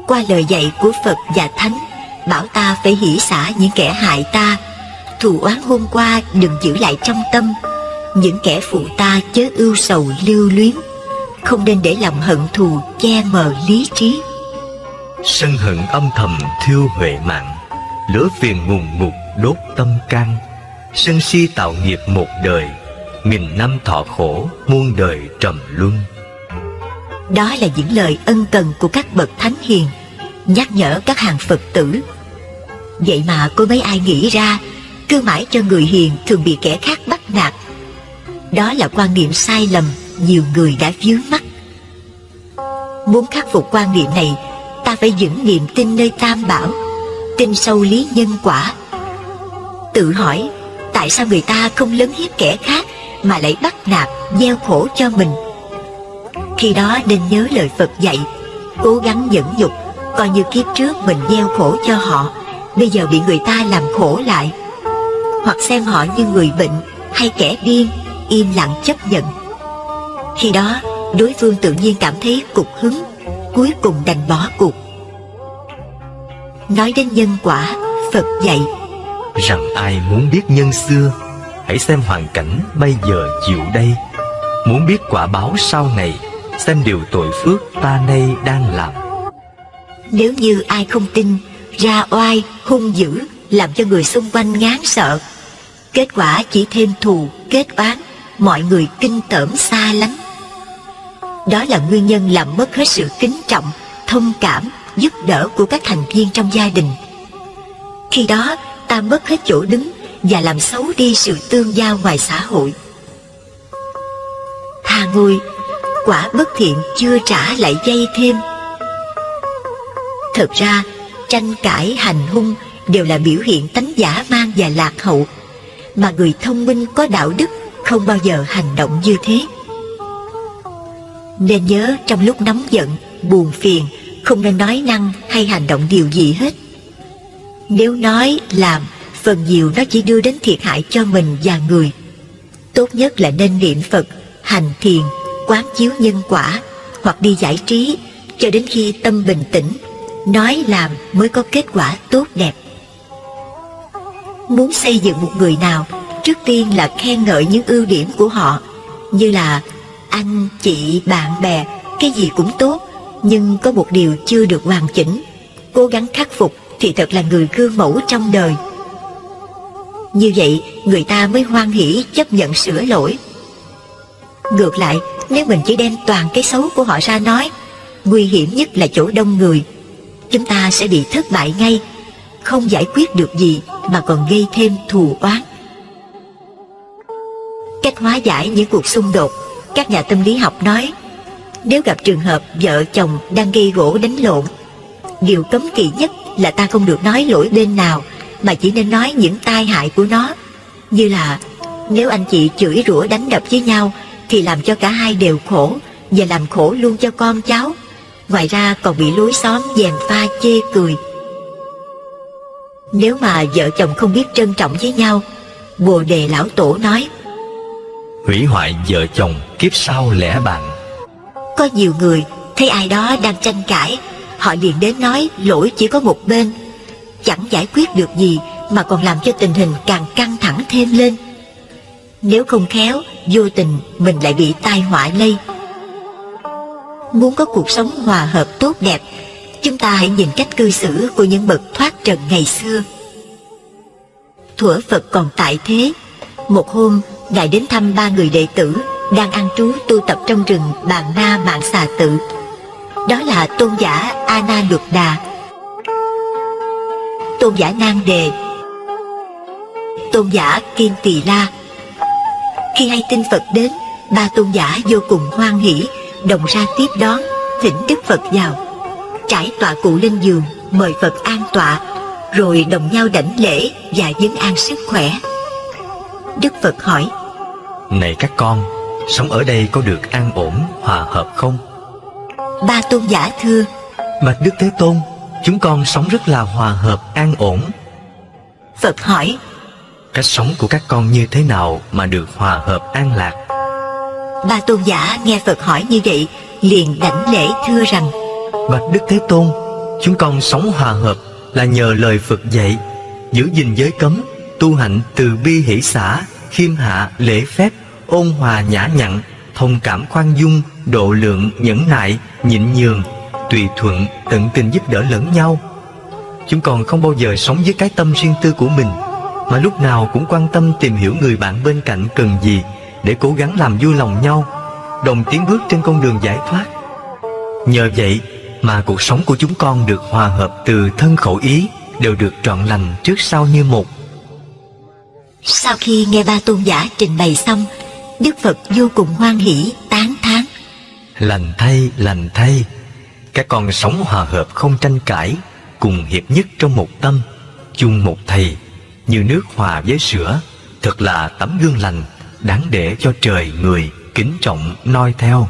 Qua lời dạy của Phật và Thánh, bảo ta phải hỷ xả những kẻ hại ta, thù oán hôm qua đừng giữ lại trong tâm, những kẻ phụ ta chớ ưu sầu lưu luyến, không nên để lòng hận thù che mờ lý trí. Sân hận âm thầm thiêu huệ mạng, lửa phiền ngùn ngụt đốt tâm can. Sân si tạo nghiệp một đời, nghìn năm thọ khổ muôn đời trầm luân. Đó là những lời ân cần của các bậc thánh hiền, nhắc nhở các hàng Phật tử. Vậy mà có mấy ai nghĩ ra, cứ mãi cho người hiền thường bị kẻ khác bắt nạt. Đó là quan niệm sai lầm nhiều người đã vướng mắc. Muốn khắc phục quan niệm này, ta phải vững niềm tin nơi Tam Bảo, tin sâu lý nhân quả. Tự hỏi, tại sao người ta không lấn hiếp kẻ khác mà lại bắt nạt, gieo khổ cho mình? Khi đó nên nhớ lời Phật dạy, cố gắng nhẫn nhục, coi như kiếp trước mình gieo khổ cho họ, bây giờ bị người ta làm khổ lại. Hoặc xem họ như người bệnh hay kẻ điên, im lặng chấp nhận. Khi đó đối phương tự nhiên cảm thấy cục hứng, cuối cùng đành bỏ cuộc. Nói đến nhân quả, Phật dạy rằng ai muốn biết nhân xưa, hãy xem hoàn cảnh bây giờ chịu đây. Muốn biết quả báo sau này, xem điều tội phước ta nay đang làm. Nếu như ai không tin, ra oai, hung dữ, làm cho người xung quanh ngán sợ, kết quả chỉ thêm thù, kết oán, mọi người kinh tởm xa lánh. Đó là nguyên nhân làm mất hết sự kính trọng, thông cảm, giúp đỡ của các thành viên trong gia đình. Khi đó ta mất hết chỗ đứng và làm xấu đi sự tương giao ngoài xã hội. Thà ngồi, quả bất thiện chưa trả lại dây thêm. Thật ra, tranh cãi, hành hung đều là biểu hiện tánh dã man và lạc hậu, mà người thông minh có đạo đức không bao giờ hành động như thế. Nên nhớ trong lúc nóng giận, buồn phiền, không nên nói năng hay hành động điều gì hết. Nếu nói, làm, phần nhiều nó chỉ đưa đến thiệt hại cho mình và người. Tốt nhất là nên niệm Phật, hành thiền, quán chiếu nhân quả, hoặc đi giải trí cho đến khi tâm bình tĩnh, nói làm mới có kết quả tốt đẹp. Muốn xây dựng một người nào, trước tiên là khen ngợi những ưu điểm của họ, như là anh, chị, bạn bè, cái gì cũng tốt, nhưng có một điều chưa được hoàn chỉnh, cố gắng khắc phục thì thật là người gương mẫu trong đời. Như vậy người ta mới hoan hỉ chấp nhận sửa lỗi. Ngược lại, nếu mình chỉ đem toàn cái xấu của họ ra nói, nguy hiểm nhất là chỗ đông người, chúng ta sẽ bị thất bại ngay, không giải quyết được gì mà còn gây thêm thù oán. Cách hóa giải những cuộc xung đột, các nhà tâm lý học nói, nếu gặp trường hợp vợ chồng đang gây gổ đánh lộn, điều cấm kỵ nhất là ta không được nói lỗi bên nào, mà chỉ nên nói những tai hại của nó. Như là nếu anh chị chửi rủa đánh đập với nhau thì làm cho cả hai đều khổ, và làm khổ luôn cho con cháu. Ngoài ra còn bị lối xóm gièm pha chê cười. Nếu mà vợ chồng không biết trân trọng với nhau, Bồ Đề Lão Tổ nói, hủy hoại vợ chồng kiếp sau lẽ bạn. có nhiều người thấy ai đó đang tranh cãi, họ liền đến nói lỗi chỉ có một bên, chẳng giải quyết được gì mà còn làm cho tình hình càng căng thẳng thêm lên. Nếu không khéo, vô tình mình lại bị tai họa lây. Muốn có cuộc sống hòa hợp tốt đẹp, chúng ta hãy nhìn cách cư xử của những bậc thoát trần ngày xưa. Thuở Phật còn tại thế, một hôm Ngài đến thăm 3 người đệ tử đang ăn trú tu tập trong rừng Bàn Na Mạng Xà Tự. Đó là tôn giả A Na Luật Đà, tôn giả Nan Đề, tôn giả Kim Tỳ La. Khi hay tin Phật đến, 3 tôn giả vô cùng hoan hỷ, đồng ra tiếp đón, thỉnh Đức Phật vào, trải tọa cụ lên giường, mời Phật an tọa, rồi đồng nhau đảnh lễ và vấn an sức khỏe. Đức Phật hỏi, này các con, sống ở đây có được an ổn, hòa hợp không? 3 tôn giả thưa, Bạch Đức Thế Tôn, chúng con sống rất là hòa hợp, an ổn. Phật hỏi, Cách sống của các con như thế nào mà được hòa hợp an lạc? 3 tôn giả nghe Phật hỏi như vậy, liền đảnh lễ thưa rằng, Bạch Đức Thế Tôn, chúng con sống hòa hợp là nhờ lời Phật dạy, giữ gìn giới cấm, tu hạnh từ bi hỷ xả, khiêm hạ lễ phép, ôn hòa nhã nhặn, thông cảm khoan dung, độ lượng nhẫn nại, nhịn nhường, tùy thuận, tận tình giúp đỡ lẫn nhau. Chúng con không bao giờ sống với cái tâm riêng tư của mình, mà lúc nào cũng quan tâm tìm hiểu người bạn bên cạnh cần gì để cố gắng làm vui lòng nhau, đồng tiến bước trên con đường giải thoát. Nhờ vậy mà cuộc sống của chúng con được hòa hợp từ thân khẩu ý, đều được trọn lành trước sau như một. Sau khi nghe 3 tôn giả trình bày xong, Đức Phật vô cùng hoan hỷ tán thán, Lành thay, các con sống hòa hợp không tranh cãi, cùng hiệp nhất trong một tâm, chung một thầy, như nước hòa với sữa, thật là tấm gương lành, đáng để cho trời người kính trọng noi theo.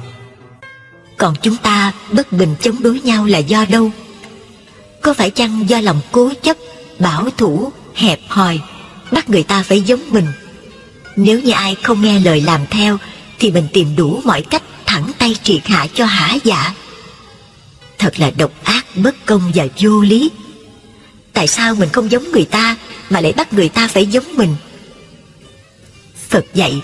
Còn chúng ta bất bình chống đối nhau là do đâu? Có phải chăng do lòng cố chấp, bảo thủ, hẹp hòi, bắt người ta phải giống mình? Nếu như ai không nghe lời làm theo thì mình tìm đủ mọi cách thẳng tay triệt hạ cho hả dạ. Thật là độc ác, bất công và vô lý. Tại sao mình không giống người ta mà lại bắt người ta phải giống mình? Phật dạy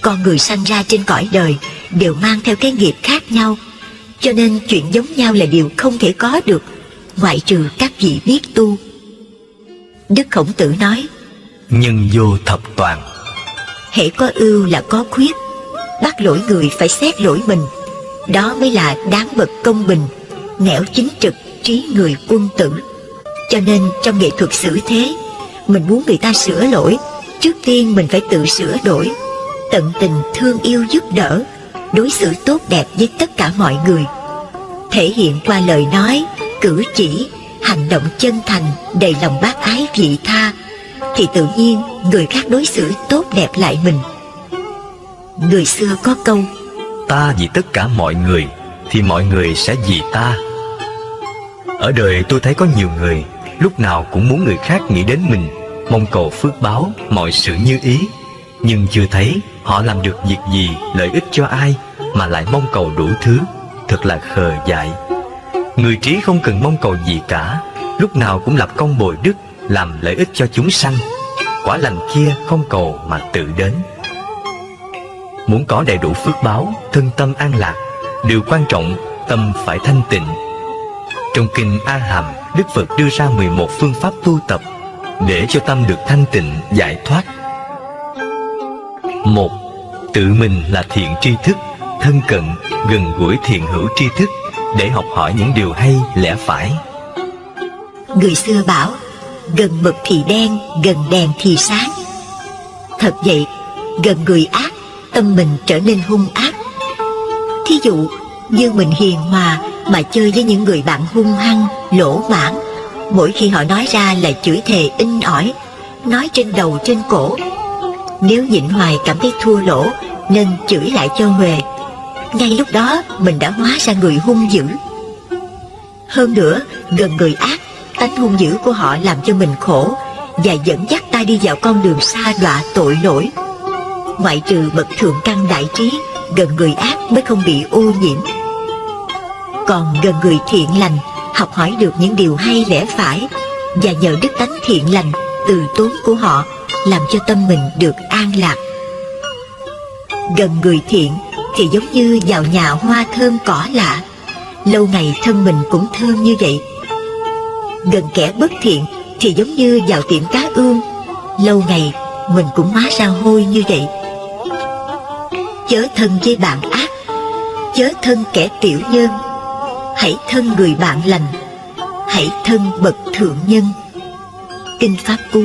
con người sanh ra trên cõi đời đều mang theo cái nghiệp khác nhau, cho nên chuyện giống nhau là điều không thể có được, ngoại trừ các vị biết tu. Đức Khổng Tử nói: nhân vô thập toàn. hễ có ưu là có khuyết, bắt lỗi người phải xét lỗi mình, đó mới là đáng bậc công bình, nẻo chính trực, trí người quân tử. Cho nên trong nghệ thuật xử thế, mình muốn người ta sửa lỗi, trước tiên mình phải tự sửa đổi, tận tình thương yêu giúp đỡ, đối xử tốt đẹp với tất cả mọi người, thể hiện qua lời nói, cử chỉ, hành động chân thành, đầy lòng bác ái vị tha, thì tự nhiên người khác đối xử tốt đẹp lại mình. Người xưa có câu: ta vì tất cả mọi người thì mọi người sẽ vì ta. Ở đời tôi thấy có nhiều người lúc nào cũng muốn người khác nghĩ đến mình, mong cầu phước báo, mọi sự như ý, nhưng chưa thấy họ làm được việc gì lợi ích cho ai mà lại mong cầu đủ thứ, thật là khờ dại. Người trí không cần mong cầu gì cả, lúc nào cũng lập công bồi đức, làm lợi ích cho chúng sanh. Quả lành kia không cầu mà tự đến. Muốn có đầy đủ phước báo, thân tâm an lạc, điều quan trọng tâm phải thanh tịnh. Trong kinh A Hàm, Đức Phật đưa ra 11 phương pháp tu tập để cho tâm được thanh tịnh, giải thoát. 1. Tự mình là thiện tri thức, thân cận, gần gũi thiện hữu tri thức để học hỏi những điều hay, lẽ phải. Người xưa bảo: gần mực thì đen, gần đèn thì sáng. Thật vậy, gần người ác, tâm mình trở nên hung ác. Thí dụ như mình hiền hòa mà chơi với những người bạn hung hăng, lỗ mãn, mỗi khi họ nói ra là chửi thề in ỏi, nói trên đầu trên cổ. Nếu nhịn hoài cảm thấy thua lỗ nên chửi lại cho huề, ngay lúc đó mình đã hóa ra người hung dữ. Hơn nữa, gần người ác, tánh hung dữ của họ làm cho mình khổ và dẫn dắt ta đi vào con đường sa đọa tội lỗi. Ngoại trừ bậc thượng căn đại trí, gần người ác mới không bị ô nhiễm. Còn gần người thiện lành, học hỏi được những điều hay lẽ phải, và nhờ đức tánh thiện lành, từ tốn của họ làm cho tâm mình được an lạc. Gần người thiện thì giống như vào nhà hoa thơm cỏ lạ, lâu ngày thân mình cũng thơm như vậy. Gần kẻ bất thiện thì giống như vào tiệm cá ương, lâu ngày mình cũng hóa ra hôi như vậy. Chớ thân với bạn ác, chớ thân kẻ tiểu nhân, hãy thân người bạn lành, hãy thân bậc thượng nhân. Kinh Pháp Cú.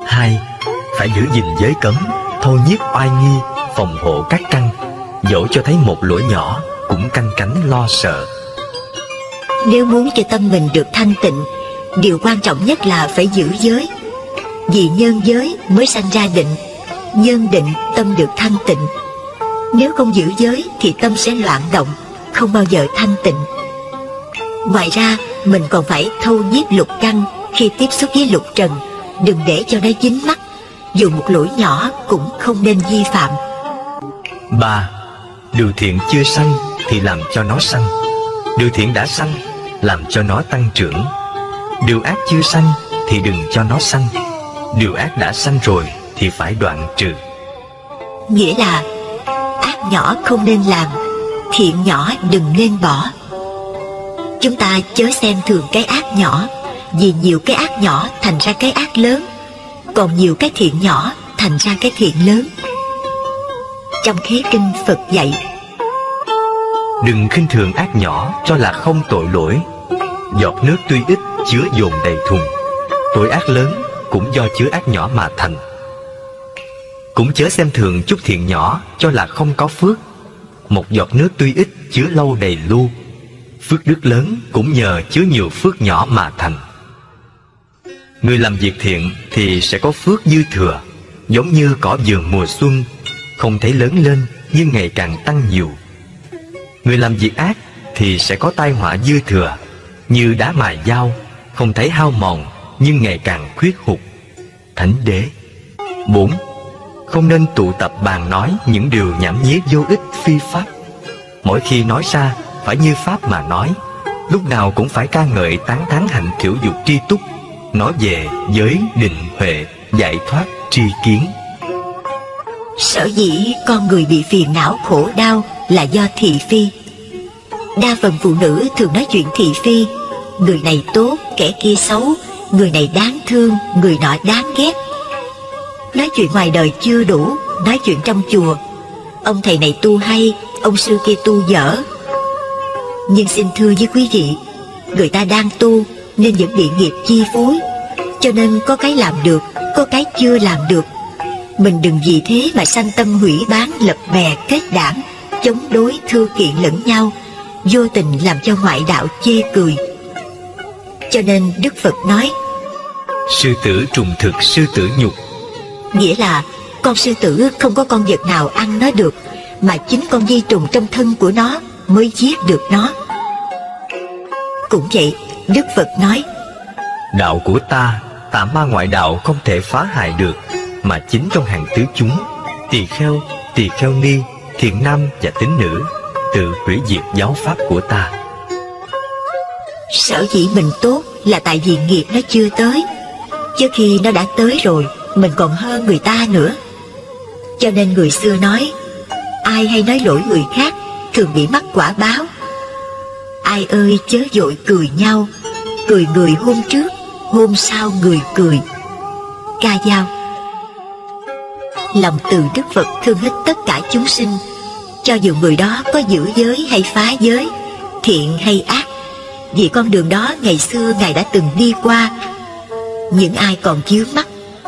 2. Phải giữ gìn giới cấm, thâu nhiếp oai nghi, phòng hộ các căn, dẫu cho thấy một lỗi nhỏ cũng canh cánh lo sợ. Nếu muốn cho tâm mình được thanh tịnh, điều quan trọng nhất là phải giữ giới. Vì nhân giới mới sanh ra định, nhân định tâm được thanh tịnh. Nếu không giữ giới thì tâm sẽ loạn động, không bao giờ thanh tịnh. Ngoài ra, mình còn phải thâu nhiếp lục căn khi tiếp xúc với lục trần, đừng để cho nó dính mắc, dù một lỗi nhỏ cũng không nên vi phạm. 3. Điều thiện chưa sanh thì làm cho nó sanh, điều thiện đã sanh làm cho nó tăng trưởng. Điều ác chưa sanh thì đừng cho nó sanh, điều ác đã sanh rồi thì phải đoạn trừ. Nghĩa là ác nhỏ không nên làm, thiện nhỏ đừng nên bỏ. Chúng ta chớ xem thường cái ác nhỏ, vì nhiều cái ác nhỏ thành ra cái ác lớn, còn nhiều cái thiện nhỏ thành ra cái thiện lớn. Trong Khế Kinh Phật dạy: đừng khinh thường ác nhỏ cho là không tội lỗi. Giọt nước tuy ít chứa dồn đầy thùng, tội ác lớn cũng do chứa ác nhỏ mà thành. Cũng chớ xem thường chút thiện nhỏ cho là không có phước. Một giọt nước tuy ít chứa lâu đầy lu, phước đức lớn cũng nhờ chứa nhiều phước nhỏ mà thành. Người làm việc thiện thì sẽ có phước dư thừa, giống như cỏ vườn mùa xuân, không thấy lớn lên nhưng ngày càng tăng nhiều. Người làm việc ác thì sẽ có tai họa dư thừa, như đá mài dao, không thấy hao mòn nhưng ngày càng khuyết hụt. Thánh Đế. 4. không nên tụ tập bàn nói những điều nhảm nhí vô ích phi pháp. Mỗi khi nói ra phải như pháp mà nói, lúc nào cũng phải ca ngợi tán thán hạnh thiểu dục tri túc, nói về giới định huệ, giải thoát tri kiến. Sở dĩ con người bị phiền não khổ đau là do thị phi. Đa phần phụ nữ thường nói chuyện thị phi, người này tốt, kẻ kia xấu, người này đáng thương, người nọ đáng ghét. Nói chuyện ngoài đời chưa đủ, nói chuyện trong chùa, ông thầy này tu hay, ông sư kia tu dở. Nhưng xin thưa với quý vị, người ta đang tu nên vẫn bị nghiệp chi phối, cho nên có cái làm được, có cái chưa làm được. Mình đừng vì thế mà sanh tâm hủy bán, lập bè kết đảng, chống đối thưa kiện lẫn nhau, vô tình làm cho ngoại đạo chê cười. Cho nên Đức Phật nói Sư tử trùng thực, sư tử nhục. Nghĩa là con sư tử không có con vật nào ăn nó được, mà chính con vi trùng trong thân của nó mới giết được nó. Cũng vậy, Đức Phật nói Đạo của ta, tà ma ngoại đạo không thể phá hại được, mà chính trong hàng tứ chúng, tỳ kheo ni, thiện nam và tín nữ, tự hủy diệt giáo pháp của ta. sở dĩ mình tốt là tại vì nghiệp nó chưa tới, chứ khi nó đã tới rồi, mình còn hơn người ta nữa. Cho nên người xưa nói, ai hay nói lỗi người khác thường bị mắc quả báo. Ai ơi chớ vội cười nhau, cười người hôm trước, hôm sau người cười. Ca dao. Lòng từ Đức Phật thương hết tất cả chúng sinh, cho dù người đó có giữ giới hay phá giới, thiện hay ác, vì con đường đó ngày xưa Ngài đã từng đi qua. Những ai còn chướng mắt,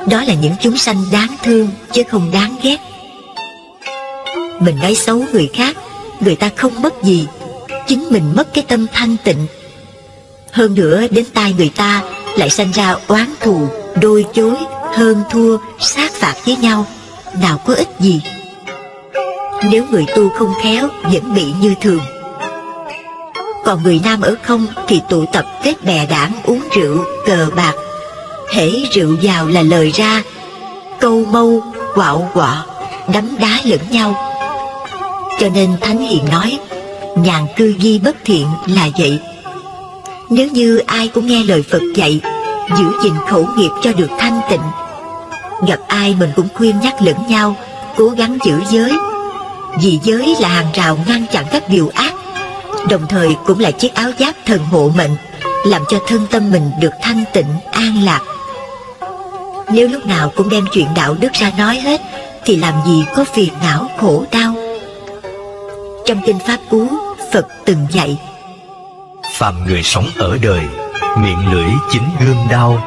đó là những chúng sanh đáng thương chứ không đáng ghét. Mình nói xấu người khác, người ta không mất gì, chính mình mất cái tâm thanh tịnh. Hơn nữa đến tai người ta lại sanh ra oán thù, đôi chối, hơn thua, sát phạt với nhau, nào có ích gì. Nếu người tu không khéo vẫn bị như thường. Còn người nam ở không thì tụ tập kết bè đảng, uống rượu, cờ bạc. Hễ rượu vào là lời ra, câu mâu, quạo quọ, đấm đá lẫn nhau. Cho nên Thánh Hiền nói, nhàn cư di bất thiện là vậy. Nếu như ai cũng nghe lời Phật dạy, giữ gìn khẩu nghiệp cho được thanh tịnh, gặp ai mình cũng khuyên nhắc lẫn nhau, cố gắng giữ giới. Vì giới là hàng rào ngăn chặn các điều ác, đồng thời cũng là chiếc áo giáp thần hộ mệnh, làm cho thân tâm mình được thanh tịnh, an lạc. Nếu lúc nào cũng đem chuyện đạo đức ra nói hết, thì làm gì có phiền não khổ đau. Trong Kinh Pháp Cú, Phật từng dạy, Phàm người sống ở đời, miệng lưỡi chính gươm đao,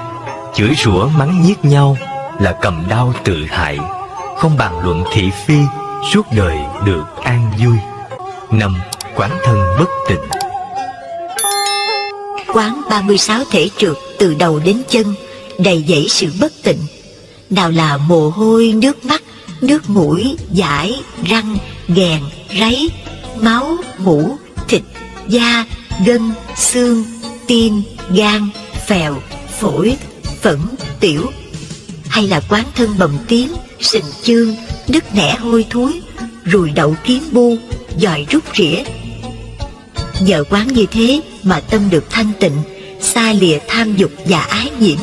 chửi rủa mắng nhiếc nhau là cầm đao tự hại, không bàn luận thị phi, suốt đời được an vui. 5. Quán thân bất tịnh. quán 36 thể trượt từ đầu đến chân, đầy dẫy sự bất tịnh. Nào là mồ hôi, nước mắt, nước mũi, dãi, răng, ghèn, ráy, máu, mũ, thịt, da, gân, xương, tim, gan, phèo, phổi, phẫn, tiểu. Hay là quán thân bầm tím, sình chương, nứt nẻ hôi thối, ruồi đậu kiếm bu, giòi rút rỉa. Nhờ quán như thế mà tâm được thanh tịnh, xa lìa tham dục và ái nhiễm.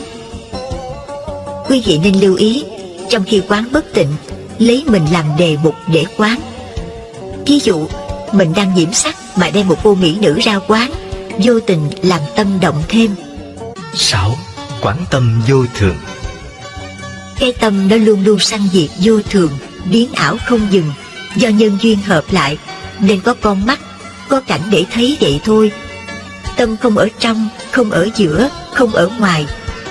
Quý vị nên lưu ý, trong khi quán bất tịnh, lấy mình làm đề mục để quán. Ví dụ, mình đang nhiễm sắc mà đem một cô mỹ nữ ra quán, vô tình làm tâm động thêm. 6. Quán tâm vô thường. Cái tâm nó luôn luôn sanh diệt vô thường, biến ảo không dừng, do nhân duyên hợp lại, nên có con mắt, có cảnh để thấy vậy thôi. Tâm không ở trong, không ở giữa, không ở ngoài.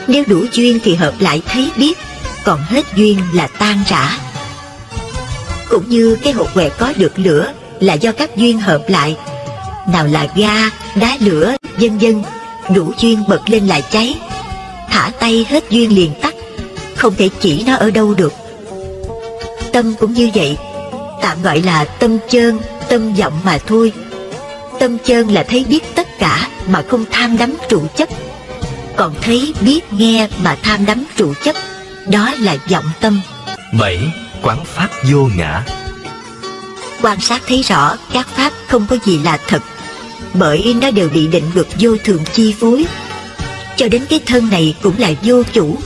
Nếu đủ duyên thì hợp lại thấy biết, còn hết duyên là tan rã. Cũng như cái hột quẹt có được lửa là do các duyên hợp lại. Nào là ga, đá lửa, vân vân, đủ duyên bật lên là cháy. Thả tay hết duyên liền tắt, không thể chỉ nó ở đâu được. Tâm cũng như vậy, tạm gọi là tâm chơn, tâm vọng mà thôi. Tâm chơn là thấy biết tất cả mà không tham đắm trụ chấp. Còn thấy biết nghe mà tham đắm trụ chấp, đó là vọng tâm. 7. quán pháp vô ngã. Quan sát thấy rõ các pháp không có gì là thật, bởi nó đều bị định luật vô thường chi phối. Cho đến cái thân này cũng là vô chủ.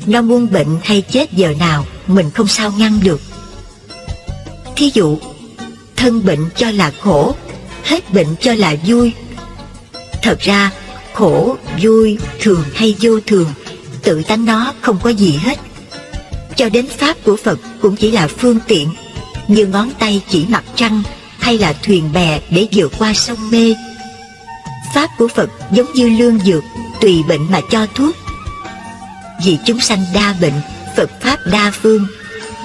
Nó muốn bệnh hay chết giờ nào mình không sao ngăn được. Thí dụ, thân bệnh cho là khổ, hết bệnh cho là vui. Thật ra khổ, vui, thường hay vô thường, tự tánh nó không có gì hết. Cho đến pháp của Phật cũng chỉ là phương tiện, như ngón tay chỉ mặt trăng hay là thuyền bè để vượt qua sông mê. Pháp của Phật giống như lương dược, tùy bệnh mà cho thuốc. Vì chúng sanh đa bệnh, Phật Pháp đa phương,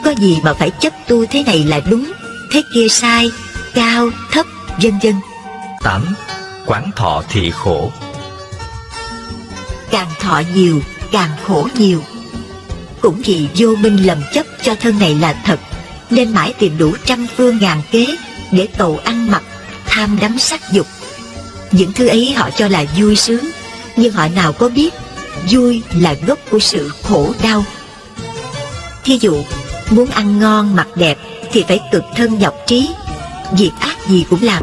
có gì mà phải chấp tu thế này là đúng, thế kia sai, cao, thấp, vân vân. 8. Quán thọ thị khổ. Càng thọ nhiều, càng khổ nhiều. Cũng vì vô minh lầm chấp cho thân này là thật, nên mãi tìm đủ trăm phương ngàn kế để cầu ăn mặc, tham đắm sắc dục. Những thứ ấy họ cho là vui sướng, nhưng họ nào có biết vui là gốc của sự khổ đau. Thí dụ, muốn ăn ngon mặc đẹp thì phải cực thân nhọc trí, việc ác gì cũng làm.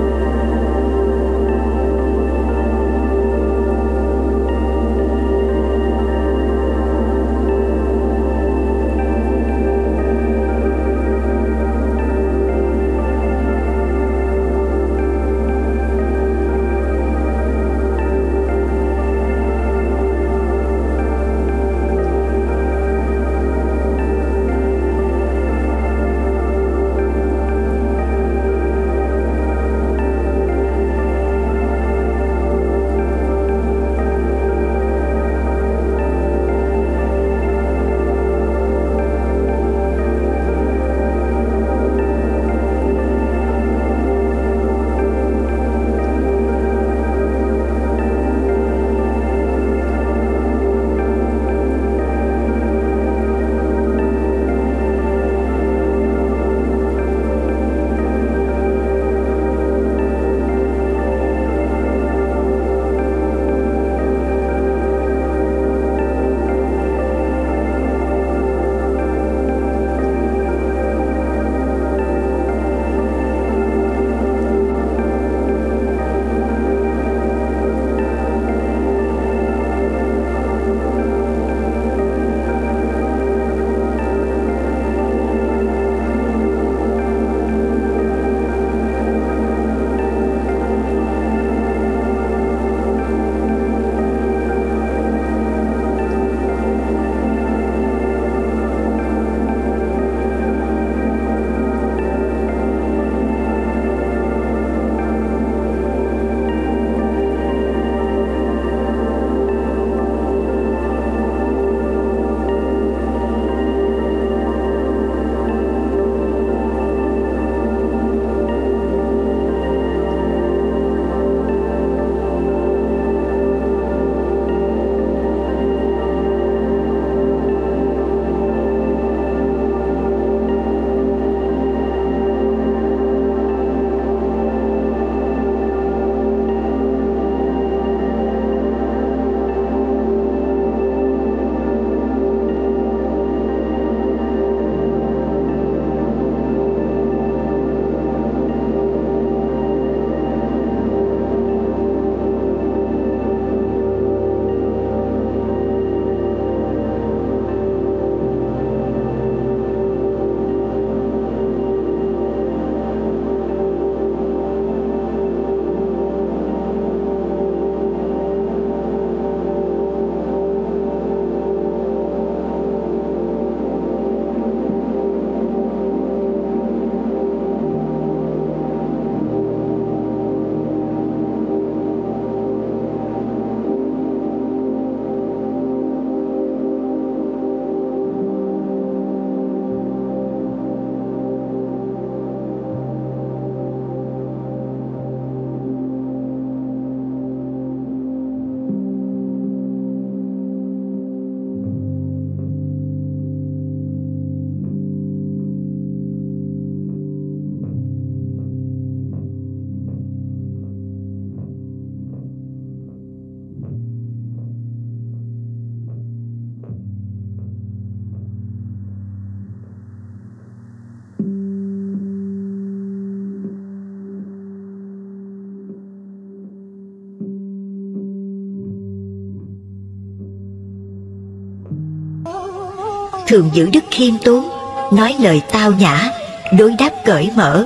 thường giữ đức khiêm tốn, nói lời tao nhã, đối đáp cởi mở,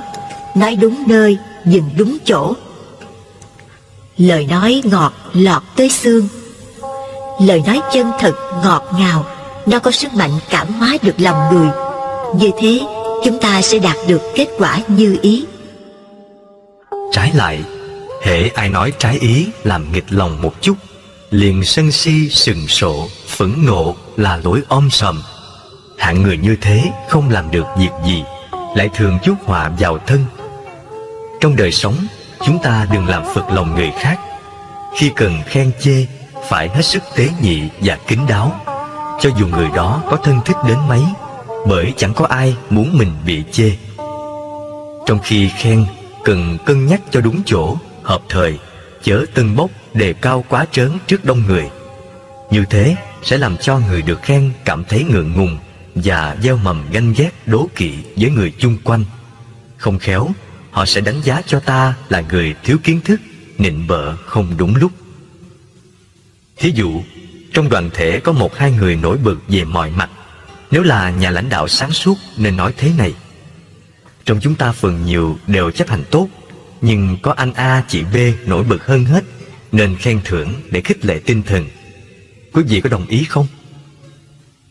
nói đúng nơi, dừng đúng chỗ. Lời nói ngọt lọt tới xương. Lời nói chân thật, ngọt ngào, nó có sức mạnh cảm hóa được lòng người. Như thế, chúng ta sẽ đạt được kết quả như ý. Trái lại, hễ ai nói trái ý làm nghịch lòng một chút, liền sân si sừng sộ, phẫn nộ là lối om sòm. Hạng người như thế không làm được việc gì, lại thường chuốc họa vào thân. Trong đời sống, chúng ta đừng làm phật lòng người khác. Khi cần khen chê, phải hết sức tế nhị và kín đáo, cho dù người đó có thân thích đến mấy, bởi chẳng có ai muốn mình bị chê. Trong khi khen, cần cân nhắc cho đúng chỗ, hợp thời, chớ tâng bốc đề cao quá trớn trước đông người. Như thế sẽ làm cho người được khen cảm thấy ngượng ngùng và gieo mầm ganh ghét đố kỵ với người chung quanh. Không khéo, họ sẽ đánh giá cho ta là người thiếu kiến thức, nịnh bợ không đúng lúc. Thí dụ, trong đoàn thể có 1-2 người nổi bật về mọi mặt. Nếu là nhà lãnh đạo sáng suốt nên nói thế này: trong chúng ta phần nhiều đều chấp hành tốt, nhưng có anh A chị B nổi bật hơn hết, nên khen thưởng để khích lệ tinh thần. Quý vị có đồng ý không?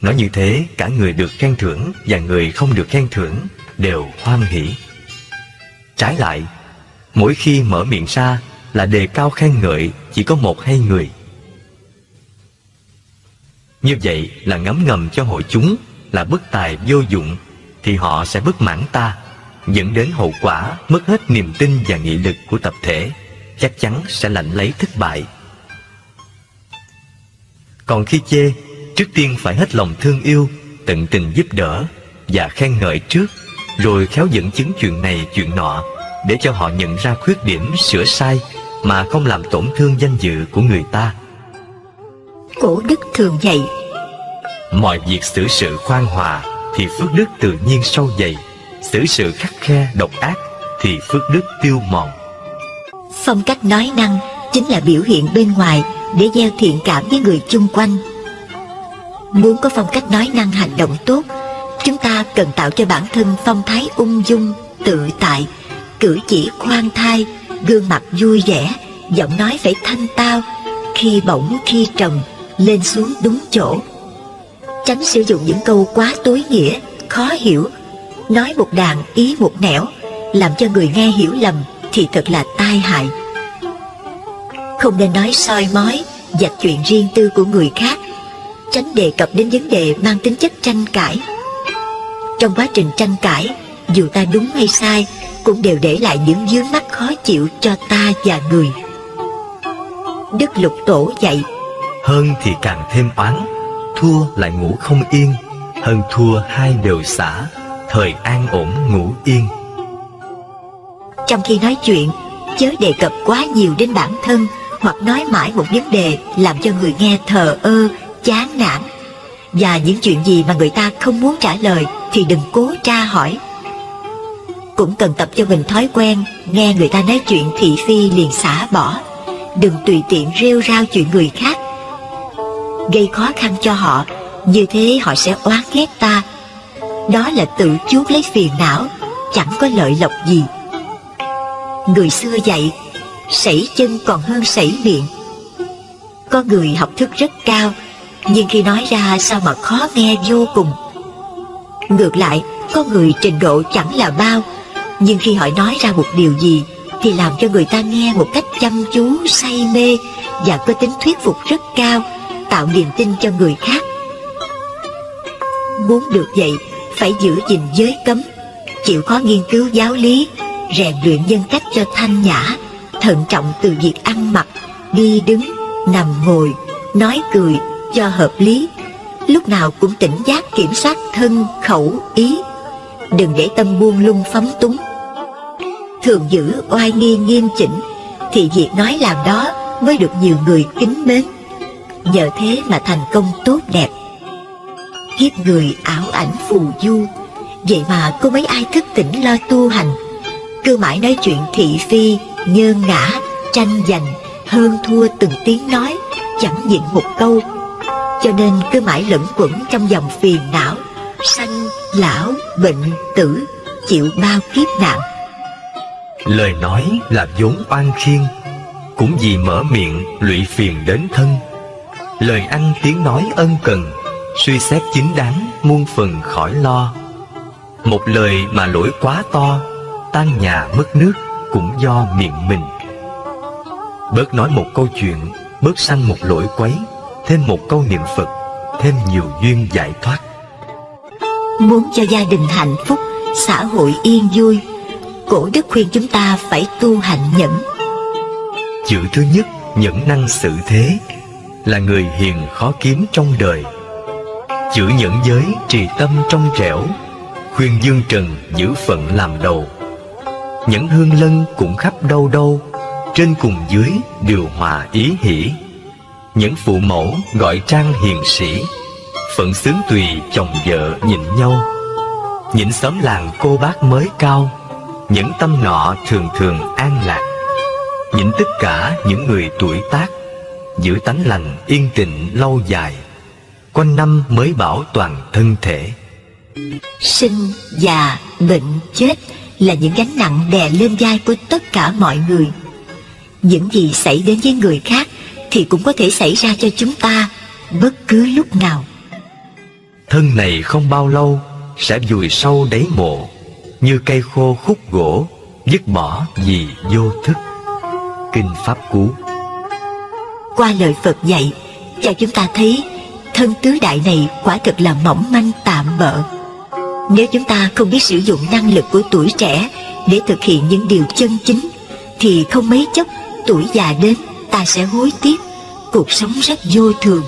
Nói như thế, cả người được khen thưởng và người không được khen thưởng đều hoan hỉ. Trái lại, mỗi khi mở miệng ra là đề cao khen ngợi chỉ có 1-2 người. Như vậy là ngấm ngầm cho hội chúng là bất tài vô dụng, thì họ sẽ bất mãn ta, dẫn đến hậu quả mất hết niềm tin và nghị lực của tập thể, chắc chắn sẽ lãnh lấy thất bại. Còn khi chê, trước tiên phải hết lòng thương yêu, tận tình giúp đỡ và khen ngợi trước, rồi khéo dẫn chứng chuyện này chuyện nọ, để cho họ nhận ra khuyết điểm, sửa sai mà không làm tổn thương danh dự của người ta. Cổ đức thường dạy: mọi việc xử sự khoan hòa thì phước đức tự nhiên sâu dày, xử sự khắt khe độc ác thì phước đức tiêu mòn. Phong cách nói năng chính là biểu hiện bên ngoài để gieo thiện cảm với người chung quanh. Muốn có phong cách nói năng hành động tốt, chúng ta cần tạo cho bản thân phong thái ung dung, tự tại, cử chỉ khoan thai, gương mặt vui vẻ, giọng nói phải thanh tao, khi bổng khi trầm, lên xuống đúng chỗ. Tránh sử dụng những câu quá tối nghĩa, khó hiểu, nói một đàng ý một nẻo, làm cho người nghe hiểu lầm thì thật là tai hại. Không nên nói soi mói, vạch chuyện riêng tư của người khác, tránh đề cập đến vấn đề mang tính chất tranh cãi. Trong quá trình tranh cãi, dù ta đúng hay sai, cũng đều để lại những vướng mắc khó chịu cho ta và người. Đức Lục Tổ dạy: hơn thì càng thêm oán, thua lại ngủ không yên, hơn thua hai đều xả, thời an ổn ngủ yên. Trong khi nói chuyện, chớ đề cập quá nhiều đến bản thân, hoặc nói mãi một vấn đề làm cho người nghe thờ ơ, chán nản. Và những chuyện gì mà người ta không muốn trả lời thì đừng cố tra hỏi. Cũng cần tập cho mình thói quen nghe người ta nói chuyện thị phi liền xả bỏ, đừng tùy tiện rêu rao chuyện người khác, gây khó khăn cho họ. Như thế họ sẽ oán ghét ta. Đó là tự chuốc lấy phiền não, chẳng có lợi lộc gì. Người xưa dạy: sẩy chân còn hơn sẩy miệng. Có người học thức rất cao, nhưng khi nói ra sao mà khó nghe vô cùng. Ngược lại, có người trình độ chẳng là bao, nhưng khi họ nói ra một điều gì thì làm cho người ta nghe một cách chăm chú, say mê và có tính thuyết phục rất cao, tạo niềm tin cho người khác. Muốn được vậy, phải giữ gìn giới cấm, chịu khó nghiên cứu giáo lý, rèn luyện nhân cách cho thanh nhã, thận trọng từ việc ăn mặc, đi đứng, nằm ngồi, nói cười cho hợp lý, lúc nào cũng tỉnh giác kiểm soát thân, khẩu, ý. Đừng để tâm buông lung phóng túng. Thường giữ oai nghi nghiêm chỉnh, thì việc nói làm đó mới được nhiều người kính mến. Nhờ thế mà thành công tốt đẹp. Kiếp người ảo ảnh phù du, vậy mà có mấy ai thức tỉnh lo tu hành. Cứ mãi nói chuyện thị phi, nhơn ngã, tranh giành, hơn thua từng tiếng nói, chẳng nhịn một câu. cho nên cứ mãi lẫn quẩn trong dòng phiền não, sanh, lão, bệnh, tử, chịu bao kiếp nạn. Lời nói là vốn oan khiên, cũng vì mở miệng lụy phiền đến thân. Lời ăn tiếng nói ân cần, suy xét chính đáng muôn phần khỏi lo. Một lời mà lỗi quá to, tan nhà mất nước cũng do miệng mình. Bớt nói một câu chuyện, bớt sanh một lỗi quấy, thêm một câu niệm Phật, thêm nhiều duyên giải thoát. Muốn cho gia đình hạnh phúc, xã hội yên vui, Cổ đức khuyên chúng ta phải tu hành nhẫn. Chữ thứ nhất, nhẫn năng xử thế, là người hiền khó kiếm trong đời. Chữ nhẫn giới trì tâm trong trẻo, khuyên dương trần giữ phận làm đầu. Nhẫn hương lân cũng khắp đâu đâu, trên cùng dưới điều hòa ý hỷ. Nhẫn phụ mẫu gọi trang hiền sĩ, phận xướng tùy chồng vợ nhịn nhau. Nhịn xóm làng cô bác mới cao, nhẫn tâm nọ thường thường an lạc. Nhịn tất cả những người tuổi tác, giữ tánh lành yên tịnh lâu dài, quanh năm mới bảo toàn thân thể. Sinh, già, bệnh, chết là những gánh nặng đè lên vai của tất cả mọi người. Những gì xảy đến với người khác thì cũng có thể xảy ra cho chúng ta bất cứ lúc nào. Thân này không bao lâu sẽ vùi sâu đáy mộ, như cây khô khúc gỗ, dứt bỏ vì vô thức. Kinh Pháp Cú. Qua lời Phật dạy, cho chúng ta thấy thân tứ đại này quả thực là mỏng manh tạm bợ. Nếu chúng ta không biết sử dụng năng lực của tuổi trẻ để thực hiện những điều chân chính, thì không mấy chốc tuổi già đến ta sẽ hối tiếc, cuộc sống rất vô thường.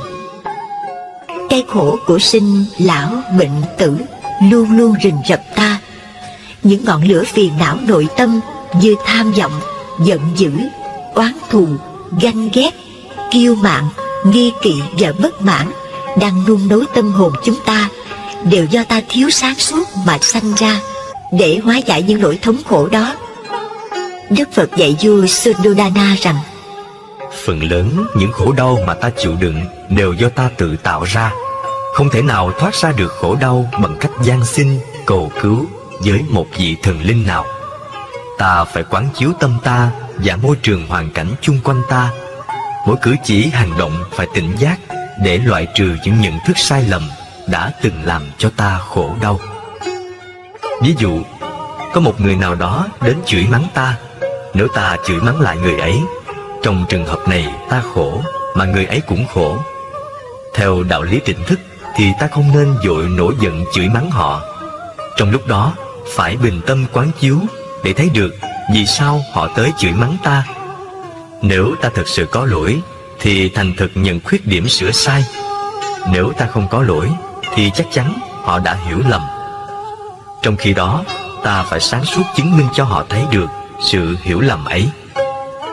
Cái khổ của sinh, lão, bệnh, tử luôn luôn rình rập ta. Những ngọn lửa phiền não nội tâm như tham vọng, giận dữ, oán thù, ganh ghét, kiêu mạn, nghi kỵ và bất mãn đang nung nấu tâm hồn chúng ta, đều do ta thiếu sáng suốt mà sanh ra. Để hóa giải những nỗi thống khổ đó, Đức Phật dạy vua Suddhodana rằng: phần lớn những khổ đau mà ta chịu đựng đều do ta tự tạo ra, không thể nào thoát ra được khổ đau bằng cách van xin cầu cứu với một vị thần linh nào. Ta phải quán chiếu tâm ta và môi trường hoàn cảnh chung quanh ta. Mỗi cử chỉ hành động phải tỉnh giác để loại trừ những nhận thức sai lầm đã từng làm cho ta khổ đau. Ví dụ, có một người nào đó đến chửi mắng ta. Nếu ta chửi mắng lại người ấy, trong trường hợp này ta khổ mà người ấy cũng khổ. Theo đạo lý tỉnh thức thì ta không nên vội nổi giận chửi mắng họ. Trong lúc đó phải bình tâm quán chiếu để thấy được vì sao họ tới chửi mắng ta. Nếu ta thực sự có lỗi thì thành thực nhận khuyết điểm sửa sai. Nếu ta không có lỗi thì chắc chắn họ đã hiểu lầm. Trong khi đó ta phải sáng suốt chứng minh cho họ thấy được sự hiểu lầm ấy.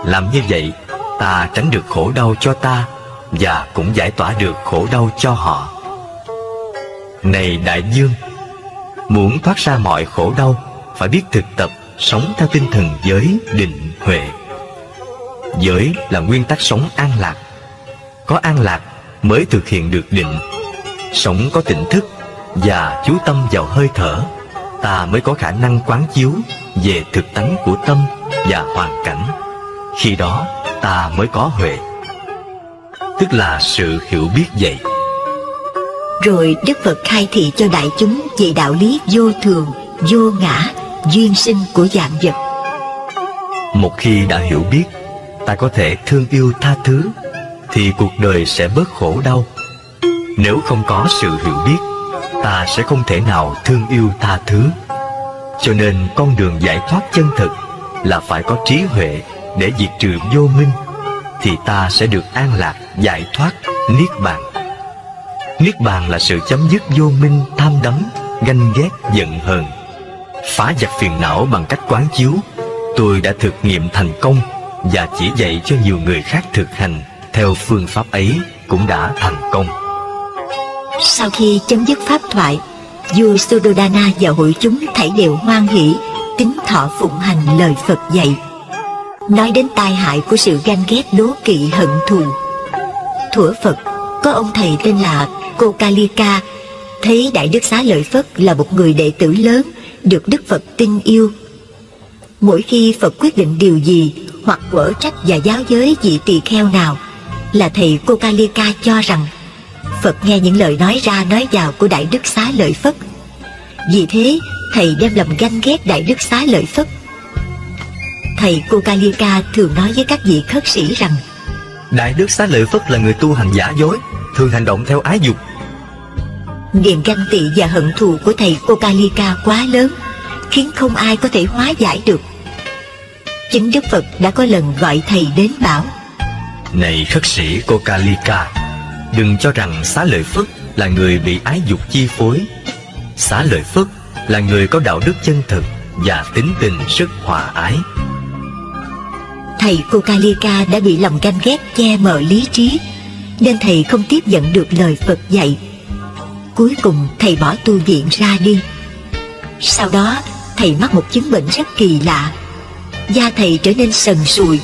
Làm như vậy ta tránh được khổ đau cho ta và cũng giải tỏa được khổ đau cho họ. Này đại dương, muốn thoát ra mọi khổ đau phải biết thực tập sống theo tinh thần giới định huệ. Giới là nguyên tắc sống an lạc. Có an lạc mới thực hiện được định. Sống có tỉnh thức và chú tâm vào hơi thở, ta mới có khả năng quán chiếu về thực tánh của tâm và hoàn cảnh. Khi đó ta mới có huệ, tức là sự hiểu biết vậy. Rồi Đức Phật khai thị cho đại chúng về đạo lý vô thường, vô ngã, duyên sinh của vạn vật. Một khi đã hiểu biết, ta có thể thương yêu tha thứ, thì cuộc đời sẽ bớt khổ đau. Nếu không có sự hiểu biết, ta sẽ không thể nào thương yêu tha thứ. Cho nên con đường giải thoát chân thực là phải có trí huệ để diệt trừ vô minh, thì ta sẽ được an lạc, giải thoát, niết bàn. Niết bàn là sự chấm dứt vô minh, tham đắm, ganh ghét, giận hờn. Phá giặc phiền não bằng cách quán chiếu, tôi đã thực nghiệm thành công và chỉ dạy cho nhiều người khác thực hành theo phương pháp ấy cũng đã thành công. Sau khi chấm dứt pháp thoại, vua Suddhodana và hội chúng thảy đều hoan hỷ, tín thọ phụng hành lời Phật dạy. Nói đến tai hại của sự ganh ghét, đố kỵ, hận thù. Thuở Phật, Có ông thầy tên là Kokalika thấy Đại Đức Xá Lợi Phất là một người đệ tử lớn, được Đức Phật tin yêu. Mỗi khi Phật quyết định điều gì hoặc quở trách và giáo giới vị tỳ kheo nào, là thầy Kokalika cho rằng Phật nghe những lời nói ra nói vào của Đại Đức Xá Lợi Phất. Vì thế thầy đem lòng ganh ghét Đại Đức Xá Lợi Phất. Thầy Kokalika thường nói với các vị khất sĩ rằng Đại Đức Xá Lợi Phất là người tu hành giả dối, thường hành động theo ái dục. niềm ganh tị và hận thù của thầy Kokalika quá lớn, khiến không ai có thể hóa giải được. Chính Đức Phật đã có lần gọi thầy đến bảo: Này khất sĩ Kokalika, đừng cho rằng Xá Lợi Phất là người bị ái dục chi phối. Xá Lợi Phất là người có đạo đức chân thực và tính tình rất hòa ái. Thầy Kokalika đã bị lòng ganh ghét che mờ lý trí, nên thầy không tiếp nhận được lời Phật dạy. Cuối cùng thầy bỏ tu viện ra đi. Sau đó thầy mắc một chứng bệnh rất kỳ lạ. Da thầy trở nên sần sùi,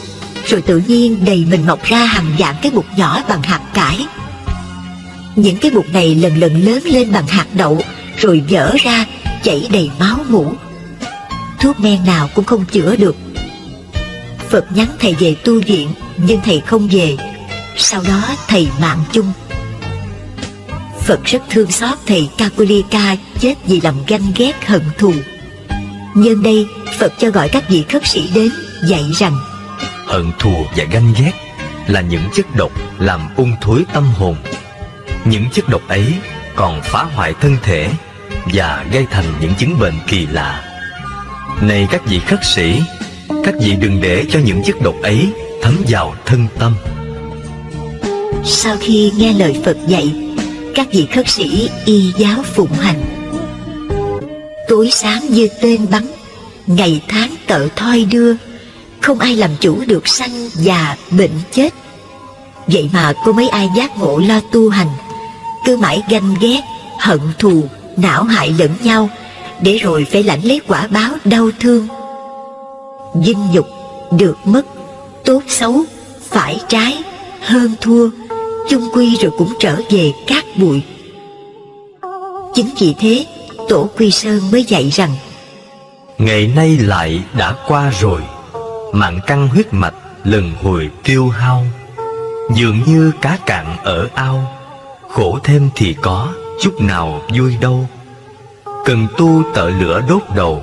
rồi tự nhiên đầy mình mọc ra hàng vạn cái bụt nhỏ bằng hạt cải. Những cái bụt này lần lần lớn lên bằng hạt đậu, rồi vỡ ra chảy đầy máu mủ. Thuốc men nào cũng không chữa được. Phật nhắn thầy về tu viện, nhưng thầy không về. Sau đó thầy mạng chung. Phật rất thương xót thầy Kokalika chết vì lòng ganh ghét hận thù. Nhân đây Phật cho gọi các vị khất sĩ đến, dạy rằng Hận thù và ganh ghét là những chất độc làm ung thối tâm hồn. Những chất độc ấy còn phá hoại thân thể và gây thành những chứng bệnh kỳ lạ. Này các vị khất sĩ, các vị đừng để cho những chất độc ấy thấm vào thân tâm. Sau khi nghe lời Phật dạy, các vị khất sĩ y giáo phụng hành. Tối sáng như tên bắn, ngày tháng tợ thoi đưa, không ai làm chủ được sanh già bệnh chết. Vậy mà có mấy ai giác ngộ lo tu hành, cứ mãi ganh ghét, hận thù, não hại lẫn nhau, để rồi phải lãnh lấy quả báo đau thương. Vinh nhục, được mất, tốt xấu, phải trái, hơn thua, chung quy rồi cũng trở về cát bụi. Chính vì thế Tổ Quy Sơn mới dạy rằng Ngày nay lại đã qua rồi, mạng căn huyết mạch lần hồi tiêu hao. Dường như cá cạn ở ao, khổ thêm thì có, chút nào vui đâu. Cần tu tợ lửa đốt đầu,